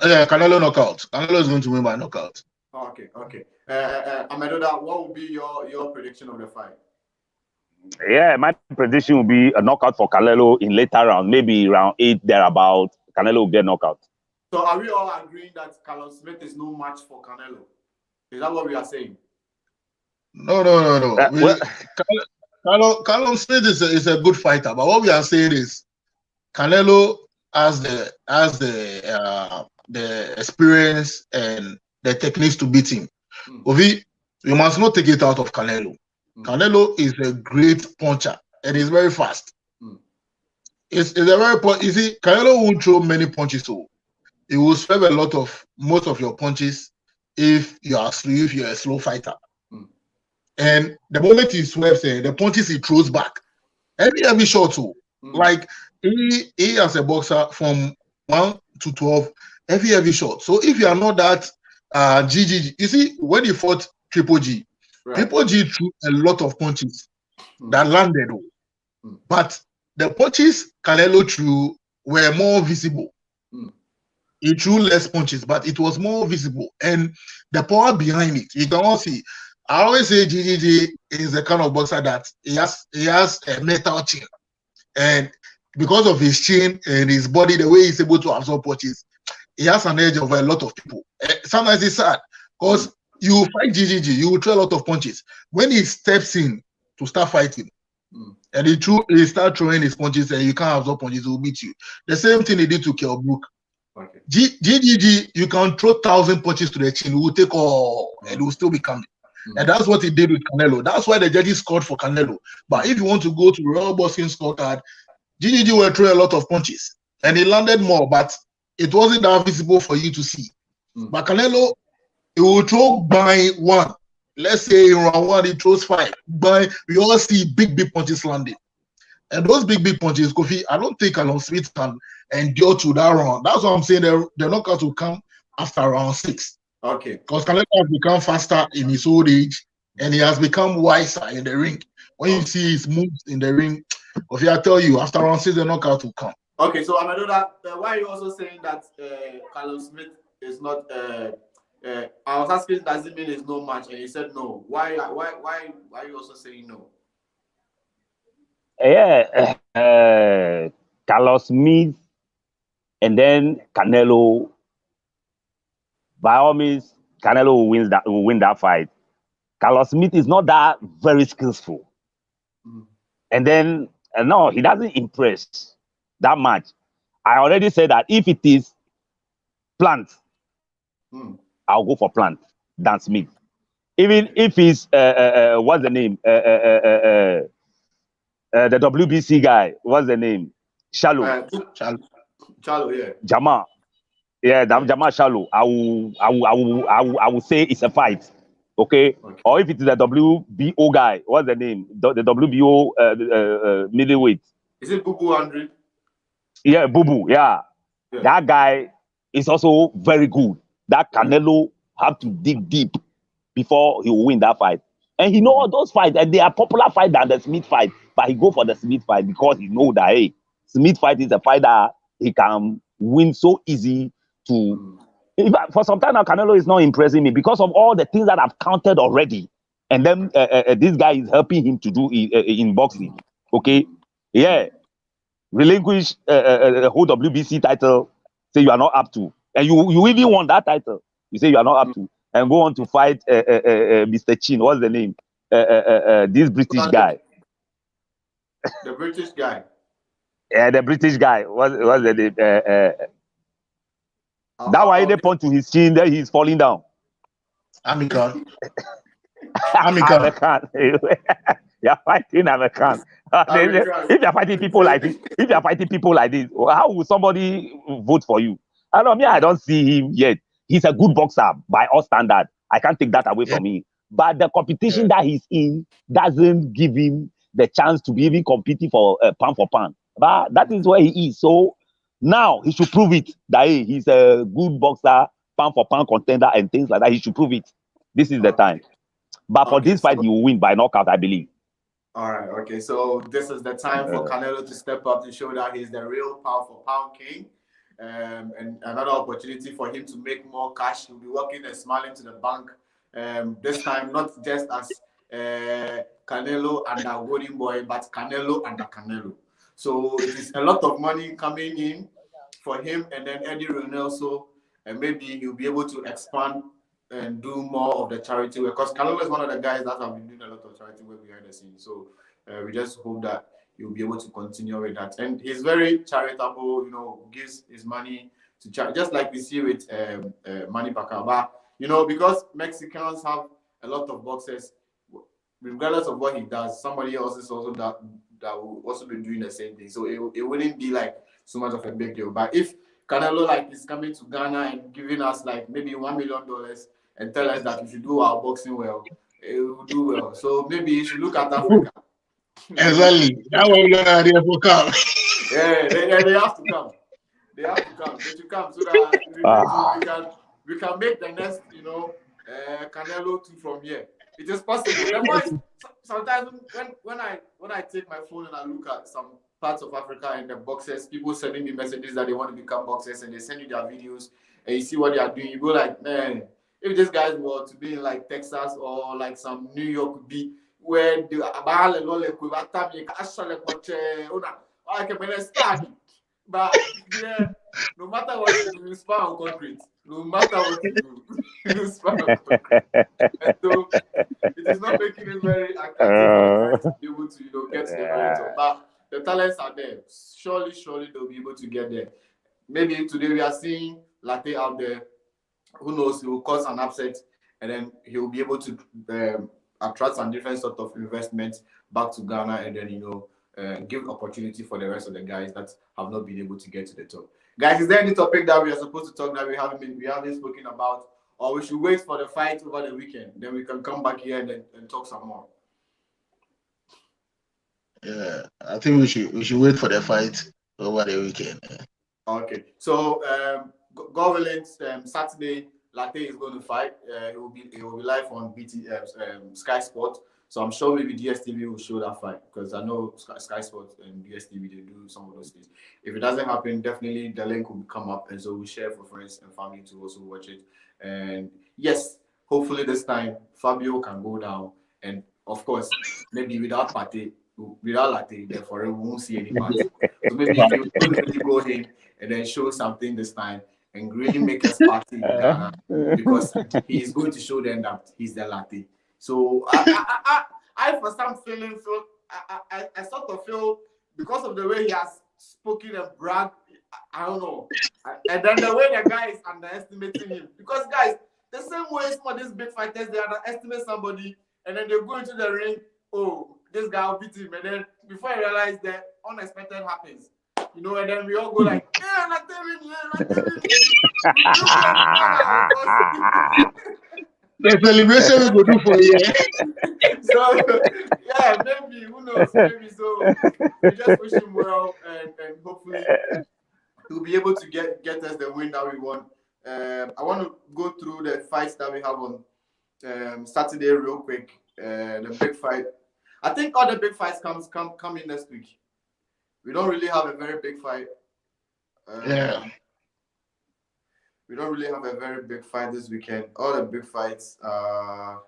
Yeah, Canelo knockout. Canelo is going to win by knockout. Okay. Amedoda, what will be your prediction of the fight? Yeah, my prediction will be a knockout for Canelo in later round, maybe round 8 thereabout. Canelo will get knockout. So are we all agreeing that Callum Smith is no match for Canelo? Is that what we are saying? No. Callum Smith is a good fighter, but what we are saying is Canelo has the experience and the techniques to beat him. Ovi, you must not take it out of Canelo. Canelo is a great puncher and he's very fast. It's a very you see, Canelo won't throw many punches, so he will swerve most of your punches if you are a slow fighter. And the moment he swerves, the punches he throws back, every shot too. Like he as a boxer from 1 to 12, every shot. So if you are not that GGG, you see when he fought Triple G, right. Triple G threw a lot of punches that landed, but the punches Canelo threw were more visible. He threw less punches, but it was more visible, and the power behind it, you can all see. I always say GGG is the kind of boxer that he has a metal chin, and because of his chin and his body, the way he's able to absorb punches, he has an edge over a lot of people. Sometimes it's sad because you fight GGG, you will throw a lot of punches. When he steps in to start fighting, and he start throwing his punches, and you can't absorb punches, he will beat you. The same thing he did to Kell Brook. Okay. GGG, you can throw 1,000 punches to the chin, he will take all, and he will still be coming. And that's what he did with Canelo. That's why the judges scored for Canelo. But if you want to go to Royal Boxing scorecard, GGG will throw a lot of punches. And he landed more, but it wasn't that visible for you to see. But Canelo, he will throw by 1. Let's say in round 1, he throws 5. But we all see big punches landing. And those big punches, Kofi, I don't think Callum Smith can endure to that round. That's what I'm saying. The knockout will come after round 6. Okay. Because Canelo has become faster in his old age, and he has become wiser in the ring. When you see his moves in the ring, Kofi, I tell you, after round 6, the knockout will come. Okay, so Amedoda, why are you also saying that Callum Smith is not? I was asking, does it mean it's no match? And he said no. Why are you also saying no? Yeah, Carlos Smith, and then Canelo. By all means, Canelo will win that fight. Carlos Smith is not that very skillful, and then no, he doesn't impress that much. I already said that if it is Plant, I'll go for Plant than Smith. Even if he's what's the name? The WBC guy. What's the name? Shallow. Shallow, yeah. Jamal. Yeah, Jamal Shallow. I will say it's a fight. Okay? Or if it is a WBO guy, what's the name? The WBO middleweight. Is it Bubu Andre? Yeah, Bubu. Yeah. That guy is also very good. That Canelo have to dig deep before he will win that fight. And he know those fights, and they are popular fight than the Smith fight. But he go for the Smith fight because he know that hey, Smith fight is a fight that he can win so easy to. For some time now, Canelo is not impressing me because of all the things that I've counted already. And then this guy is helping him to do in boxing. Okay, yeah, relinquish the whole WBC title. Say you are not up to, and you even won that title. You say you are not up to, and go on to fight Mr. Chin. What's the name? This British guy. The British guy. Yeah, the British guy. What's the name? That why they point to his chin, then he's falling down. Amikan. American. You're fighting American. If you're fighting people like this, how will somebody vote for you? I don't mean I don't see him yet. He's a good boxer by all standard. I can't take that away from him. But the competition that he's in doesn't give him the chance to be even competing for pound for pound. But that is where he is. So now he should prove it that hey, he's a good boxer, pound for pound contender, and things like that. He should prove it. This is the time. But for this fight, he will win by knockout, I believe. All right. Okay. So this is the time for Canelo to step up to show that he's the real pound for pound king. And another opportunity for him to make more cash. He'll be working and smiling to the bank. This time, not just as Canelo and the Golden Boy, but Canelo and the Canelo. So it is a lot of money coming in for him, and then Eddie Reynoso, and maybe he'll be able to expand and do more of the charity work. Because Canelo is one of the guys that have been doing a lot of charity work behind the scenes. So we just hope that he'll be able to continue with that. And he's very charitable, gives his money to charity, just like we see with Manny Pacquiao. But, because Mexicans have a lot of boxers, regardless of what he does, somebody else is also that will also be doing the same thing. So it wouldn't be like so much of a big deal. But if Canelo is coming to Ghana and giving us maybe $1 million and tell us that we should do our boxing well, it will do well. So maybe you should look at Africa. Exactly. That was good idea for come. Yeah, they have to come. They have to come. They should come so that we can make the next, Canelo 2 from here. It is possible. Sometimes when I take my phone and I look at some parts of Africa and the boxers, people sending me messages that they want to become boxers and they send you their videos and you see what they are doing, you go like, man, if these guys were to be in Texas or some New York be where the but yeah, no matter what you do, you spar on concrete. No matter what you do, you spar on concrete. And so it is not making it very attractive to be able to get to the very top. But the talents are there. Surely they'll be able to get there. Maybe today we are seeing Lartey out there. Who knows? He will cause an upset, and then he will be able to attract some different sort of investments back to Ghana, and then give opportunity for the rest of the guys that have not been able to get to the top. Guys, is there any topic that we are supposed to talk that we haven't spoken about, or we should wait for the fight over the weekend? Then we can come back here and talk some more. Yeah, I think we should wait for the fight over the weekend. Okay, so God willing, Saturday, Lartey is going to fight. It will be live on Sky Sport. So I'm sure maybe DSTV will show that fight because I know Sky Sport and DSTV, they do some of those things. If it doesn't happen, definitely the link will come up, and so we'll share for friends and family to also watch it. And yes, hopefully this time Fabio can go down, and of course maybe without Partey, without Lartey, therefore we won't see any party. So maybe if you could really go in and then show something this time and really make us party in Ghana, because he is going to show them that he's the Lartey. So I for some feeling feel I sort of feel, because of the way he has spoken and bragged, I don't know, and then the way the guy is underestimating him, because guys, the same way some of these big fighters, they underestimate somebody and then they go into the ring, oh, this guy will beat him, and then before you realize that unexpected happens, you know, and then we all go like, yeah, not telling you. The celebration we go do for you. So yeah, maybe, who knows, maybe. So we just wish him well, and hopefully he'll be able to get us the win that we want. I want to go through the fights that we have on Saturday real quick. The big fight. I think all the big fights come in next week. We don't really have a very big fight. We don't really have a very big fight this weekend. All the big fights are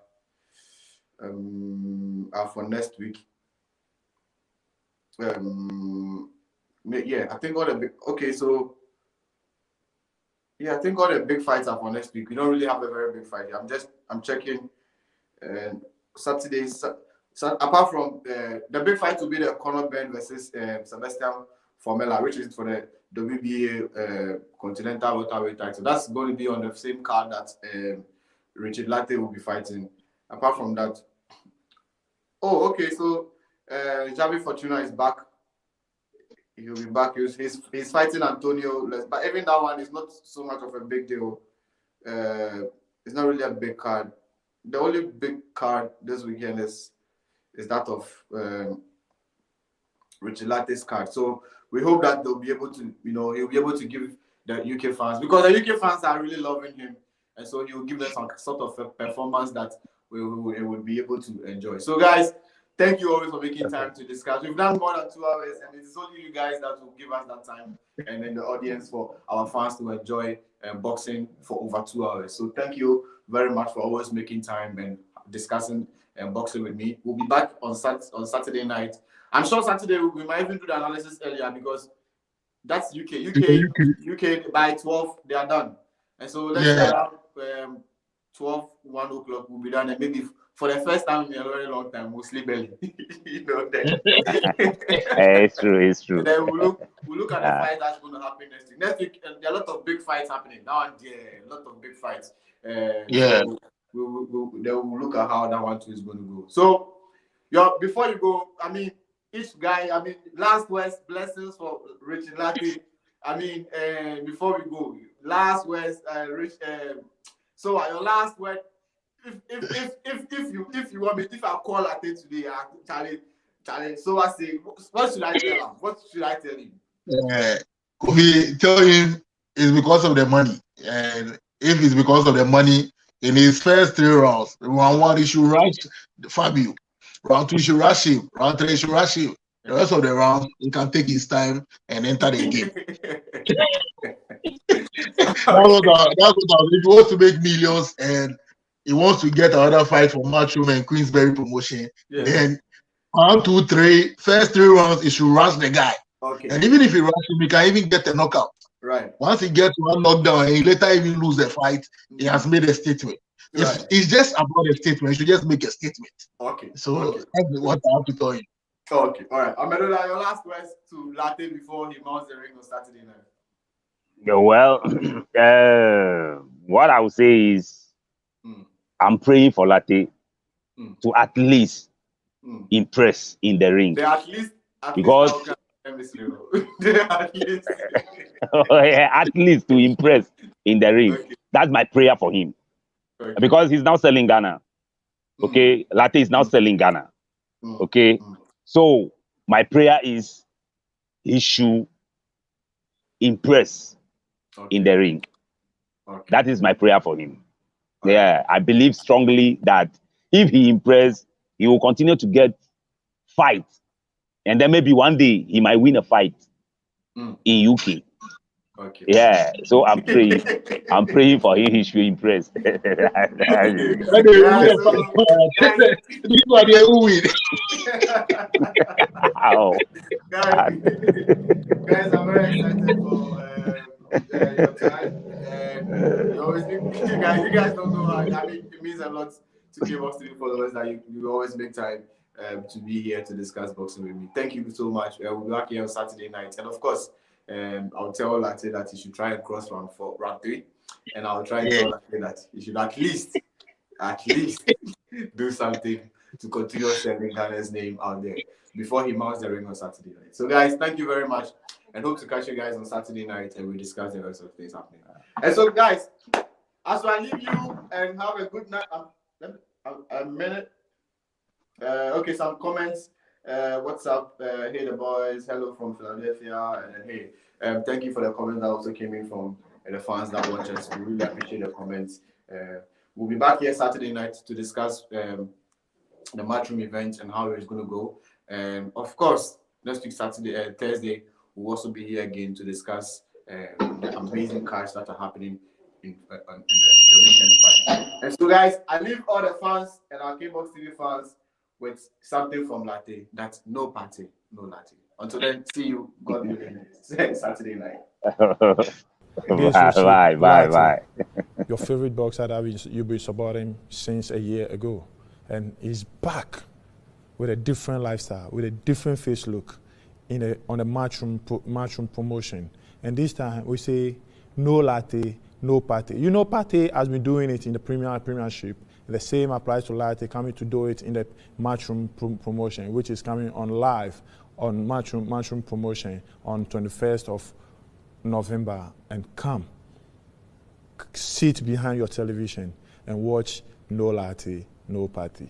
for next week. Yeah, I think all the big. Okay, so yeah, I think all the big fights are for next week. We don't really have a very big fight. I'm checking. Saturdays. So apart from the big fight will be the Conor Ben versus Sebastian Formella, which is for the WBA Continental Welterweight title. That's going to be on the same card that Richard Lartey will be fighting. Apart from that, oh, okay. So Javi Fortuna is back. He'll be back. He's fighting Antonio, but even that one is not so much of a big deal. It's not really a big card. The only big card this weekend is that of Richard Lartey's card. So we hope that they'll be able to, he'll be able to give the UK fans, because the UK fans are really loving him, and so he'll give them some sort of a performance that we will be able to enjoy. So guys, thank you always for making time to discuss. We've done more than 2 hours, and it's only you guys that will give us that time, and then the audience, for our fans to enjoy boxing for over 2 hours. So thank you very much for always making time and discussing boxing with me. We'll be back on Saturday night. I'm sure Saturday we might even do the analysis earlier, because that's UK by 12 they are done, and so let's say around 12, 1 o'clock we'll be done, and maybe for the first time in a very long time we'll sleep early. It's true. And then we'll look at the fight that's going to happen next week. Next week there are a lot of big fights happening now, and a lot of big fights. So we'll look at how that one too is going to go. So before you go, I mean, each guy, last words, blessings for Richard Lartey. Before we go, last words, so your last word, if you want me, if I call Lartey today, Charlie, so I say, what should I tell him? What should I tell him? Kofi, tell him it's because of the money, and if it's because of the money, in his first 3 rounds, round 1 he should rush Fabio. Round 2 he should rush him. Round 3 he should rush him. The rest of the rounds he can take his time and enter the game. That's what he wants to make millions, and he wants to get another fight for Matchroom and Queensberry promotion. Yeah. Then 1, 2, 3, first 3 rounds he should rush the guy. Okay. And even if he rushes him, he can even get a knockout. Right. Once he gets one knockdown and he later even lose the fight, he has made a statement. Right. If it's just about a statement, he should just make a statement. Okay. So that's what I have to tell you. Okay. All right. Amedoda, your last words to Lartey before he mounts the ring on Saturday night. Well, what I would say is I'm praying for Lartey to at least impress in the ring. At least because at least to impress in the ring. Okay. That's my prayer for him. Okay. Because he's now selling Ghana. Okay, Lartey is now selling Ghana. Okay, so my prayer is he should impress in the ring. Okay. That is my prayer for him. Okay. Yeah, I believe strongly that if he impresses, he will continue to get fights, and then maybe one day he might win a fight in UK. Okay. Yeah, so I'm praying. I'm praying for him. He should impress. Yeah, so, Oh. guys, I'm very excited for your time. And you always, you guys don't know how. I mean, it means a lot to Kboxtv followers that you always make time to be here to discuss boxing with me. Thank you so much. We'll be back here on Saturday night, and of course, I'll tell Lartey that he should try and cross round 3, and I'll try and tell Lartey that he should at least do something to continue sending Ghana's name out there before he mounts the ring on Saturday night. So, guys, thank you very much, and hope to catch you guys on Saturday night, and we discuss the rest of things happening. And so, guys, as I leave you and have a good night, a minute. Okay, some comments. What's up? Hey, the boys. Hello from Philadelphia. And hey, thank you for the comments that also came in from the fans that watch us. We really appreciate the comments. We'll be back here Saturday night to discuss the matchroom event and how it's going to go. And of course, next week Thursday, we'll also be here again to discuss the amazing cards that are happening in the weekend fight. And so, guys, I leave all the fans and our Kboxtv fans with something from Lartey. That's no party, no Lartey. Until then, see you, God willing, Saturday night. Bye. Your favorite boxer that you've been supporting since a year ago, and he's back with a different lifestyle, with a different face look on a matchroom promotion. And this time we say no Lartey, no party. You know, Party has been doing it in the Premiership. The same applies to Lartey, coming to do it in the matchroom promotion, which is coming on live on matchroom promotion on 21st of November. And come, sit behind your television and watch No Lartey, No Party.